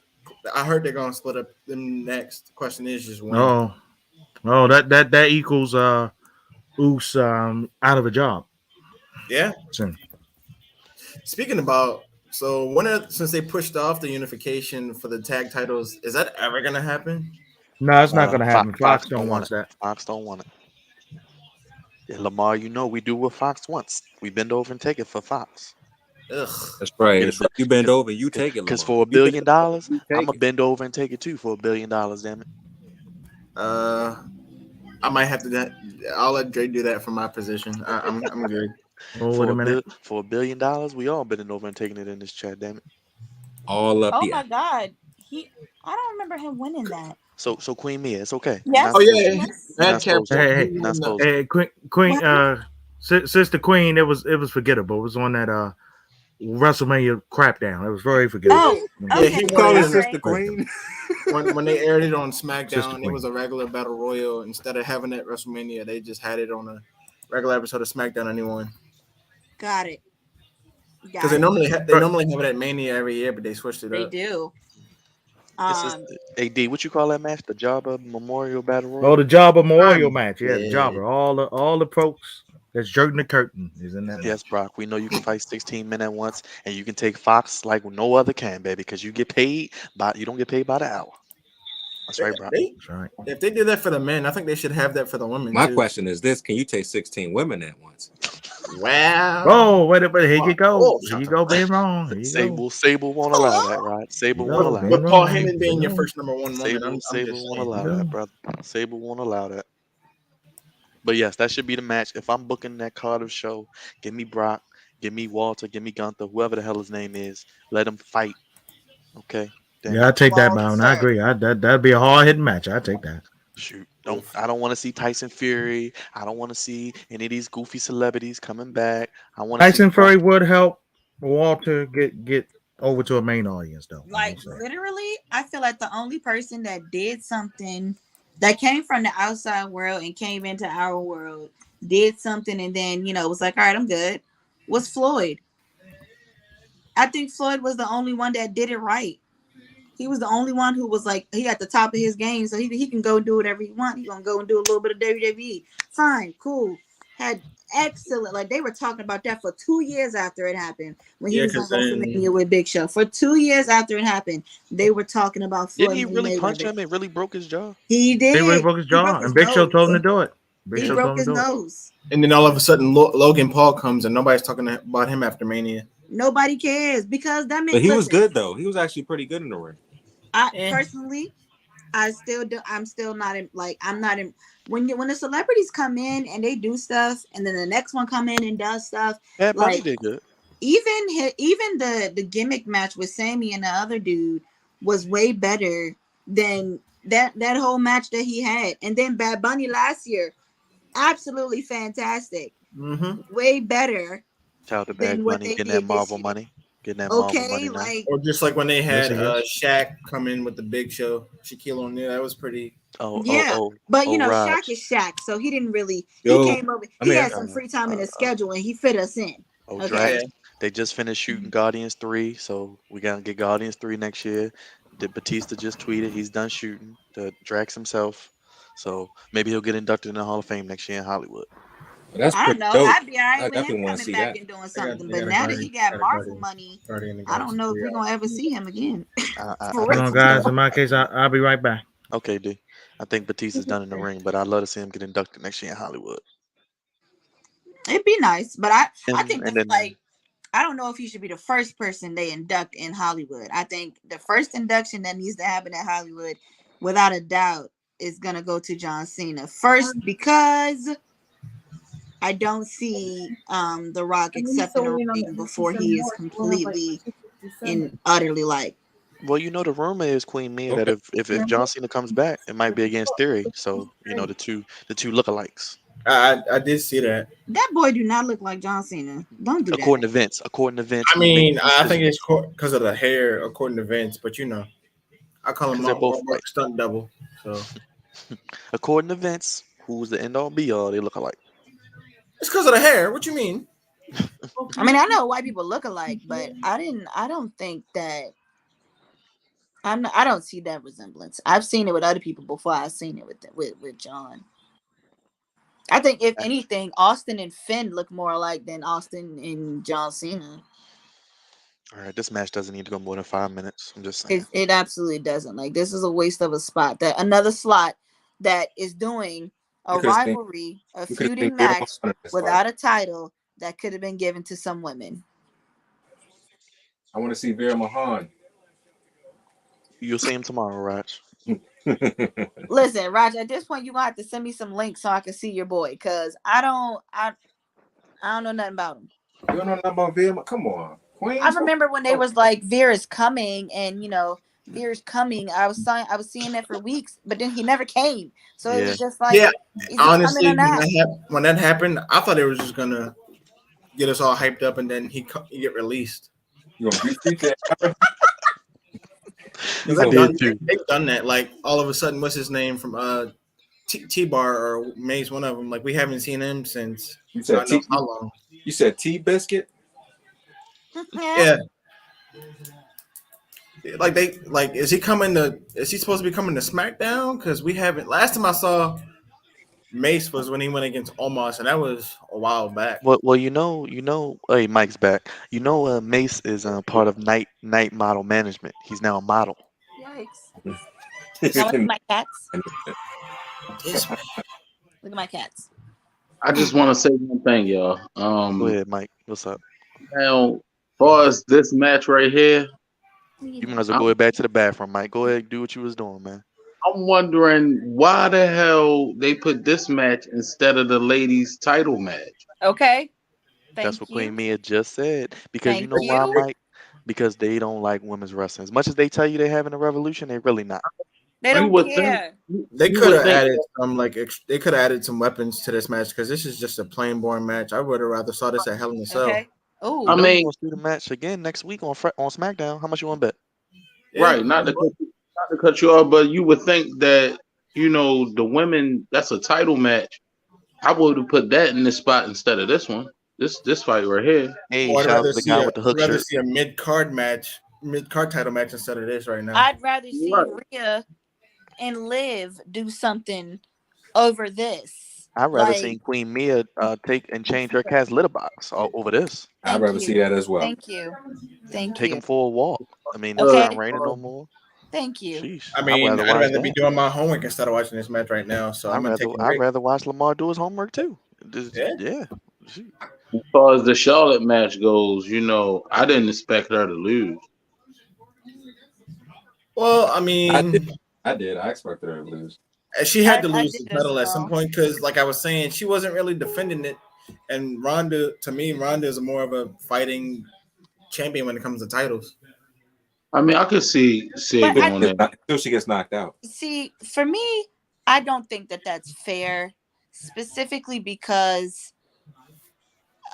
I heard they're gonna split up. The next question is just when. Oh, that equals Oos out of a job. Yeah. Soon. Speaking about since they pushed off the unification for the tag titles, is that ever gonna happen? No, it's not gonna happen. Fox don't want it. that. Fox don't want it. Yeah, Lamar, you know we do what Fox wants. We bend over and take it for Fox. Ugh. That's right. You bend over, you take it. Because for $1 billion, I'm gonna bend over and take it too for $1 billion. Damn it. I might have to. I'll let Dre do that from my position. I'm good. Oh, wait a minute. For $1 billion, we all bending over and taking it in this chat. Damn it. All up. Oh my God, I don't remember him winning that. So Queen Mia, it's okay. Yes. Hey, Queen, Sister Queen, it was forgettable. It was on that WrestleMania crapdown. It was very forgettable. Oh, okay. Yeah, he called wanted his sister Queen. when they aired it on SmackDown, Sister it was a regular battle royal. Instead of having it at WrestleMania, they just had it on a regular episode of SmackDown. Anyone? Got it. Because they normally have it at Mania every year, but they switched it They up. do. AD, what you call that match? The Jobber Memorial Battle Royal? Oh, the Jobber Memorial match. Yeah, the Jobber. All the folks that's jerking the curtain is in that. Yes, Brock. We know you can fight 16 men at once, and you can take Fox like no other can, baby, because you get paid you don't get paid by the hour. That's right, Brock. That's right. If they do that for the men, I think they should have that for the women. My too. question is this: can you take 16 women at once? Wow. Oh, wait a minute. Here you go. Here you go being wrong. Here you go. Sable won't allow that, right? Sable won't allow But that. Paul Heyman being your first number one woman, Sable I'm just won't saying. allow that, brother. Sable won't allow that. But yes, that should be the match. If I'm booking that Carter show, give me Brock, give me Walter, give me Gunther, whoever the hell his name is. Let them fight. Okay. Damn. Yeah, I take that, Bound. I agree. That'd be a hard hitting match. I take that. Shoot. I don't want to see Tyson Fury. I don't want to see any of these goofy celebrities coming back. I want Tyson Fury would help Walter get over to a main audience, though. Like literally, I feel like the only person that did something that came from the outside world and came into our world, did something, and then was like, all right, I'm good, was Floyd. I think Floyd was the only one that did it right. He was the only one who was like, he at the top of his game, so he can go do whatever he wants. He's gonna go and do a little bit of WWE. Fine, cool. Had excellent, like they were talking about that for 2 years after it happened. When he was on WrestleMania with Big Show. For 2 years after it happened, they were talking about Floyd. Didn't he really punch him and really broke his jaw? He did. He really broke his jaw, and Big Show told him to do it. He broke his nose. And then all of a sudden, Logan Paul comes and nobody's talking about him after Mania. Nobody cares because that means. But he was good though. He was actually pretty good in the ring. Personally, I'm still not in. Like I'm not in. When the celebrities come in and they do stuff, and then the next one come in and does stuff. Bad Bunny like did good. Even the gimmick match with Sammy and the other dude was way better than that whole match that he had. And then Bad Bunny last year, absolutely fantastic. Mm-hmm. Way better Shout out to than Bad what Bunny they getting that did this Marvel year. money. Getting that Marvel Okay, money now. like Or just like when they had Yes, Shaq come in with the Big Show, Shaquille O'Neal. That was pretty. yeah, but you know, Raj. Shaq is Shaq, so he didn't really. Yo, He came over. I'm He here. had some free time in his schedule, and he fit us in. Okay. Drax. They just finished shooting Guardians 3, so we gotta get Guardians 3 next year. Did Batista just tweeted he's done shooting the Drax himself, so maybe he'll get inducted in the Hall of Fame next year in Hollywood. That's I don't pretty know. dope. I'd be all right I with him definitely want to coming see back that. and doing something. they But got a now that Guardian- he got got a Marvel Guardian- money, Guardian of the I don't know if Galaxy we're gonna ever see him again. I For think Hold on, real. he's guys. done. In my case, I'll be right back. Okay, D. I think Batista's done in the ring, but I'd love to see him get inducted next year in Hollywood. It'd be nice, but I And, think and that then I don't know if he should be the first person they induct in Hollywood. I think the first induction that needs to happen in Hollywood, without a doubt, is gonna go to John Cena first, because I don't see The Rock accepting a ring before he is completely and utterly like. well, the rumor is Queen Mia that Okay. if John Cena comes back, it might be against Theory. So the two lookalikes. I did see that. That boy do not look like John Cena. Don't do According that. to Vince. I mean, I think it's because of the hair, according to Vince. But I call him 'Cause they're both my white. stunt double. So According to Vince, who's the end all be all, they look alike. it's because of the hair. What you mean? I mean, I know white people look alike, but I don't think that. I don't see that resemblance. I've seen it with other people before. I've seen it with John. I think if anything, Austin and Finn look more alike than Austin and John Cena. All right, this match doesn't need to go more than 5 minutes. I'm just saying. It absolutely doesn't. Like, this is a waste of a spot. That another slot that is doing a rivalry, a feuding match without a title that could have been given to some women. I want to see Vera Mahan. You'll see him tomorrow, Raj. Listen, Raj, at this point, you're gonna have to send me some links so I can see your boy, because I don't know nothing about him. You don't know nothing about Vera? Come on. Queen? I remember when they was like, Vera's coming, and Vera's coming. I was seeing that for weeks, but then he never came. So it was just like, honestly, when that happened, I thought it was just gonna get us all hyped up, and then he get released. You gonna beat that? They've done that. Like, all of a sudden, what's his name from T-Bar or Mace, one of them. Like, we haven't seen him since you said how long. You said T-Biscuit? Yeah. Is he supposed to be coming to SmackDown? Because we haven't. Last time I saw Mace was when he went against Omos, and that was a while back. Well, hey, Mike's back. Mace is part of Night Model Management. He's now a model. Yikes! Look at my cats. Look at my cats. I just want to say one thing, y'all. Go ahead, Mike. What's up? Now, as far as this match right here, you might as well go back to the bathroom, Mike. Go ahead, do what you was doing, man. I'm wondering why the hell they put this match instead of the ladies' title match. Okay. That's what Queen Mia just said. Because why, Mike? Because they don't like women's wrestling. As much as they tell you they're having a revolution, they're really not. They don't care. They could have added they could have added some weapons to this match, because this is just a plain boring match. I would have rather saw this at Hell in a Cell. Okay. Oh, I mean, we'll do the match again next week on SmackDown. How much you want to bet? Right, not to cut you off, but you would think that the women, that's a title match. I would have put that in this spot instead of this one. This fight right here. Hey, shout out to the guy with the hook shirt. I'd rather see a mid-card title match instead of this right now. I'd rather see Rhea and Liv do something over this. I'd rather see Queen Mia take and change her cat's litter box over this. I'd rather see that as well. Thank you. Take him for a walk. I mean, it's not raining no more. Thank you. Sheesh. I mean, I'd rather be doing my homework instead of watching this match right now. So I'd rather watch Lamar do his homework too. Yeah. As far as the Charlotte match goes, I didn't expect her to lose. Well, I mean, I did. I expected her to lose. She had to lose the title at some point, because, like I was saying, she wasn't really defending it. And Ronda, to me, Ronda is more of a fighting champion when it comes to titles. I mean, I could see it But going there. Until she gets knocked out. see, for me, I don't think that that's fair, specifically because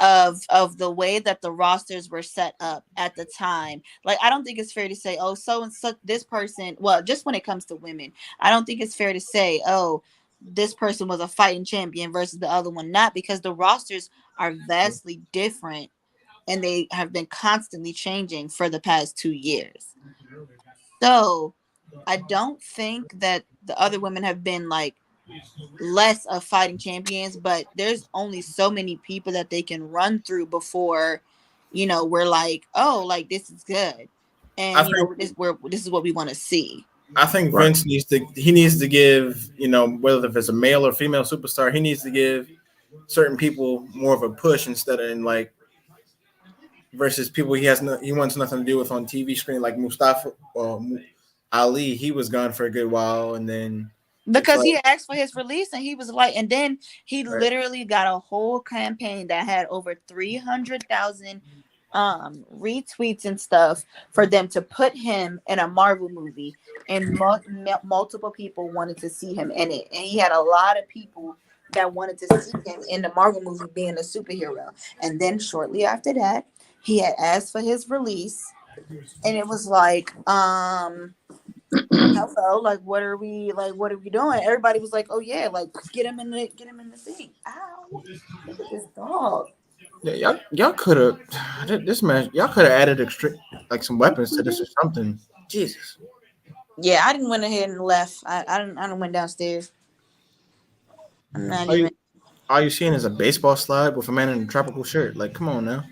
of the way that the rosters were set up at the time. Like, I don't think it's fair to say, oh, so and so this person. Well, just when it comes to women, I don't think it's fair to say, oh, this person was a fighting champion versus the other one not, because the rosters are vastly different and they have been constantly changing for the past 2 years. So I don't think that the other women have been like less of fighting champions, but there's only so many people that they can run through before, we're like, oh, like this is good, and this is what we want to see. I think Vince needs to give, whether if it's a male or female superstar, he needs to give certain people more of a push instead of like versus people he wants nothing to do with on TV screen, like Mustafa or Ali. He was gone for a good while, and then because he asked for his release, and he was like, and then he literally got a whole campaign that had over 300,000 retweets and stuff for them to put him in a Marvel movie, and multiple people wanted to see him in it, and he had a lot of people that wanted to see him in the Marvel movie being a superhero. And then shortly after that, he had asked for his release, and it was like, hello, like what are we doing? Everybody was like, oh yeah, like get him in the thing. Ow, look at this dog. Yeah, y'all could have this match. Y'all could have added like some weapons to this or something. Jesus. Yeah, I didn't went ahead and left. I didn't went downstairs. I'm not even. All you seeing is a baseball slide with a man in a tropical shirt. Like, come on now.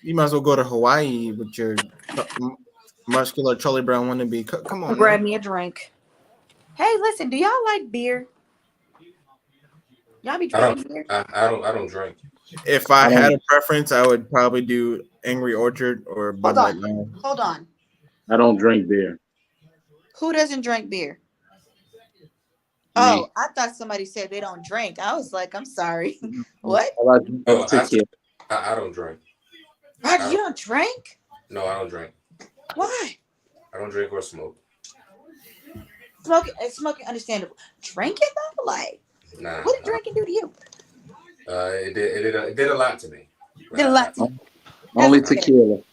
You might as well go to Hawaii with your muscular Charlie Brown wannabe. Come on. Grab me a drink. Hey, listen, do y'all like beer? Y'all be drinking beer? I don't drink. If I had a preference, I would probably do Angry Orchard or Bud Light. Hold on. I don't drink beer. Who doesn't drink beer? Oh, I thought somebody said they don't drink. I was like, I'm sorry. What? I don't drink. Roger, you don't drink? No, I don't drink. Why? I don't drink or smoke. Smoking, understandable. Drinking though, like, nah. What did drinking do to you? It did a lot to me. Did a lot to you. Only tequila.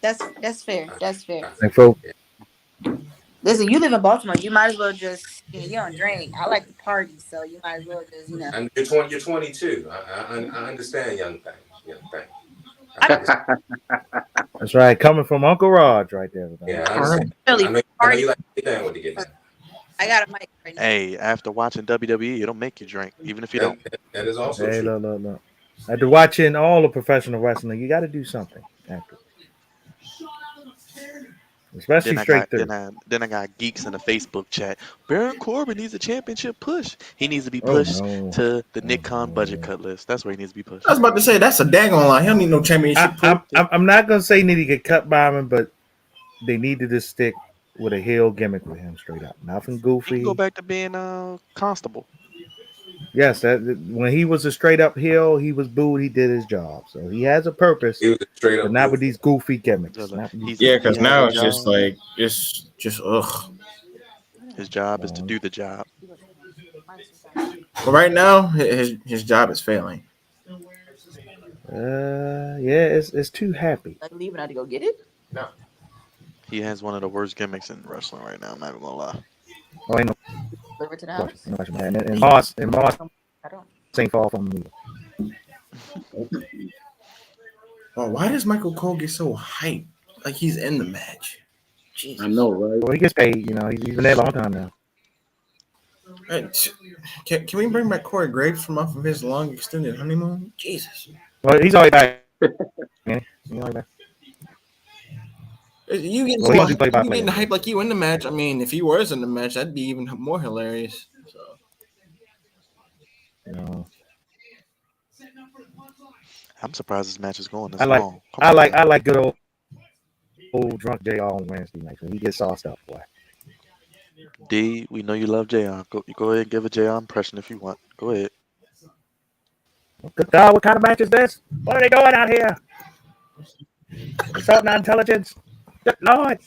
That's fair. That's fair. Thank you. Listen, you live in Baltimore. You might as well just, you don't drink. I like to party, so you might as well just, And you're 22. I understand, young thing. That's right. Coming from Uncle Raj right there. Yeah, I understand. I know you like to get down with the get down. I got a mic right now. Hey, after watching WWE, it'll make you drink, even if you don't. That is also hey, true. No. After watching all the professional wrestling, you got to do something after. Especially straight through. Then I got geeks in the Facebook chat. Baron Corbin needs a championship push. He needs to be pushed to the Nick Khan budget cut list. That's where he needs to be pushed. I was about to say that's a daggone lie. He don't need no championship. I'm not gonna say he need to get cut by him, but they need to just stick with a heel gimmick with him straight up. Nothing goofy. He can go back to being Constable. Yes, when he was a straight up heel, he was booed. He did his job, so he has a purpose. He was a straight up, but not with these goofy gimmicks. Yeah, because now it's just like it's just ugh. His job is to do the job. But right now, his job is failing. Yeah, it's too happy. Like leaving out to go get it. No, he has one of the worst gimmicks in wrestling right now. I'm not even gonna lie. Oh, I know. Deliver to the house. And Moss ain't far from me. Oh, why does Michael Cole get so hyped? Like he's in the match. Jesus. I know, right? Well, he gets paid. He's been there a long time now. Can we bring back Corey Graves from off of his long extended honeymoon? Jesus. Well, he's already back. Man, he's already back. You getting hype like you in the match. I mean, if he was in the match, that'd be even more hilarious. So. I'm surprised this match is going this long. I like good old drunk JR on Wednesday night when he gets sauced up, boy. D, we know you love JR. Go ahead and give a JR impression if you want. Go ahead. Good God, what kind of match is this? What are they doing out here? What's up, non-intelligence? Good Lord.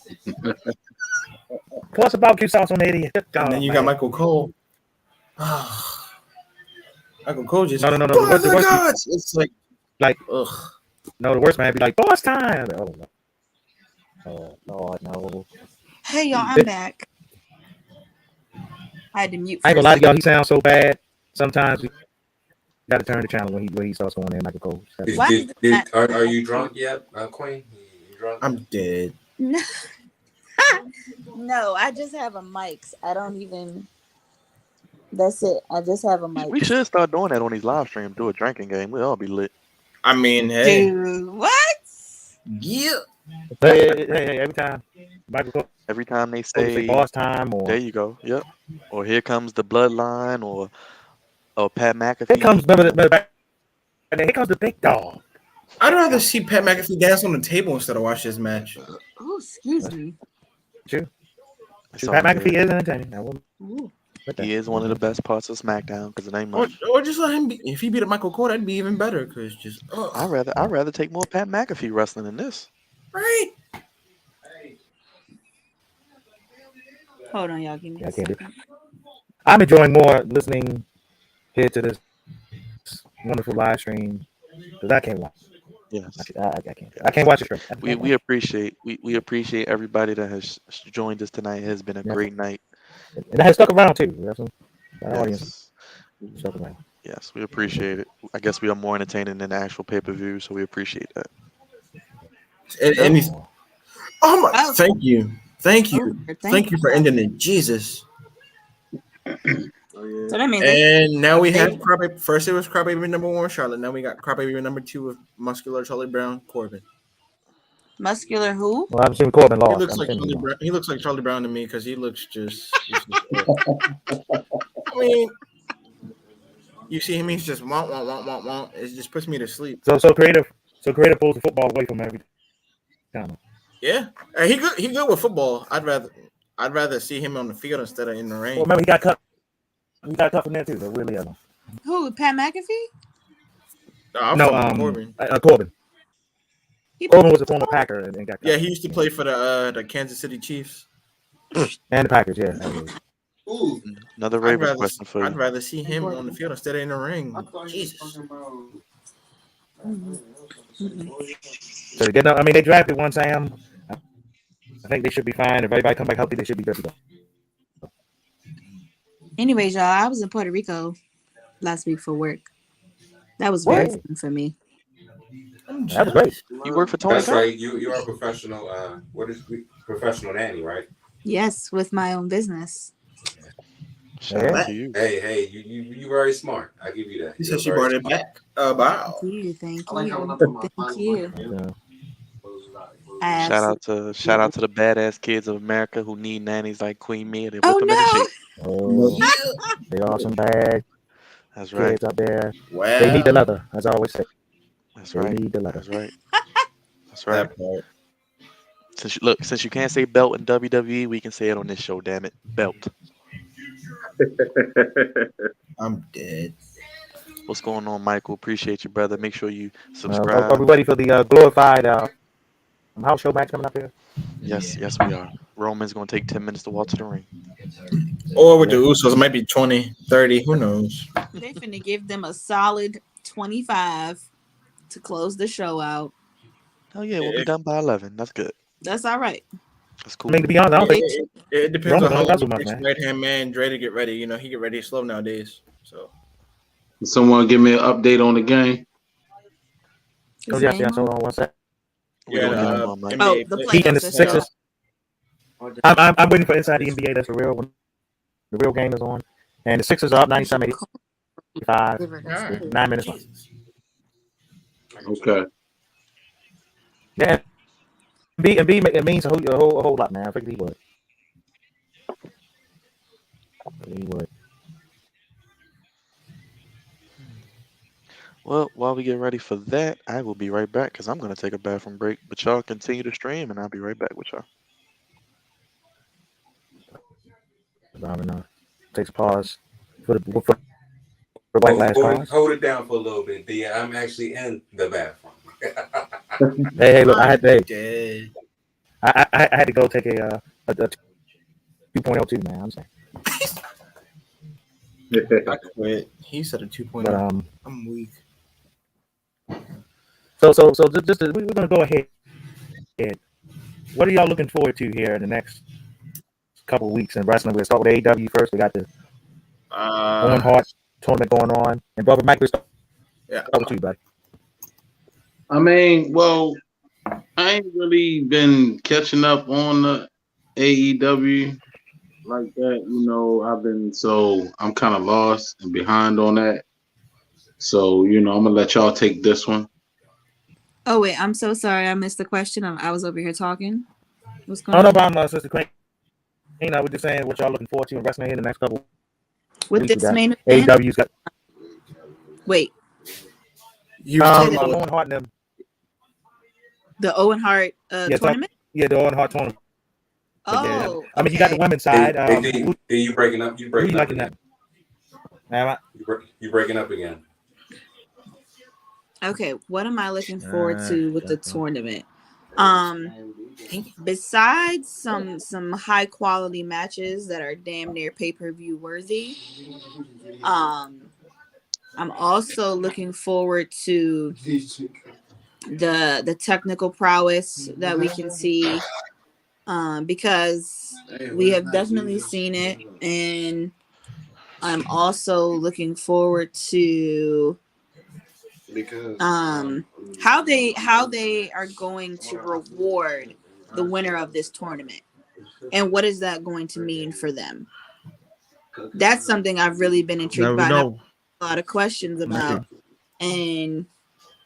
Plus a barbecue sauce on the idiot. And then you got Michael Cole. Michael Cole just no. oh The my worst God! It's like ugh. No, the worst man be like, boss time. Oh Lord, no. Hey y'all, I'm back. I had to mute. I ain't gonna lie to y'all. He sounds so bad. Sometimes we got to turn the channel when he starts going in, Michael Cole. Are you drunk yet, Queen? You drunk? I'm dead. No, I just have a mic. I don't even. That's it. I just have a mic. We should start doing that on these live streams. Do a drinking game. We'll all be lit. I mean, hey. Dude, what? Yeah. Hey, every time. Michael Cole. Every time they say boss time, or there you go. Yep. Or here comes the Bloodline, or Pat McAfee. here comes the big dog. I'd rather see Pat McAfee dance on the table instead of watch this match. Oh, excuse me. True. Pat McAfee is entertaining. He is one of the best parts of SmackDown because it ain't much. Or just let him be. If he beat up Michael Cole, that'd be even better. Because just I'd rather take more Pat McAfee wrestling than this. Right. Hold on, y'all. Give me a second. I'm enjoying more listening here to this wonderful live stream because I can't watch. Yes, I can't watch it straight. We appreciate everybody that has joined us tonight. It has been a great night. And that has stuck around too. Audience stuck around. Yes, we appreciate it. I guess we are more entertaining than the actual pay-per-view, so we appreciate that. Thank you for ending it, Jesus. So that means and now we have Crybaby. First it was Crybaby number 1, Charlotte. Now we got Crybaby number 2 with muscular Charlie Brown, Corbin. Muscular who? Well, I'm assuming Corbin lost. He looks like Charlie Brown to me because he looks just. I mean, you see him. He's just want. It just puts me to sleep. So creative pulls the football away from every time. Yeah, he good. He good with football. I'd rather see him on the field instead of in the ring. Well, remember he got cut. He got cut from there too. So really, who? Pat McAfee? Corbin. Corbin. Corbin was a former Packer and got cut. Yeah, he used to play for the Kansas City Chiefs and the Packers. Yeah. Ooh, another Ravens question for you. I'd rather see him on the field instead of in the ring. Jesus. So they drafted one Sam. I think they should be fine. If everybody come back healthy, they should be good to go. Anyways, y'all, I was in Puerto Rico last week for work. That was very fun for me. That was great. You work for Tony? That's right. You are a professional. Professional nanny, right? Yes, with my own business. Shout out to you. Hey, you very smart. I give you that. He said she brought it back. Wow. Thank you. Shout out to the badass kids of America who need nannies like Queen Mia. They Oh whip them into no! shape. Oh, they are some bad That's right. kids out there. Wow. They need the leather, as I always say. That's They right. need the leather. That's right. That's right. Since you can't say belt in WWE, we can say it on this show. Damn it, belt. I'm dead. What's going on, Michael? Appreciate you, brother. Make sure you subscribe. Are we ready for the glorified house show match coming up here? Yes, we are. Roman's going to take 10 minutes to walk to the ring. Or with the Usos, it might be 20, 30. Who knows? They finna give them a solid 25 to close the show out. Oh, yeah, we'll be done by 11. That's good. That's all right. That's cool. I mean, to be honest, I don't think It depends on how Roman's long not it takes so much, right-hand man Dre to get ready. You know, he get ready slow nowadays. So, Can someone give me an update on the game? Oh, yes, hold on one sec. We don't get them on, Mike. NBA the Heat and the playoffs. Sixers. I'm waiting for Inside the NBA. That's the real game is on. And the Sixers are up 97-85. 9 minutes left. Okay. Yeah. It means a whole lot, man. I figured he would. Well, while we get ready for that, I will be right back because I'm going to take a bathroom break. But y'all continue to stream, and I'll be right back with y'all. Takes a pause for the white last pause. Hold it down for a little bit, D. I'm actually in the bathroom. Hey, look, I had to. Dead. I had to go take a 2.0 too, man. I'm saying. I quit. He said a 2.0. But I'm weak. so we're gonna go ahead. What are y'all looking forward to here in the next couple of weeks in wrestling? We'll start with AEW first. We got the Owen Hart tournament going on, and brother Mike, we'll start with you, buddy. I mean, well, I ain't really been catching up on the AEW like that. You know, I'm kind of lost and behind on that. So, you know, I'm gonna let y'all take this one. Oh wait, I'm so sorry. I missed the question. I was over here talking. What's Oh, going no on? problem, Sister Queen. We're just saying what y'all looking forward to in wrestling here in the next couple With weeks. this main event? AEW's got. Wait. Owen Hart and them. The Owen Hart tournament? The Owen Hart tournament. Oh, I mean, you got the women's side. You breaking up? You breaking up again? You breaking up again? Okay, what am I looking forward to with the tournament? Besides some high quality matches that are damn near pay-per-view worthy, I'm also looking forward to the technical prowess that we can see, because we have definitely seen it, and I'm also looking forward to how they are going to reward the winner of this tournament, and what is that going to mean for them. That's something I've really been intrigued by. A lot of questions about, and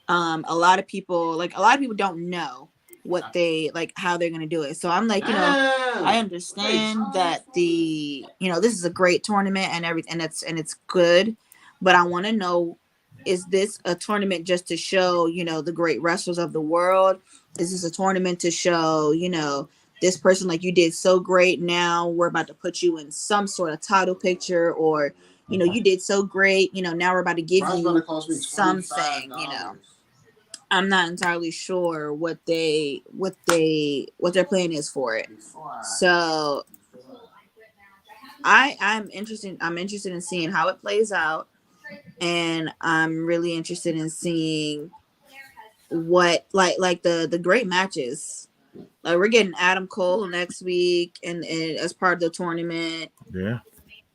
a lot of people don't know what they like, how they're going to do it. So I'm like, I understand that this is a great tournament and everything, and it's good, but I want to know, is this a tournament just to show, the great wrestlers of the world? Is this a tournament to show, this person, like, you did so great, now we're about to put you in some sort of title picture, or, you did so great, now we're about to give you something, I'm not entirely sure what their plan is for it. So I'm interested in seeing how it plays out. And I'm really interested in seeing what like the great matches. Like, we're getting Adam Cole next week and as part of the tournament. Yeah.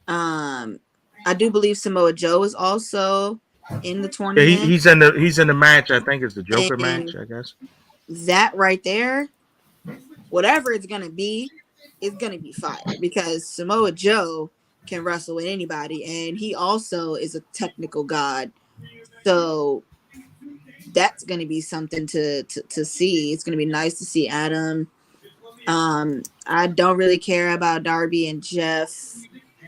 I do believe Samoa Joe is also in the tournament. Yeah, he's in the match. I think it's the Joker match, I guess. That right there, whatever it's gonna be, it's gonna be fire, because Samoa Joe can wrestle with anybody, and he also is a technical god. So that's going to be something to see. It's going to be nice to see Adam. I don't really care about Darby and Jeff.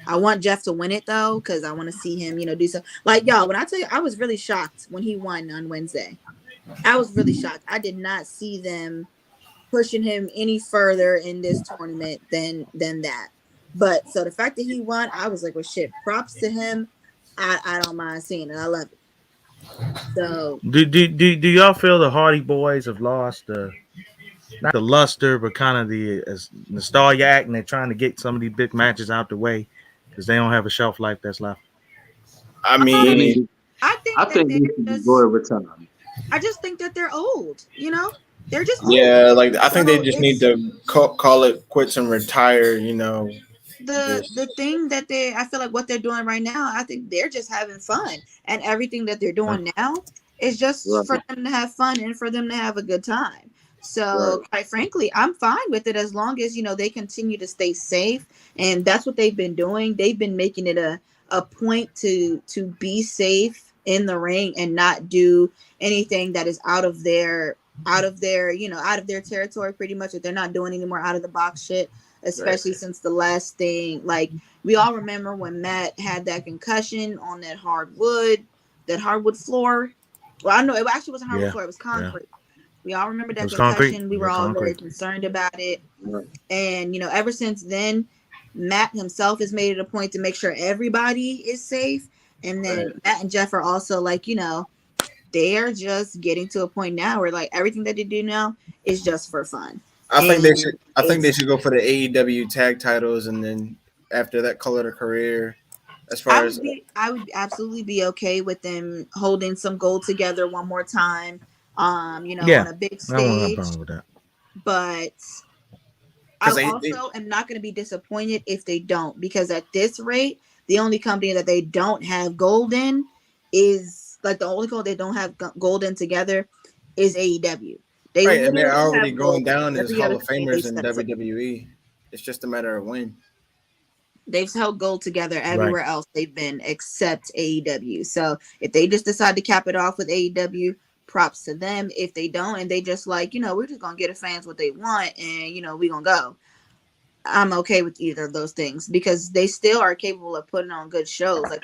I want Jeff to win it though, because I want to see him, do so. Like, y'all, when I tell you, I was really shocked when he won on Wednesday. I was really shocked. I did not see them pushing him any further in this tournament than that. But so the fact that he won, I was like, well, shit, props to him. I don't mind seeing it. I love it. So do y'all feel the Hardy Boys have lost not the luster, but kind of the nostalgia act, and they're trying to get some of these big matches out the way because they don't have a shelf life that's left? I mean, I think they should go over time. I just think that they're old. They're just old. Like, I think they just need to call it quits and retire. The thing that I feel like what they're doing right now, I think they're just having fun, and everything that they're doing now is just for them to have fun and for them to have a good time. So quite frankly, I'm fine with it as long as they continue to stay safe, and that's what they've been doing. They've been making it a point to be safe in the ring and not do anything that is out of their territory, pretty much. If they're not doing any more out of the box shit, especially since the last thing, like, we all remember when Matt had that concussion on that hardwood floor. Well, I know it actually wasn't hardwood floor, it was concrete. We all remember that concussion. Concrete. We were all very concerned about it. And, ever since then, Matt himself has made it a point to make sure everybody is safe. And then Matt and Jeff are also like, they are just getting to a point now where like everything that they do now is just for fun. I think they should. I think they it's- should go for the AEW tag titles, and then after that, call it a career. As far as I would absolutely be okay with them holding some gold together one more time. On a big I don't have a stage. problem with that. But I because also am not going to be disappointed if they don't, because at this rate, the only company that they don't have gold in is like the only gold they don't have gold in together is AEW. They right, and they're literally already have going gold down as every Hall other of company they Famers in set up. WWE. It's just a matter of when. They've held gold together Right. everywhere else they've been except AEW. So if they just decide to cap it off with AEW, props to them. If they don't, and they just like, we're just gonna get the fans what they want, and we're gonna go. I'm okay with either of those things because they still are capable of putting on good shows. Like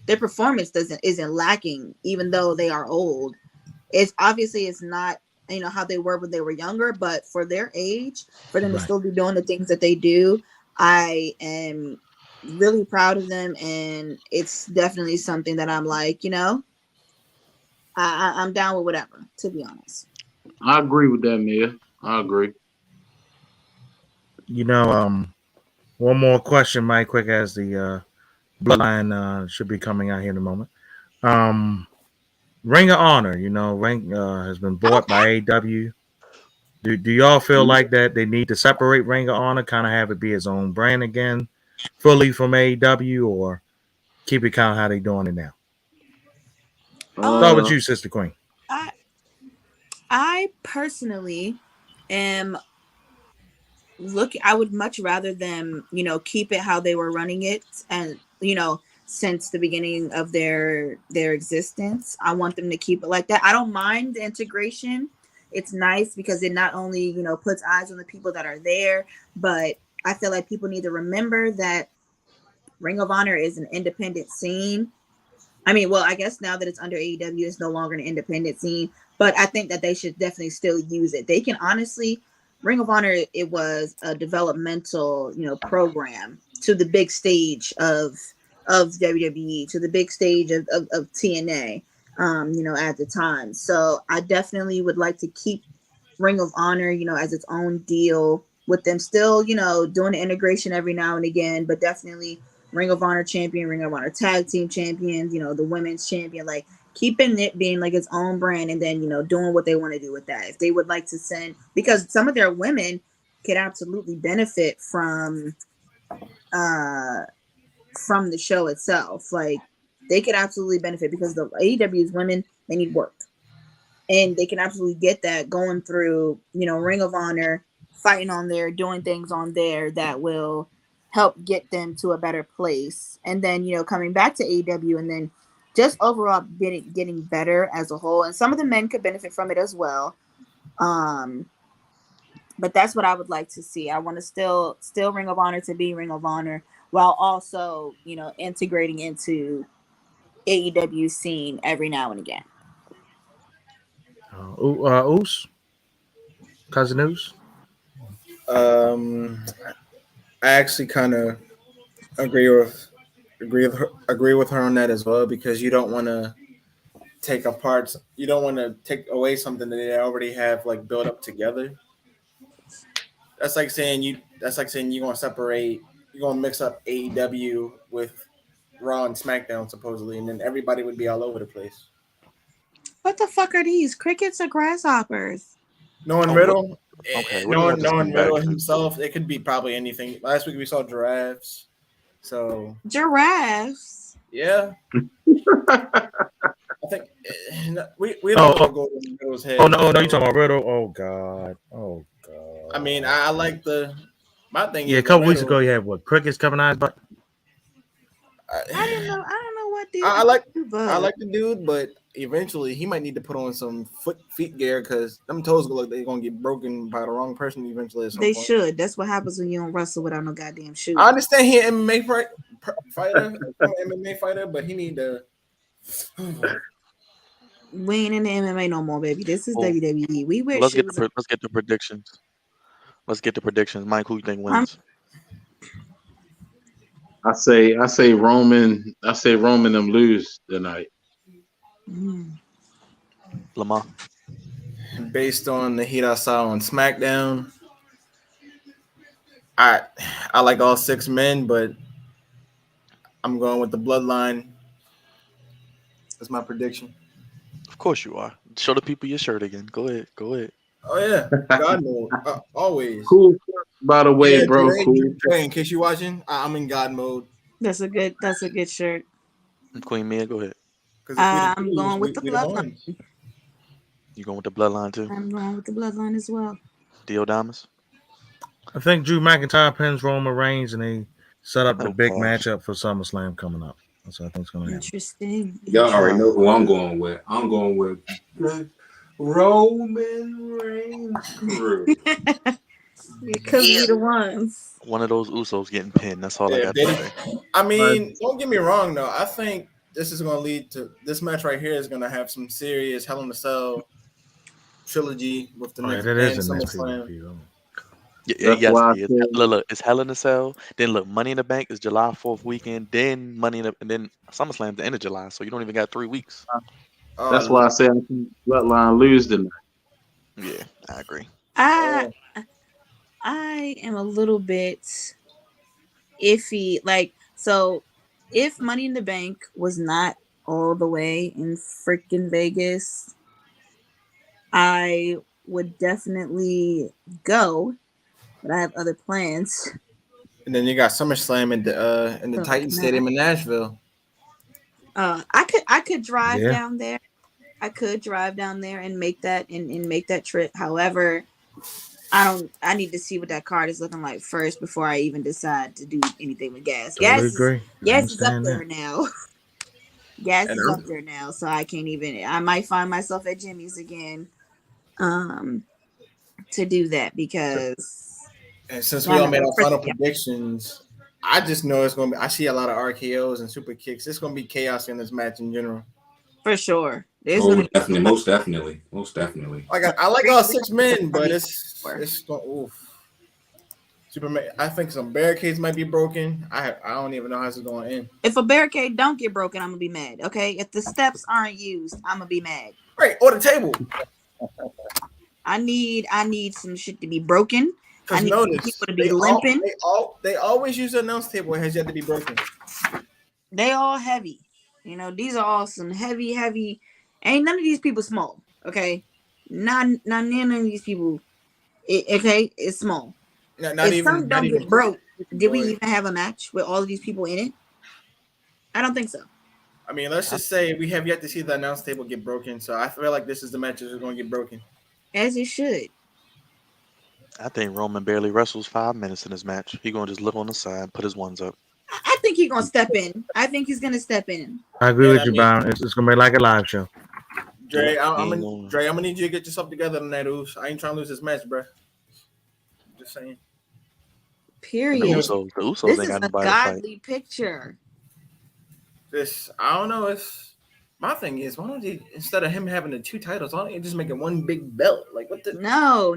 their performance isn't lacking, even though they are old. It's not how they were when they were younger, but for their age, for them to Right. still be doing the things that they do, I am really proud of them, and it's definitely something that I'm like, I'm down with whatever. To be honest, I agree with that, Mia. I agree. One more question, Mike, quick, as the Bloodline should be coming out here in a moment. Ring of Honor, Ring has been bought by AEW. Do y'all feel like that they need to separate Ring of Honor, kind of have it be its own brand again, fully from AEW, or keep it kind of how they doing it now? Start with you, Sister Queen. I personally am I would much rather them, keep it how they were running it, and since the beginning of their existence. I want them to keep it like that. I don't mind the integration. It's nice because it not only, puts eyes on the people that are there, but I feel like people need to remember that Ring of Honor is an independent scene. I mean, well, I guess now that it's under AEW, it's no longer an independent scene, but I think that they should definitely still use it. They can honestly, Ring of Honor, it was a developmental, program to the big stage of WWE, to the big stage of TNA, at the time. So I definitely would like to keep Ring of Honor, as its own deal, with them still, doing the integration every now and again, but definitely Ring of Honor champion, Ring of Honor tag team champions, the women's champion, like keeping it being like its own brand, and then, doing what they want to do with that. If they would like to send, because some of their women could absolutely benefit from the show itself. Like they could absolutely benefit because the AEW's women, they need work. And they can absolutely get that going through, Ring of Honor, fighting on there, doing things on there that will help get them to a better place. And then, coming back to AEW, and then just overall getting better as a whole. And some of the men could benefit from it as well. But that's what I would like to see. I want to still Ring of Honor to be Ring of Honor, while also, integrating into AEW scene every now and again. Oos? Cousin Oos? I actually kind of agree with her on that as well, because you don't want to take away something that they already have like built up together. That's like saying you're gonna mix up AEW with Raw and SmackDown supposedly, and then everybody would be all over the place. What the fuck are these? Crickets or grasshoppers? Knowing Oh, Riddle, okay, what knowing does that mean back? Riddle himself, it could be probably anything. Last week we saw giraffes, so Giraffes. yeah. I think we don't want to go to Riddle's head. Oh no, you talking about Riddle? Oh god. I mean, I like my thing. Yeah, is a couple Riddle, weeks ago you had what, crickets coming out his butt? I don't know what dude. I like the dude, but eventually he might need to put on some feet gear, because them toes look like they're gonna get broken by the wrong person eventually. At some point. Should. That's what happens when you don't wrestle without no goddamn shoes. I understand he an MMA fighter, but he need to. We ain't in the MMA no more, baby. This is WWE. We wear Let's shoes. get the predictions. Mike, who you think wins? I say Roman them lose tonight. Lamar. Based on the heat I saw on SmackDown, I like all 6 men, but I'm going with the Bloodline. That's my prediction. Of course you are. Show the people your shirt again. Go ahead. Go ahead. Oh yeah, God mode, always. Cool. By the way, Yeah, bro. Dre, Cool. Dre, in case you're watching, I'm in God mode. That's a good shirt. Queen Mia, go ahead. Because if we the I'm Jews, going with the we the bloodline. ones. You going with the bloodline too? I'm going with the bloodline as well. Dio Damas? I think Drew McIntyre pins Roman Reigns, and they set up the Oh, big gosh. matchup for SummerSlam coming up. That's what I think is going to happen. Interesting. Y'all already know who I'm going with. I'm going with the Roman Reigns crew. Because we the ones. One of those Usos getting pinned. That's all I Yeah, got to say. I mean, don't get me wrong though. I think this is going to lead to this match right here is going to have some serious Hell in a Cell trilogy with the next that is a and next SummerSlam. pay-per-view. That's why I Yes. said- Look, it's Hell in a Cell. Then look, Money in the Bank is July 4th weekend. Then and then SummerSlam the end of July. So you don't even got 3 weeks. That's why I say I think Bloodline lose tonight. Yeah, I agree. I am a little bit iffy. Like, so if Money in the Bank was not all the way in freaking Vegas, I would definitely go, but I have other plans. And then you got SummerSlam in the So, Titan no. Stadium in Nashville. I could drive Yeah. down there. I could drive down there and make that make that trip. However, I need to see what that card is looking like first before I even decide to do anything with gas. Totally agree. Gas is up Understand there that. now. Gas And is up there now, so I can't even. I might find myself at Jimmy's again, to do that because. And since we all made our final predictions, I just know it's going to be. I see a lot of RKO's and super kicks. It's going to be chaos in this match in general. For sure, there's Oh, gonna be definitely, most definitely. Like I like all 6 men, but it's oof. Superman. I think some barricades might be broken. I don't even know how this is going to end. If a barricade don't get broken, I'm gonna be mad. Okay, if the steps aren't used, I'm gonna be mad. Right, or the table. I need some shit to be broken. I Because need notice people to be limping. They always use the announce table. It has yet to be broken. They all heavy. You know, these are all some heavy. Ain't none of these people small. Okay, none of these people. It's small. Not if even, some don't even get broke, did we even have a match with all of these people in it? I don't think so. I mean, let's just say we have yet to see the announce table get broken. So I feel like this is the match that's going to get broken. As it should. I think Roman barely wrestles 5 minutes in this match. He gonna just look on the side, put his ones up. I think he's gonna step in. I think he's gonna step in. I agree with you, Byron. It's going to be like a live show. Dre, I'm gonna need you to get yourself together tonight, Oos. I ain't trying to lose this match, bro. Just saying. Period. The Usos This ain't is got a nobody to fight. godly picture. I don't know. My thing is, why don't you, instead of him having the 2 titles, why don't you just make it one big belt? Like what the? No.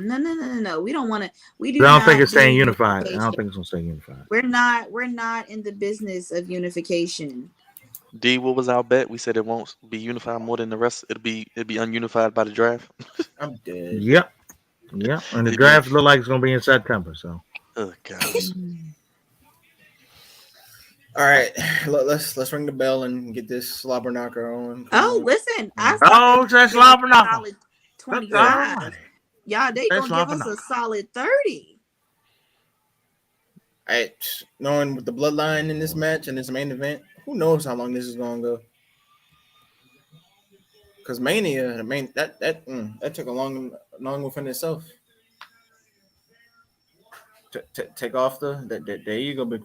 We don't want to. I don't think it's staying unified. I don't think it's going to stay unified. We're not in the business of unification. D, what was our bet? We said it won't be unified more than the rest. It'll be ununified by the draft. I'm dead. Yep. And the draft look like it's going to be in September. So. Oh God. All right, let's ring the bell and get this slobber knocker on. Oh, listen, that's slobber knocker. Solid 25. Y'all, they gonna give us a solid 30. All right, knowing with the bloodline in this match and this main event, who knows how long this is gonna go? Because Mania, that took a long within itself. Take off there you go, big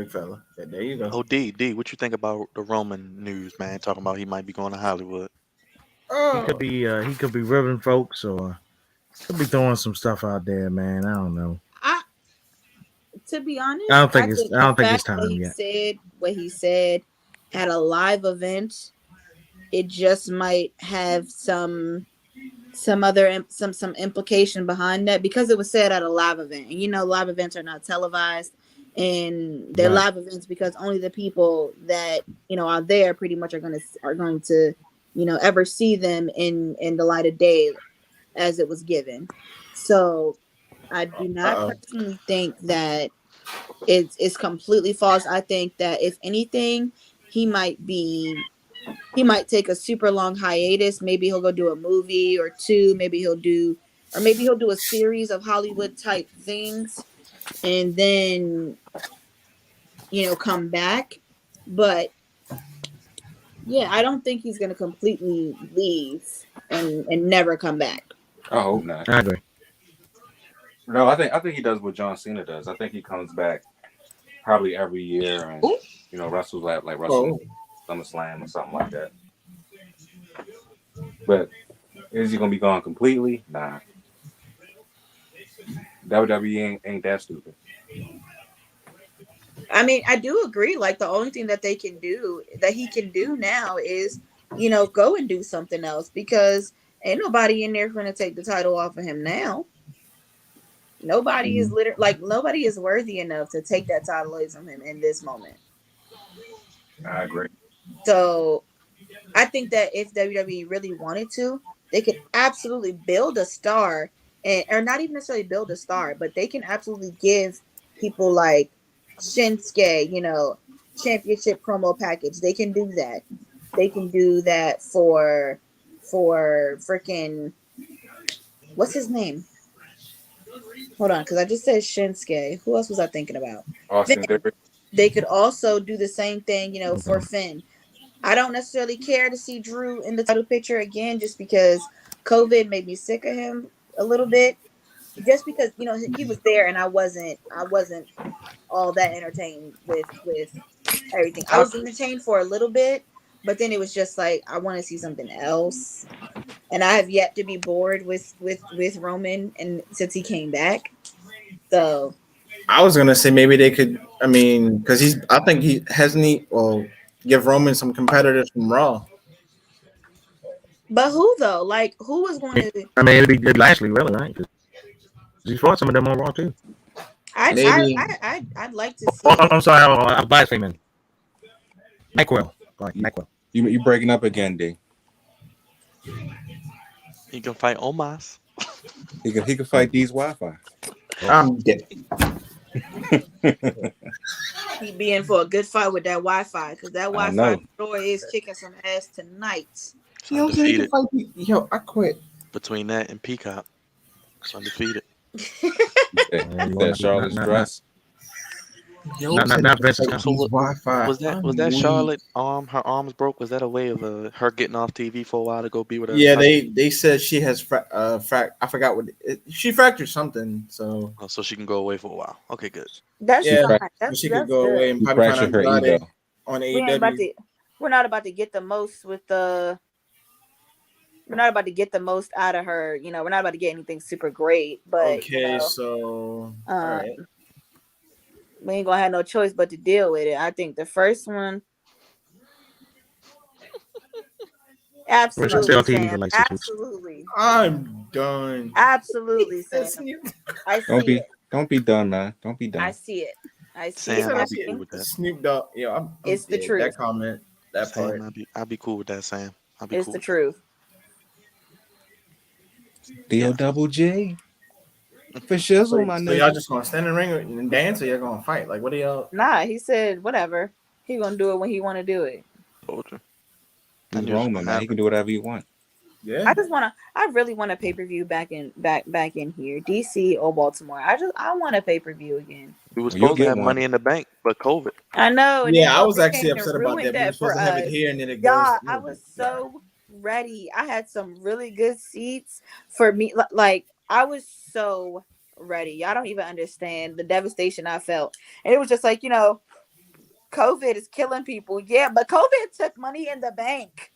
fella. There you go. Oh, D, what you think about the Roman news, man? Talking about he might be going to Hollywood. He could be ribbing folks or could be throwing some stuff out there, man. I don't know. To be honest, I don't think it's time yet. Said what he said at a live event, it just might have some other some implication behind that because it was said at a live event, and live events are not televised, and they're live events because only the people that are there pretty much are going to ever see them in the light of day as it was given. So I do not personally think that it's completely false. I think that if anything, he might take a super long hiatus. Maybe he'll go do a movie or two. Maybe he'll do a series of Hollywood type things, and then come back. But yeah, I don't think he's gonna completely leave and never come back. I hope not. I agree. No, I think he does what John Cena does. I think he comes back probably every year and wrestles like wrestling SummerSlam or something like that. But is he gonna be gone completely? Nah. WWE ain't that stupid. I mean, I do agree. Like the only thing that he can do now is, go and do something else, because ain't nobody in there going to take the title off of him now. Nobody is nobody is worthy enough to take that title away from him in this moment. I agree. So I think that if WWE really wanted to, they could absolutely build a star, or not even necessarily build a star, but they can absolutely give people like Shinsuke, championship promo package. They can do that. They can do that for freaking, what's his name? Hold on, because I just said Shinsuke. Who else was I thinking about? Austin Theory. They could also do the same thing, for Finn. I don't necessarily care to see Drew in the title picture again, just because COVID made me sick of him a little bit. Just because he was there and I wasn't all that entertained with everything. I was entertained for a little bit, but then it was just like I want to see something else. And I have yet to be bored with Roman, and since he came back. So I was gonna say maybe they could. I mean, because I think he hasn't. Give Roman some competitors from Raw. But who though? Like who was going to? I mean, it'd be Lashley, really, right? He fought some of them on Raw too. I'd like to see. I'm sorry, I'm blaspheming. NyQuil. You breaking up again, D? He can fight Omos. He can fight these Wi-Fi. I'm dead. He'd be in for a good fight with that Wi-Fi, because that Wi-Fi boy is kicking some ass tonight. Yo, I quit. Between that and Peacock, it's undefeated. That Charlotte's dress. Not Vince's Wi-Fi. Was that Charlotte her arms broke? Was that a way of her getting off TV for a while to go be with her? Yeah, they said she has I forgot what she fractured something, so so she can go away for a while. Okay, good. That's fine. She could go away and probably find out about it on AEW. We're not about to get the most we're not about to get the most out of her. We're not about to get anything super great, but so all right. We ain't gonna have no choice but to deal with it. I think the first one, absolutely, Sam. Absolutely. I'm done. Absolutely, Sam. I see Don't be done, man. Don't be done. I see it. Sam, I'll be cool with that. Snoop Dogg, it's the truth. That comment, that Sam, part. I'll be cool with that, Sam. It's the truth. D-O-double-G. For shizzle, my nigga. So y'all just gonna stand in the ring and dance, or y'all gonna fight? Like, what are y'all? Nah, he said whatever. He gonna do it when he want to do it. He's Roman, man. He can do whatever he want. Yeah. I really want a pay-per-view back in here, DC or Baltimore. I want a pay-per-view again. We were supposed to have Money in the Bank, but COVID. I know. Yeah, I was actually upset about that. We were supposed to have it here, and then it goes. Yeah, I was so ready. I had some really good seats for me. Like I was so ready. Y'all don't even understand the devastation I felt. And it was just like, COVID is killing people. Yeah, but COVID took Money in the Bank.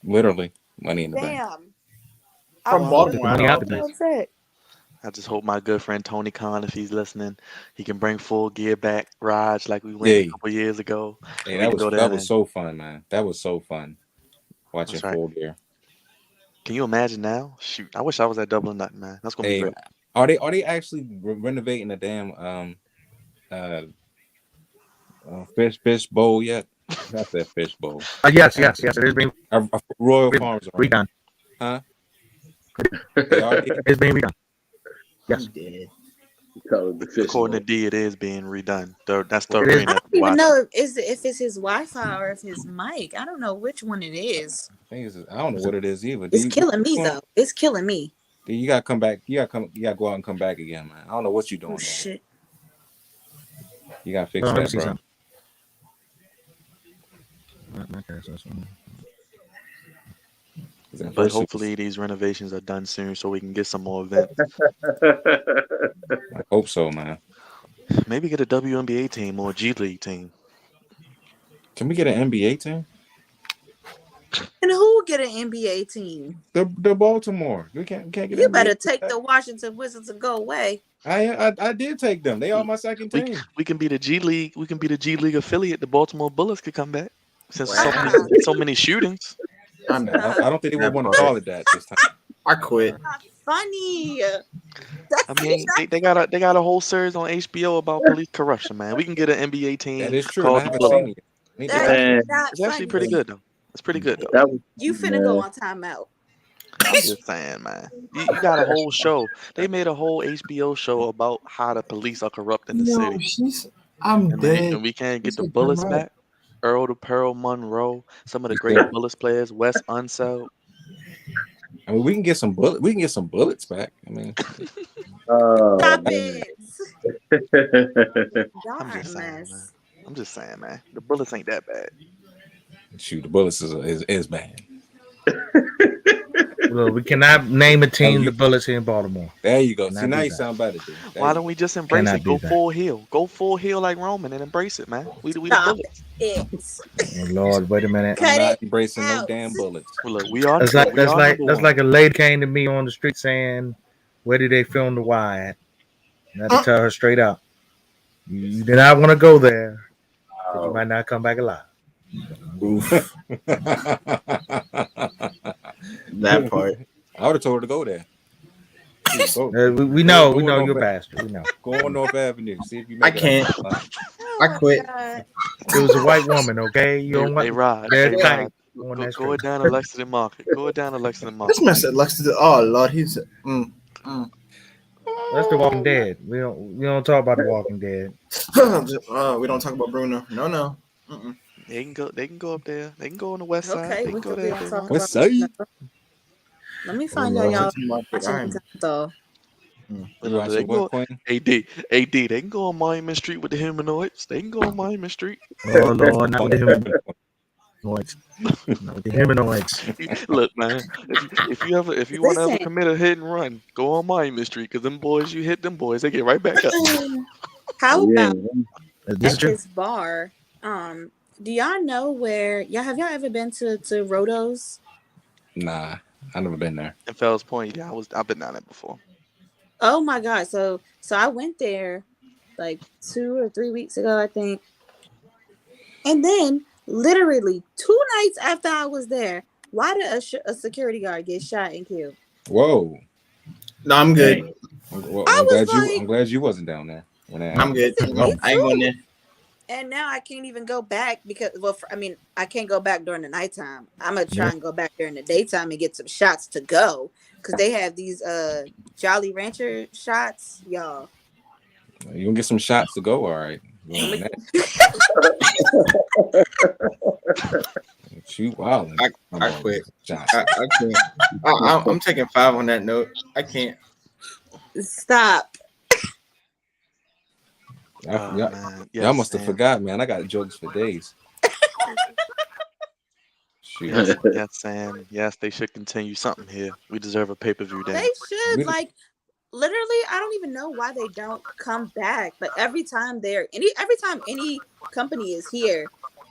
Literally, Money in the Bank. From Baltimore. I just hope my good friend Tony Khan, if he's listening, he can bring Full Gear back, Raj, like we went a couple years ago. Hey, that was so fun, man. That was so fun watching Full Gear. Can you imagine now? Shoot, I wish I was at Double or Nothing, man. That's gonna be great. Are they actually renovating the damn fish bowl yet? That's that fishbowl. Yes. It is being Royal Farms. redone. Huh? It's being redone. Yes. According to D, it is being redone. That's the It is. arena. I don't even know if it's his Wi-Fi or if his mic. I don't know which one it is. I don't know what it is either. It's killing me though. It's killing me. You gotta come back. You gotta go out and come back again, man. I don't know what you're doing. Oh, shit. You gotta fix that, bro. But hopefully these renovations are done soon so we can get some more events. I hope so, man. Maybe get a WNBA team or a G League team. Can we get an NBA team? And who get an NBA team? The Baltimore. We can't get. You better take the Washington Wizards and go away. I did take them. They are my second team. We can be the G League. We can be the G League affiliate. The Baltimore Bullets could come back since so many shootings. I don't think they would want to call it that this time. I quit. Funny. I mean, they got a whole series on HBO about police corruption, man. We can get an NBA team. That is true. Called I haven't the seen it. It's actually pretty good though. It's pretty good though. You finna go on timeout. I'm just saying, man. You got a whole show. They made a whole HBO show about how the police are corrupt in the city. I'm dead. And we can't get the Bullets back. Earl the Pearl Monroe, some of the great Bullets players, Wes Unseld. I mean, we can get some bullets back. I mean, Stop it. I'm just saying, man. The Bullets ain't that bad. Shoot, the Bullets is bad. Well, we cannot name a team the Bullets here in Baltimore. There you go. Cannot See, now do you that. sound better, dude. Why don't we just embrace Cannot it? do Go that. full heel. Go full heel like Roman and embrace it, man. We the Stop Bullets. Oh, Lord, wait a minute. I'm not embracing no damn bullets. Well, look, we are. That's like a lady came to me on the street saying, "Where did they film the wire at?" And I had to tell her straight up, "You did not want to go there. 'Cause you might not come back alive." Oof. That part. I would have told her to go there. We know you're a bastard. We know. Go on North Avenue. See if you I make can't. it. I quit. It was a white woman, okay? You don't want. They ride. They're They tight ride. on that Go it street. down to Lexington Market. Go it down to Lexington Market. This man said Lexington. Oh Lord, he's. That's The Walking Dead. We don't talk about The Walking Dead. We don't talk about Bruno. No. Mm-mm. They can go up there. They can go on the west side. Okay, They can we go could there. be if they talking want. West about side. Let me find out y'all watching though. Look, they can go, AD, they can go on Monument Street with the humanoids. They can go on Monument Street. Oh Lord, not the humanoids. Not the humanoids. Look, man, if you want to ever commit a hit and run, go on Monument Street, because them boys, you hit them boys, they get right back up. How about This is at true. this bar? Do y'all know where have y'all ever been to Rhodes? Nah, I never been there. In Fells Point, yeah, I've been down there before. Oh my god! So I went there like 2 or 3 weeks ago, I think, and then literally 2 nights after I was there, why did a security guard get shot and killed? Whoa. No, I'm good. I'm glad you wasn't down there. I'm good. I ain't going there. And now I can't even go back because, I can't go back during the nighttime. I'm gonna try and go back during the daytime and get some shots to go because they have these Jolly Rancher shots, y'all. You gonna get some shots to go, all right? Shoot, wow! I quit. I can't. I'm taking 5 on that note. I can't. Stop. Y'all must have forgot, man. I got jokes for days. Shoot. Yes, Sam. Yes, they should continue something here. We deserve a pay-per-view day. They should, literally, I don't even know why they don't come back. But every time any company is here,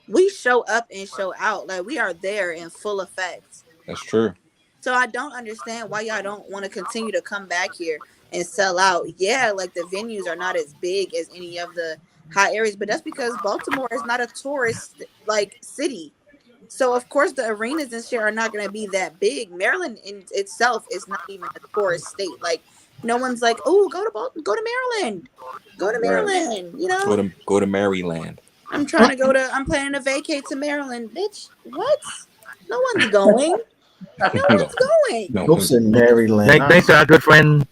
we show up and show out. Like, we are there in full effect. That's true. So I don't understand why y'all don't want to continue to come back here and sell out. Yeah, like the venues are not as big as any of the high areas, but that's because Baltimore is not a tourist city. So of course the arenas and shit are not going to be that big. Maryland in itself is not even a tourist state. Like no one's like, oh, go to Maryland, you know. Go to Maryland. I'm planning to vacate to Maryland. Bitch, what? No one's going. No one's going. Go to Maryland. Thanks to our good friend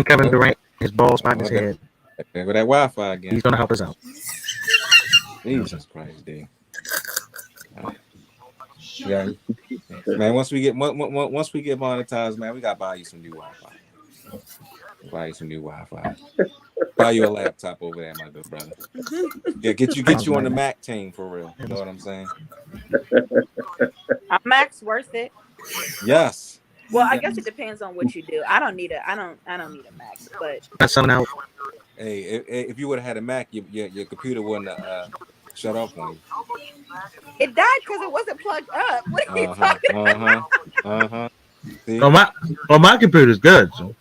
Kevin Durant, his ball spot in his head. There go that Wi-Fi again. He's gonna help us out. Jesus Christ, dude. Yeah, man. Once we get monetized, man, we gotta buy you some new Wi-Fi. Buy you a laptop over there, my good brother. Yeah, get you on the Mac team for real. You know what I'm saying? A Mac's worth it. Yes. Well, I guess it depends on what you do. I don't need a Mac, but that's something out. Hey, if you would have had a Mac, your computer wouldn't shut off on you. It died because it wasn't plugged up. What are you talking about? See? My computer's good. So.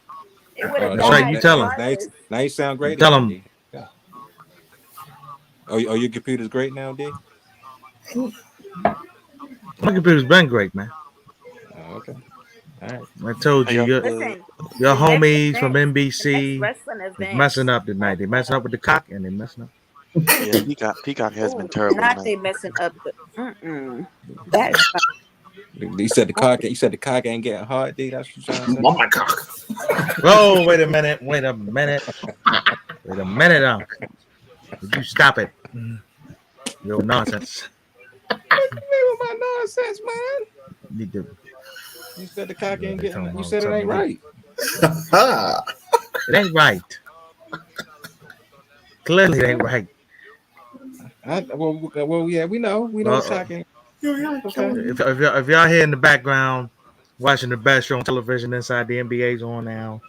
That's right. You tell him. Now you sound great. Tell him. Yeah. Oh, your computer's great now, D? My computer's been great, man. Oh, okay. All right. I told you, your homies from NBC messing up tonight. They messing up with the cock and they messing up. Yeah, Peacock has been terrible. Not they messing up the. That is. You said the cock. You said the cock ain't getting hard, D. That's what you're trying to say. Oh my cock. Oh, wait a minute. Did you stop it? Yo, nonsense. My nonsense, man. You do. You said the cock ain't getting. You said it ain't right. It ain't right. Clearly, it ain't right. Well, yeah, we know cock ain't. Okay. If y'all here in the background watching the best show on television inside the NBA's on now.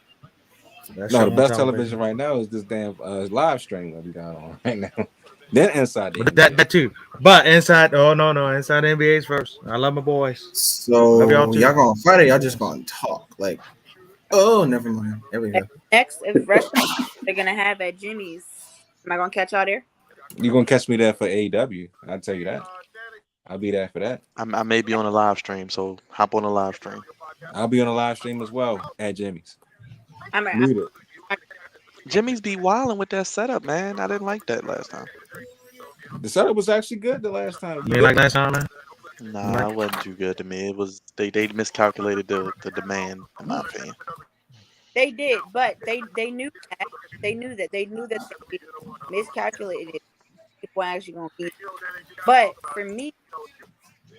No, the best television right now is this damn live stream that we got on right now. Then inside the NBA. That too. But inside, inside the NBA's first. I love my boys. So y'all going Friday? Y'all just going to talk like? Oh, never mind. There we go. Next, if wrestling they're gonna have at Jimmy's, am I gonna catch y'all there? You're gonna catch me there for AEW. I'll tell you that. I'll be there for that. I may be on a live stream, so hop on a live stream. I'll be on a live stream as well at Jimmy's. Jimmy's be wilding with that setup, man. I didn't like that last time. The setup was actually good the last time. You like last time, man? Nah, it wasn't too good to me. It was they miscalculated the demand, in my opinion. They did, but they knew that. They knew that they miscalculated. People actually gonna eat. But for me,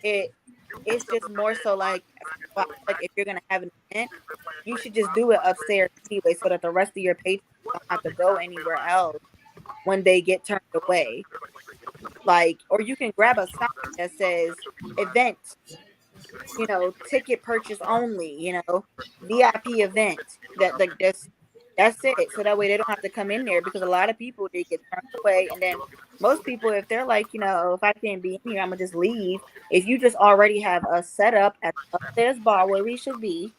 it's just more so like if you're gonna have an event, you should just do it upstairs anyway, so that the rest of your patrons don't have to go anywhere else when they get turned away. Like, or you can grab a sign that says event, ticket purchase only, VIP event. That's it. So that way they don't have to come in there, because a lot of people, they get turned away. And then most people, if they're like, if I can't be in here, I'm gonna just leave. If you just already have a setup at the upstairs bar where we should be,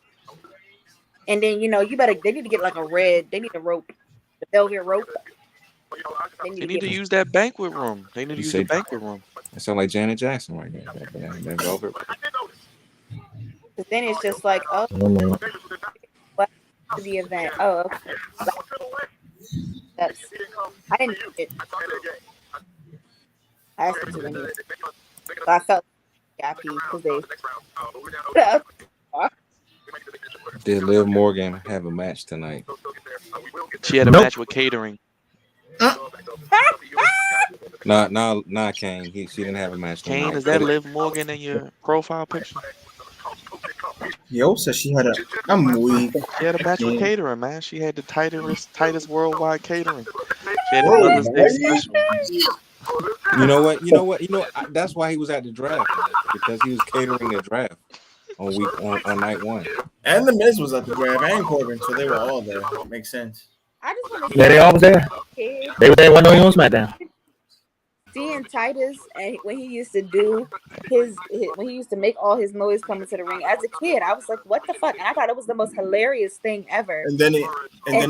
and then they need to get like they need a rope, the velvet rope. They need to use that banquet room. They need to use the banquet room. It sounds like Janet Jackson right there. That velvet. But then it's just like, what the event? Oh, okay. I didn't do it. I asked them to anyway. But I felt happy because they. Did Liv Morgan have a match tonight? She had a match with catering. Nah, Kane. She didn't have a match tonight. Kane, is that Liv Morgan in your profile picture? Yo said she had I'm weak. She had a match with catering, man. She had the tightest worldwide catering. She had a Mother's Day special. You know what? That's why he was at the draft, because he was catering the draft on night one. And the Miz was at the draft, and Corbin, so they were all there. Makes sense. I just want to they all was there. They were there when on SmackDown. Seeing Titus, and when he used to do when he used to make all his noise coming to the ring as a kid, I was like, "What the fuck?" And I thought it was the most hilarious thing ever. And then he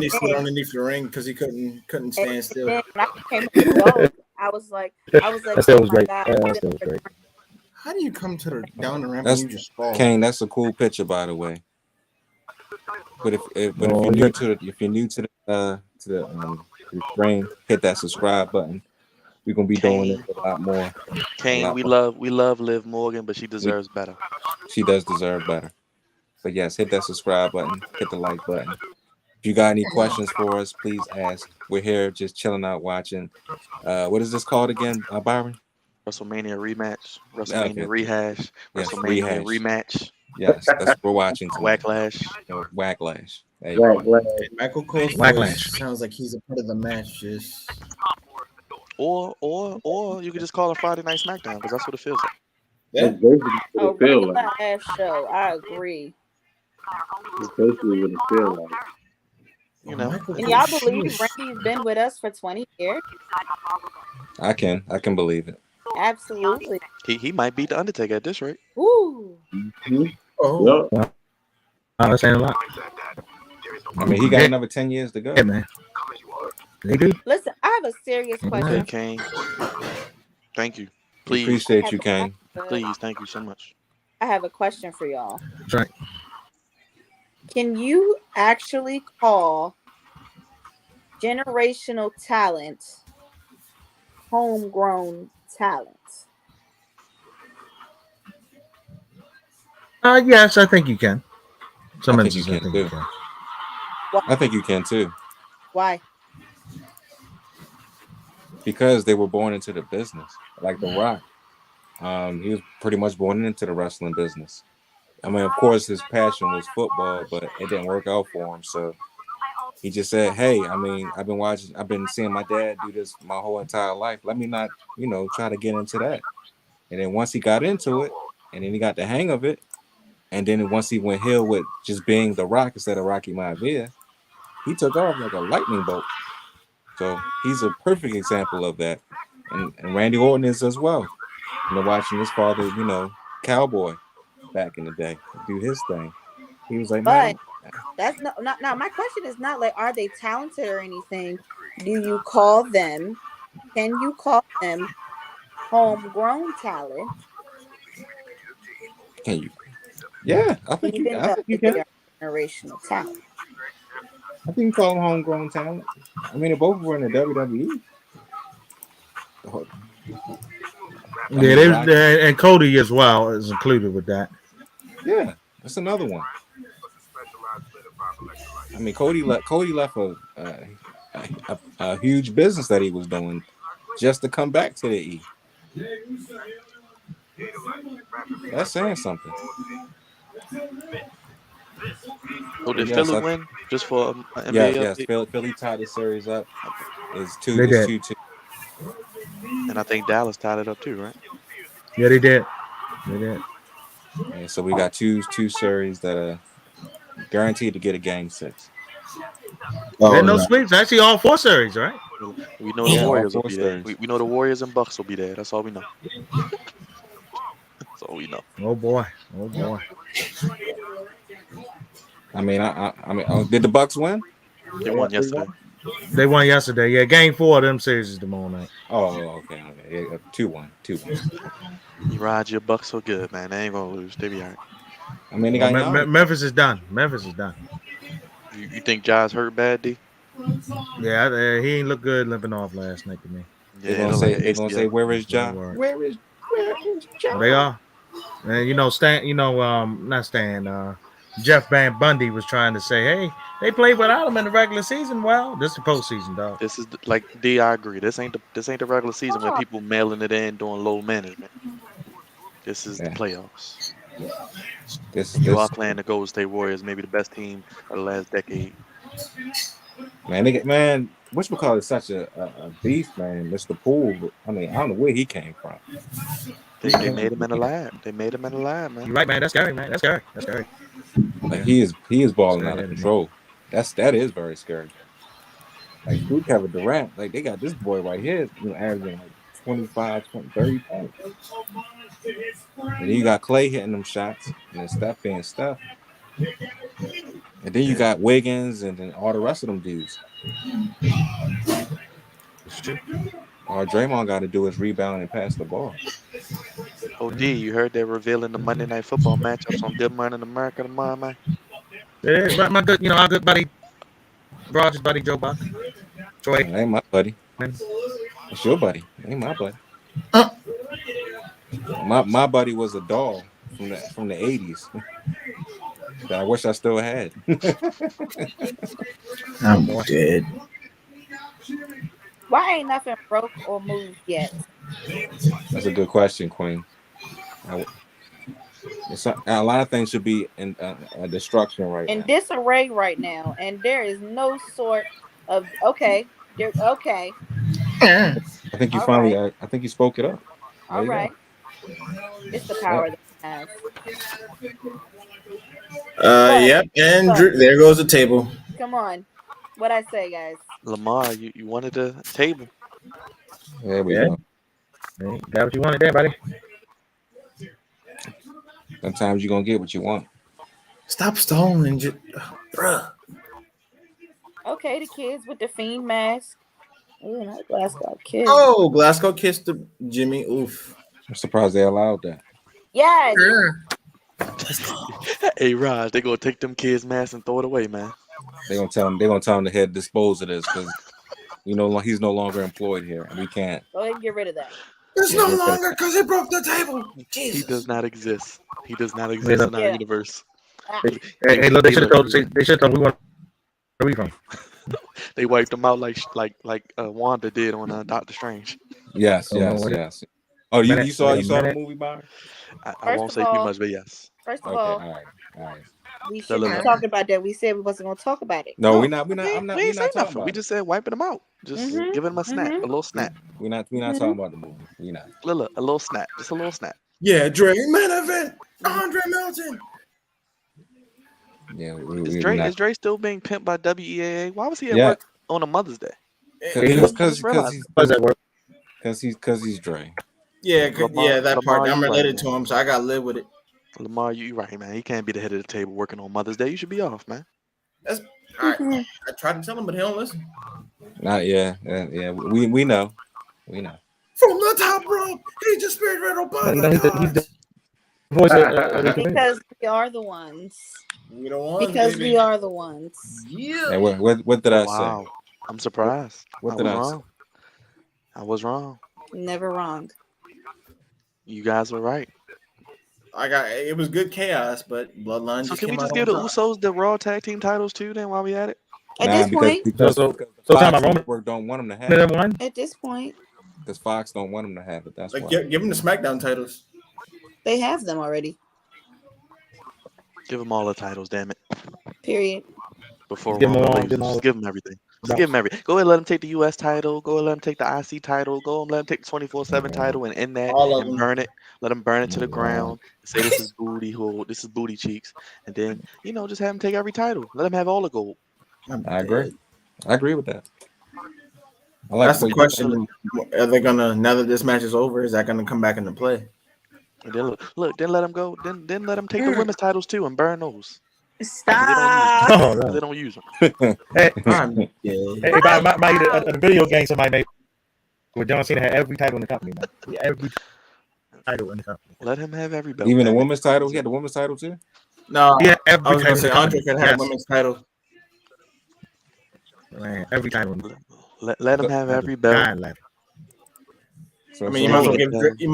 stood underneath the ring because he couldn't stand still. When I came to I was like, that still was great. That still was great. How do you come to down the ramp and you just fall? Kane, that's a cool picture, by the way. But if you're new to the screen, hit that subscribe button. we're gonna be doing this a lot more. Kane, we love Liv Morgan, but she deserves better. She does deserve better. But yes, hit that subscribe button, hit the like button. If you got any questions for us, please ask. We're here just chilling out watching. What is this called again, Byron? WrestleMania rematch, WrestleMania rehash, yes, WrestleMania rematch. Yes, that's what we're watching tonight. Wacklash. Wacklash. Michael Cole's voice sounds like he's a part of the match. Just or you could just call it Friday Night Smackdown because that's what it feels like. That's basically what it feels like. Ass show. I agree. That's basically what it feels like. You know. And y'all believe Randy's been with us for 20 years? I can believe it. Absolutely. He might beat the Undertaker at this rate. Ooh. Mm-hmm. oh, Yep. That's saying a lot. I mean, he got another 10 years to go. Yeah, man. They do. Listen, I have a serious question. Okay, Kane. Thank you. Please. Appreciate you, Kane. Please, thank you so much. I have a question for y'all. That's right. Can you actually call generational talent homegrown talent? Yes, I think you can. I think you can too. I think you can too. Why? Because they were born into the business, like The Rock. He was pretty much born into the wrestling business. I mean, of course, his passion was football, but it didn't work out for him. So he just said, "Hey, I mean, I've been seeing my dad do this my whole entire life. Let me not, try to get into that." And then once he got into it, and then he got the hang of it, and then once he went heel with just being The Rock instead of Rocky Maivia, he took off like a lightning bolt. So he's a perfect example of that. And Randy Orton is as well. Watching his father, Cowboy back in the day, do his thing. He was like, but man. That's not my question is not like, are they talented or anything? Do you call them, can you call them homegrown talent? Can you? Yeah, I think you can. They are generational talent. I think you call them homegrown talent. I mean, they both were in the WWE. And Cody as well is included with that. Yeah, that's another one. I mean, Cody left a huge business that he was doing just to come back to the E. That's saying something. Oh, did Philly win? Just for NBA yes. Philly tied the series up. It's 2-2. And I think Dallas tied it up too, right? Yeah, they did. They did. And so we got two series that are guaranteed to get a game 6. No sweeps. Actually, all 4 series, right? We know the Warriors will be there. We know the Warriors and Bucks will be there. That's all we know. That's all we know. Oh boy. I mean, did the Bucks win? They won yesterday. They won yesterday. Yeah, game 4 of them series is tomorrow night. Oh, okay. 2-1. You ride your Bucks so good, man. They ain't gonna lose. They be all right. I mean, they got Memphis is done. You think Ja's hurt bad, D? Yeah, he ain't look good limping off last night to me. Yeah, they're gonna say where is Ja? Where is Ja? They are. And not Stan. Jeff Van Bundy was trying to say, hey, they played without him in the regular season. Well, this is the postseason, dog. This is like D. I agree. This ain't the regular season where people mailing it in doing low management. This is the playoffs. You are playing the Golden State Warriors, maybe the best team of the last decade. Man, whatchamacallit is such a beast, man. Mr. Poole. I mean, I don't know where he came from. They made him in the lab. Man. You're right, man. That's scary, man. That's scary. Like he is balling out of control. That is very scary. Like through Kevin Durant, like they got this boy right here, averaging like 25, 30 points. And then you got Clay hitting them shots, and then Steph being Steph. And then you got Wiggins and then all the rest of them dudes. All Draymond got to do is rebound and pass the ball. OD, you heard they're revealing the Monday Night Football matchups on Good Morning America tomorrow, man? Yeah, my good, our good buddy, Rogers buddy, Joe Buck. Troy. That ain't my buddy. It's your buddy. Ain't my buddy. Uh. My buddy was a doll from the 80s that I wish I still had. I'm dead. Why ain't nothing broke or moved yet? That's a good question, Queen. A lot of things should be in destruction right In now. disarray right now, and there is no sort of okay. Okay. I think you All finally. right. I think you spoke it up. There All you go. right. It's the power that I have. Yep. And Look. there goes the table. Come on. What I say, guys? Lamar, you wanted a table. There we go. Hey, got what you wanted there, buddy. Sometimes you're gonna get what you want. Stop stalling, bruh. Okay, the kids with the Fiend mask. Ooh, that Glasgow kid. Oh, Glasgow kissed the Jimmy. Oof. I'm surprised they allowed that. Yes. Hey, Raj, they gonna take them kids' masks and throw it away, man. They're gonna tell him to head dispose of this because he's no longer employed here and we can't. Go ahead and get rid of that. It's no longer because he broke the table. Jesus. He does not exist. He does not exist in our universe. Hey, look, they should have told we want a refund. They wiped him out like Wanda did on Doctor Strange. Yes. Oh, you saw the movie, Byron? I won't say too much, but yes. First of Okay, all, all right. we shouldn't be talking about that. We said we wasn't gonna talk about it. No, we're not. We ain't say nothing. We just said wiping him out. Just giving him a snap, a little snap. We're not talking about the movie. We're not. Look, a little snap, just a little snap. Yeah, Dre, main event, Andre Melton. Yeah, is Dre still being pimped by WEAA? Why was he at work on a Mother's Day? Because he's Dre. Yeah, that part. Lamar, I'm related right, to him, so I gotta live with it. Lamar, you right, man. He can't be the head of the table working on Mother's Day. You should be off, man. That's all right. I tried to tell him, but he don't listen. Yeah. We know. We know. From the top rope, he just speared Red Obama. He's the voice Because we are the ones. We the ones. Because baby. we are the ones. Yeah. Hey, what did I Wow. say? I'm surprised. What did I wrong. say? I was wrong. Never wrong. You guys were right. It was good chaos, but Bloodline. So just can we came just out give the on top. Usos the Raw Tag Team titles too? Then while we at it, At this point, because so Fox time about Roman Network don't want him to have it. one. at this point, Because Fox don't want him to have it. That's Like, why. give him the SmackDown titles. they have them already. give them all the titles. Damn it! Period. Before Give 'em Roman all, leaves, give 'em all. just give them everything. Just give them everything. Go ahead, and let him take the U.S. title. Go ahead, and let him take the IC title. Go and let him take the 24/7 title and end that All of and them. burn it. Let him burn it to the ground. Say this is booty hole. This is booty cheeks. And then just have him take every title. Let him have all the gold. I agree. I agree with that. I like That's the question. Are they gonna, now that this match is over, is that gonna come back into play? And then look, then let him go. Then let him take the women's titles too and burn those. Stop. Oh, no. They don't use them. Hey, I'm dead. hey, a video game somebody made where John Cena had every title in the company. Man. Yeah, every title in the company. Let him have every belt. Even the damn it. women's title. He had the women's title too. No, Yeah, I every was gonna title say in the Andre company. could have Yes. women's title. Man, every title. Let him have every belt. God left. So, I mean, you might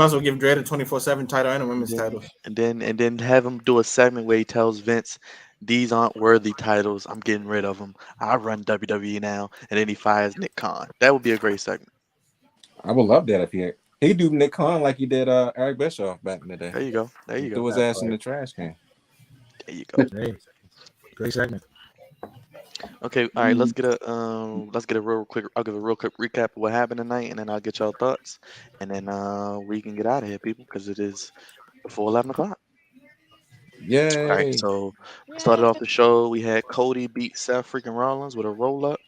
as well give Dre the 24/7 title and a women's title. And then have him do a segment where he tells Vince, "These aren't worthy titles. I'm getting rid of them. I run WWE now." And then he fires Nick Khan. That would be a great segment. I would love that if he'd do Nick Khan like he did Eric Bischoff back in the day. There you go. There you Threw go. his ass in the trash can. There you go. Hey, great segment. Okay, all right. Let's get a real quick. I'll give a real quick recap of what happened tonight, and then I'll get y'all thoughts, and then we can get out of here, people, because it is before 11 o'clock. Yay! All right. So started off the show. We had Cody beat Seth freaking Rollins with a roll up.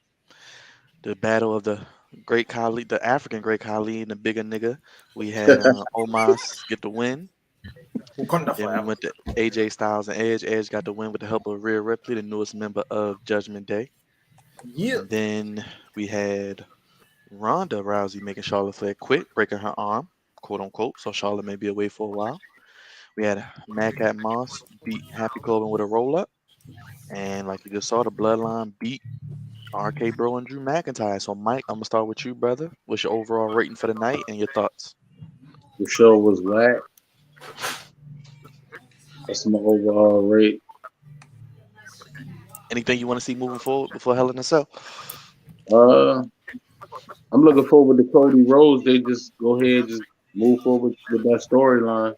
The battle of the great Khali, the African great Khali, and the bigger nigga. We had Omos get the win. Then we went to AJ Styles and Edge. Edge got the win with the help of Rhea Ripley, the newest member of Judgment Day. Yeah. And then we had Ronda Rousey making Charlotte Flair quit, breaking her arm, quote unquote. So Charlotte may be away for a while. We had Madcap Moss beat Happy Corbin with a roll up. And like you just saw, the Bloodline beat RK Bro and Drew McIntyre. So, Mike, I'm gonna start with you, brother. What's your overall rating for the night and your thoughts? The show was whack. That's my overall rate. Anything you want to see moving forward before Hell in a Cell? Uh, I'm looking forward to Cody Rhodes. They just go ahead, just move forward with that storyline.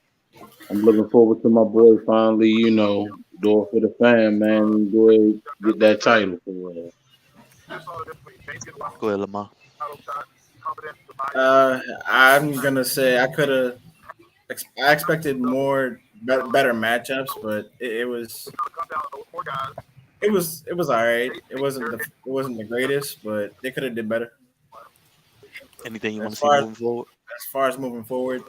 I'm looking forward to my boy finally, do it for the fan, man, and go ahead get that title for Go ahead, Lamar. I'm gonna say I expected more better matchups, but it was all right. It wasn't the greatest, but they could have did better. Anything you want As to see far as moving forward? as far as moving forward,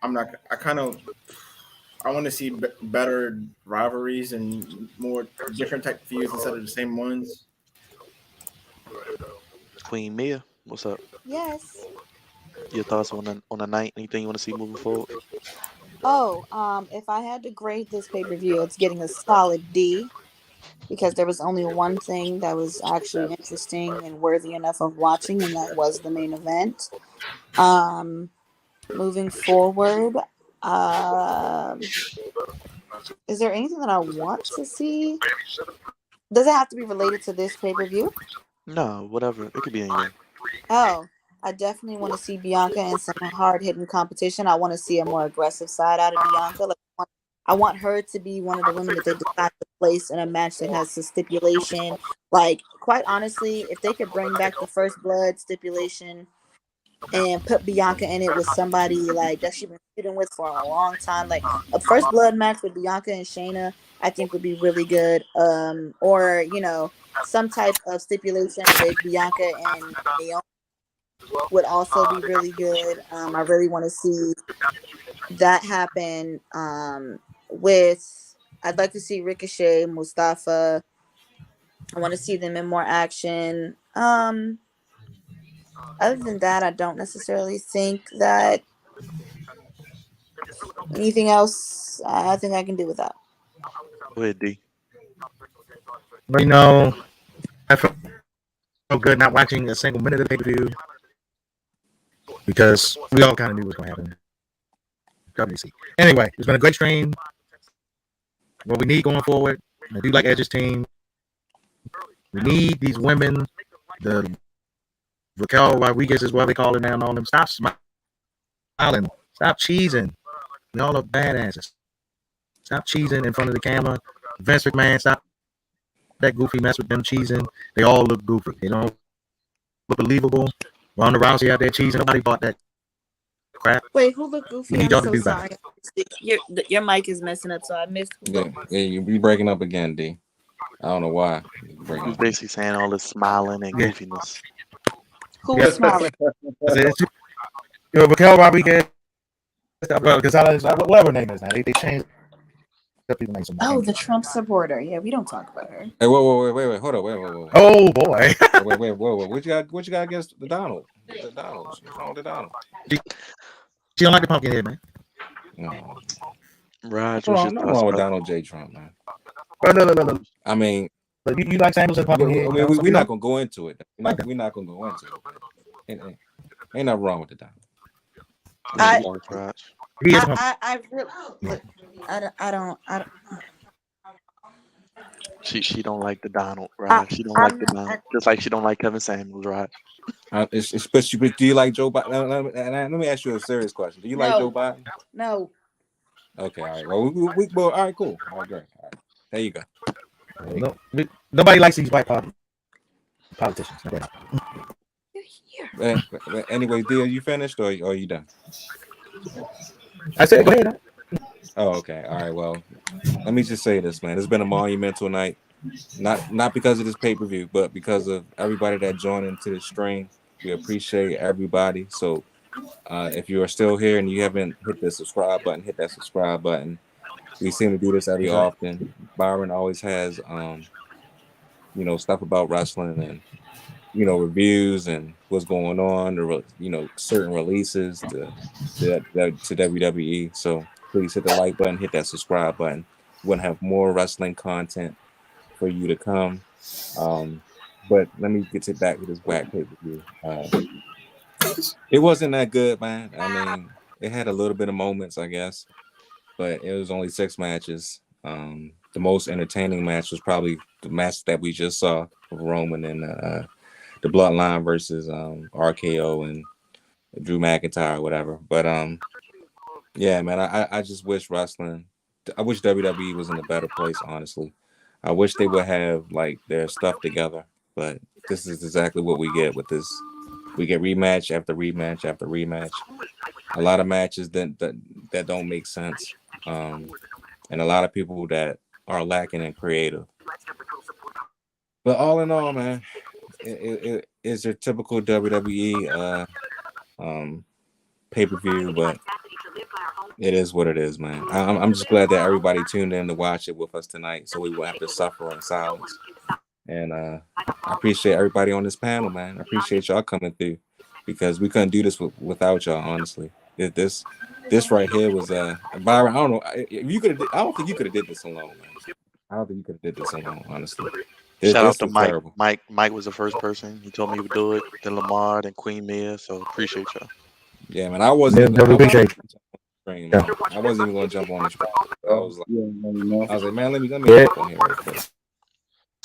I'm not. I want to see better rivalries and more different type of feuds instead of the same ones. Queen Mia, what's up? Yes. Your thoughts on the night? Anything you want to see moving forward? Oh, if I had to grade this pay-per-view, it's getting a solid D because there was only one thing that was actually interesting and worthy enough of watching, and that was the main event. Moving forward, is there anything that I want to see? Does it have to be related to this pay-per-view? No, whatever. It could be anything. Oh, I definitely want to see Bianca in some hard-hitting competition. I want to see a more aggressive side out of Bianca. Like, I want her to be one of the women that they decide to place in a match that has a stipulation. Like, quite honestly, if they could bring back the First Blood stipulation and put Bianca in it with somebody like that she's been sitting with for a long time, like a First Blood match with Bianca and Shayna, I think would be really good. Or some type of stipulation with Bianca and Naomi would also be really good. I really want to see that happen. I'd like to see Ricochet, Mustafa. I want to see them in more action. Other than that, I don't necessarily think that anything else. I think I can do without. Go ahead, D. But I felt good not watching a single minute of the pay-per-view because we all kind of knew what was going to happen. WC. Anyway, it's been a great stream. What we need going forward, I do like Edge's team. We need these women, the Raquel Rodriguez is what they call it now, and all them. Stop smiling. Stop cheesing. Y'all are badasses. Stop cheesing in front of the camera. Vince McMahon, stop that goofy mess with them cheesing. They all look goofy. They don't look believable. Ronda Rousey out there cheesing. Nobody bought that crap. Wait, who looked goofy? We need I'm y'all to so do sorry. better. Your mic is messing up, so I missed. Yeah, you be breaking up again, D. I don't know why. He's basically saying all this smiling and goofiness. Who was smiling? Raquel Rodriguez, Gonzalez, whatever her name is now. They changed the people names. Oh, the Trump supporter. Yeah, we don't talk about her. Hey, wait, hold on, wait. Oh boy. wait, what you got against the Donald? The Donalds. What's wrong with the Donald? She don't like the pumpkin head, man. No. Raj, Nothing wrong with Donald J. Trump, man. No. I mean, you like Samuels and pumpkin head. We're not gonna go into it. We're not gonna go into it. Ain't nothing wrong with the Donald. I don't. She don't like the Donald, right? She don't like the Donald, just like she don't like Kevin Samuels, right? Especially, do you like Joe Biden? Let me ask you a serious question. Do you like Joe Biden? No. Okay, all right. Well, all right, cool. All right, great. All right. There you go. Nobody likes these white politicians. Anyway, D, are you finished or are you done? I said, go ahead. Oh, okay. All right. Well, let me just say this, man. It's been a monumental night. Not because of this pay-per-view, but because of everybody that joined into the stream. We appreciate everybody. So if you are still here and you haven't hit the subscribe button, hit that subscribe button. We seem to do this every often. Byron always has stuff about wrestling and reviews and what's going on, certain releases to WWE. So please hit the like button, hit that subscribe button. We're gonna have more wrestling content for you to come. But let me get it back to this whack pay-per-view. It wasn't that good, man. I mean, it had a little bit of moments, I guess, but it was only 6 matches. The most entertaining match was probably the match that we just saw of Roman and the Bloodline versus RKO and Drew McIntyre or whatever. But yeah, man, I just wish I wish WWE was in a better place, honestly. I wish they would have like their stuff together, but this is exactly what we get with this. We get rematch after rematch after rematch. A lot of matches that don't make sense, and a lot of people that are lacking in creative. But all in all, man, it is your typical WWE pay-per-view, but it is what it is, man. I'm just glad that everybody tuned in to watch it with us tonight, so we won't have to suffer in silence. And I appreciate everybody on this panel, man. I appreciate y'all coming through because we couldn't do this without y'all, honestly. This right here was Byron. I don't know if you could. I don't think you could have did this alone, man. I don't think you could have did this alone, honestly. Shout out to was Mike. terrible. Mike was the first person. He told me he would do it. Then Lamar, then Queen Mia. So appreciate y'all. Yeah, man. I wasn't. Yeah, appreciate Train, man. I wasn't even gonna jump on the train. I was like, man, let me Yeah. jump on here real quick.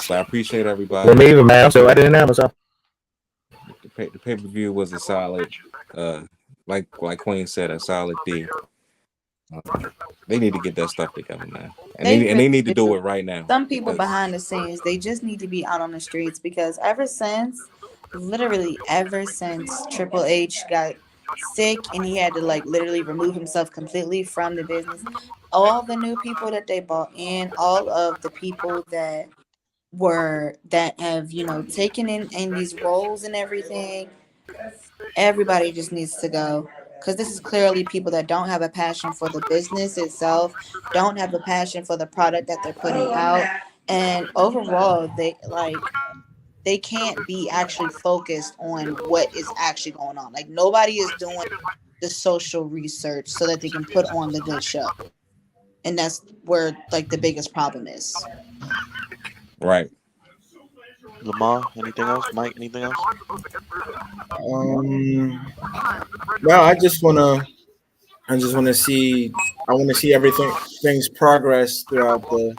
But I appreciate everybody. Well, me even, man. So I didn't have myself. The pay-per-view was a solid, like Queen said, a solid D. They need to get that stuff together, man, and they need to do it right now. Some people behind the scenes, they just need to be out on the streets because literally ever since Triple H got sick and he had to like literally remove himself completely from the business, all the new people that they brought in, all of the people that have taken in these roles and everything, everybody just needs to go because this is clearly people that don't have a passion for the business itself, don't have a passion for the product that they're putting out, and overall they can't be actually focused on what is actually going on. Like nobody is doing the social research so that they can put on the good show, and that's where like the biggest problem is. Right. Lamar, anything else? Mike, anything else? No, I just wanna see. I want to see things progress throughout the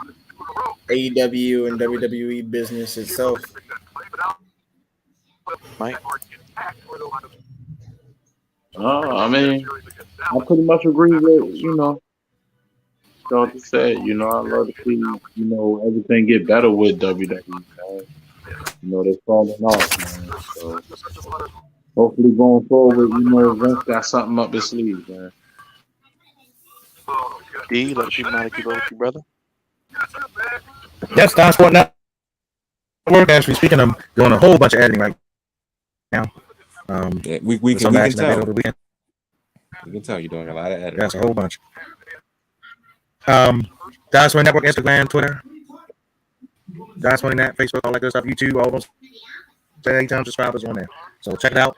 AEW and WWE business itself. Mike? I mean, I pretty much agree with what you said. I love to see everything get better with WWE. Man. They're falling off, man. So hopefully going forward, Vince got something up his sleeve, man. D, let the people know how to keep up with you, brother. Yes, Don Sport Network. Actually speaking, I'm doing a whole bunch of editing right now. Yeah, we can tell. Over the weekend. We can tell you're doing a lot of editing. That's a whole bunch. Don Sport Network, Instagram, Twitter, Don Sport Net, Facebook, all that good stuff, YouTube, all those 8,000 subscribers on there. So check it out.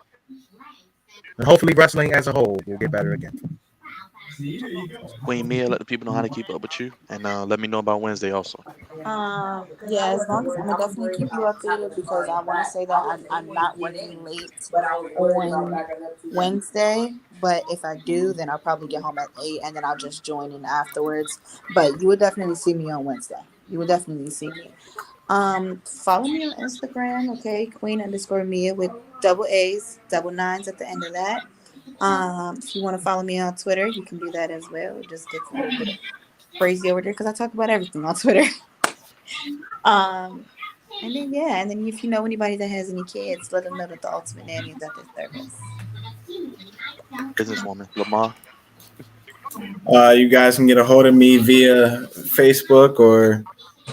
And hopefully wrestling as a whole will get better again. Queen Mia, let the people know how to keep up with you. And let me know about Wednesday also. Yeah, as long as I'm gonna definitely keep you updated because I want to say that I'm not running late on Wednesday, but if I do, then I'll probably get home at 8 and then I'll just join in afterwards. But you would definitely see me on Wednesday. You will definitely see me. Follow me on Instagram, okay? Queen_Mia with double A's, double nines at the end of that. If you want to follow me on Twitter, you can do that as well. It just gets a little bit crazy over there because I talk about everything on Twitter. And then if you know anybody that has any kids, let them know that the Ultimate Nanny is at their service. Businesswoman, Lamar. You guys can get a hold of me via Facebook or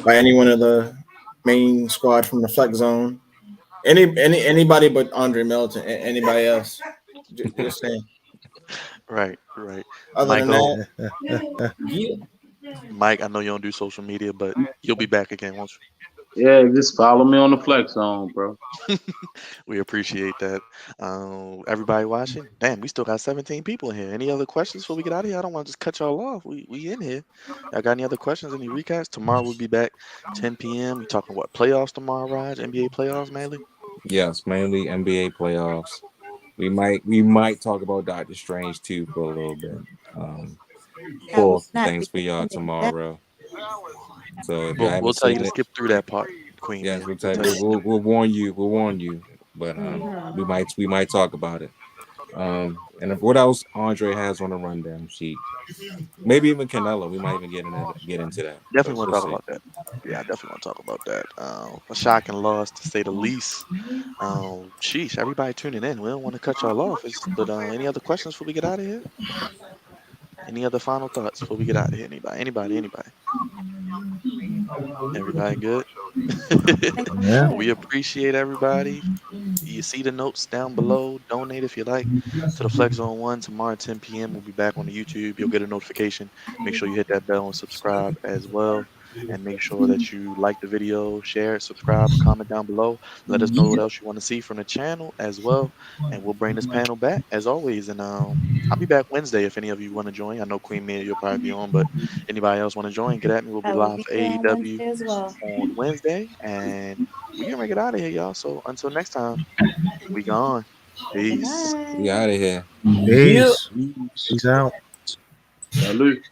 by any one of the main squad from the Flex Zone. Anybody but Andre Melton. Anybody else? Just saying. Right. Other Michael, than that, yeah. Mike, I know you don't do social media, but you'll be back again, won't you? Yeah, just follow me on the Flex Zone, bro. We appreciate that. Everybody watching, damn, we still got 17 people in here. Any other questions before we get out of here? I don't want to just cut y'all off. We in here. Y'all got any other questions? Any recaps? Tomorrow we'll be back 10 p.m. You talking what playoffs tomorrow, Raj? NBA playoffs mainly. Yes, mainly NBA playoffs. We might talk about Doctor Strange too for a little bit. I Pull will some not things be for y'all attending that. tomorrow. So if y'all We'll haven't tell you seen to it, skip through that part, Queen yes, Mia. We'll tell you to skip. we'll warn you. We'll warn you. But Mhm. we might talk about it. And if what else Andre has on the rundown sheet, maybe even Canelo, we might even get into that. Definitely But want we'll to talk see. about that. Yeah, I definitely want to talk about that. A shocking loss to say the least. Sheesh, everybody tuning in. We don't want to cut y'all off. But any other questions before we get out of here? Any other final thoughts before we get out of here? Anybody? Everybody good? Yeah. We appreciate everybody. You see the notes down below. Donate if you like to the Flex Zone 1 tomorrow at 10 p.m. We'll be back on the YouTube. You'll get a notification. Make sure you hit that bell and subscribe as well. And make sure that you like the video, share it, subscribe, comment down below. Let us know what else you want to see from the channel as well. And we'll bring this panel back as always. And I'll be back Wednesday if any of you want to join. I know Queen Mia, you'll probably be on, but anybody else want to join, get at me. We'll be I will live be for there on AEW Wednesday as well. on Wednesday. And we can get out of here, y'all. So until next time. We gone. Good Peace. We night. out of here. Peace. Peace out. Salute.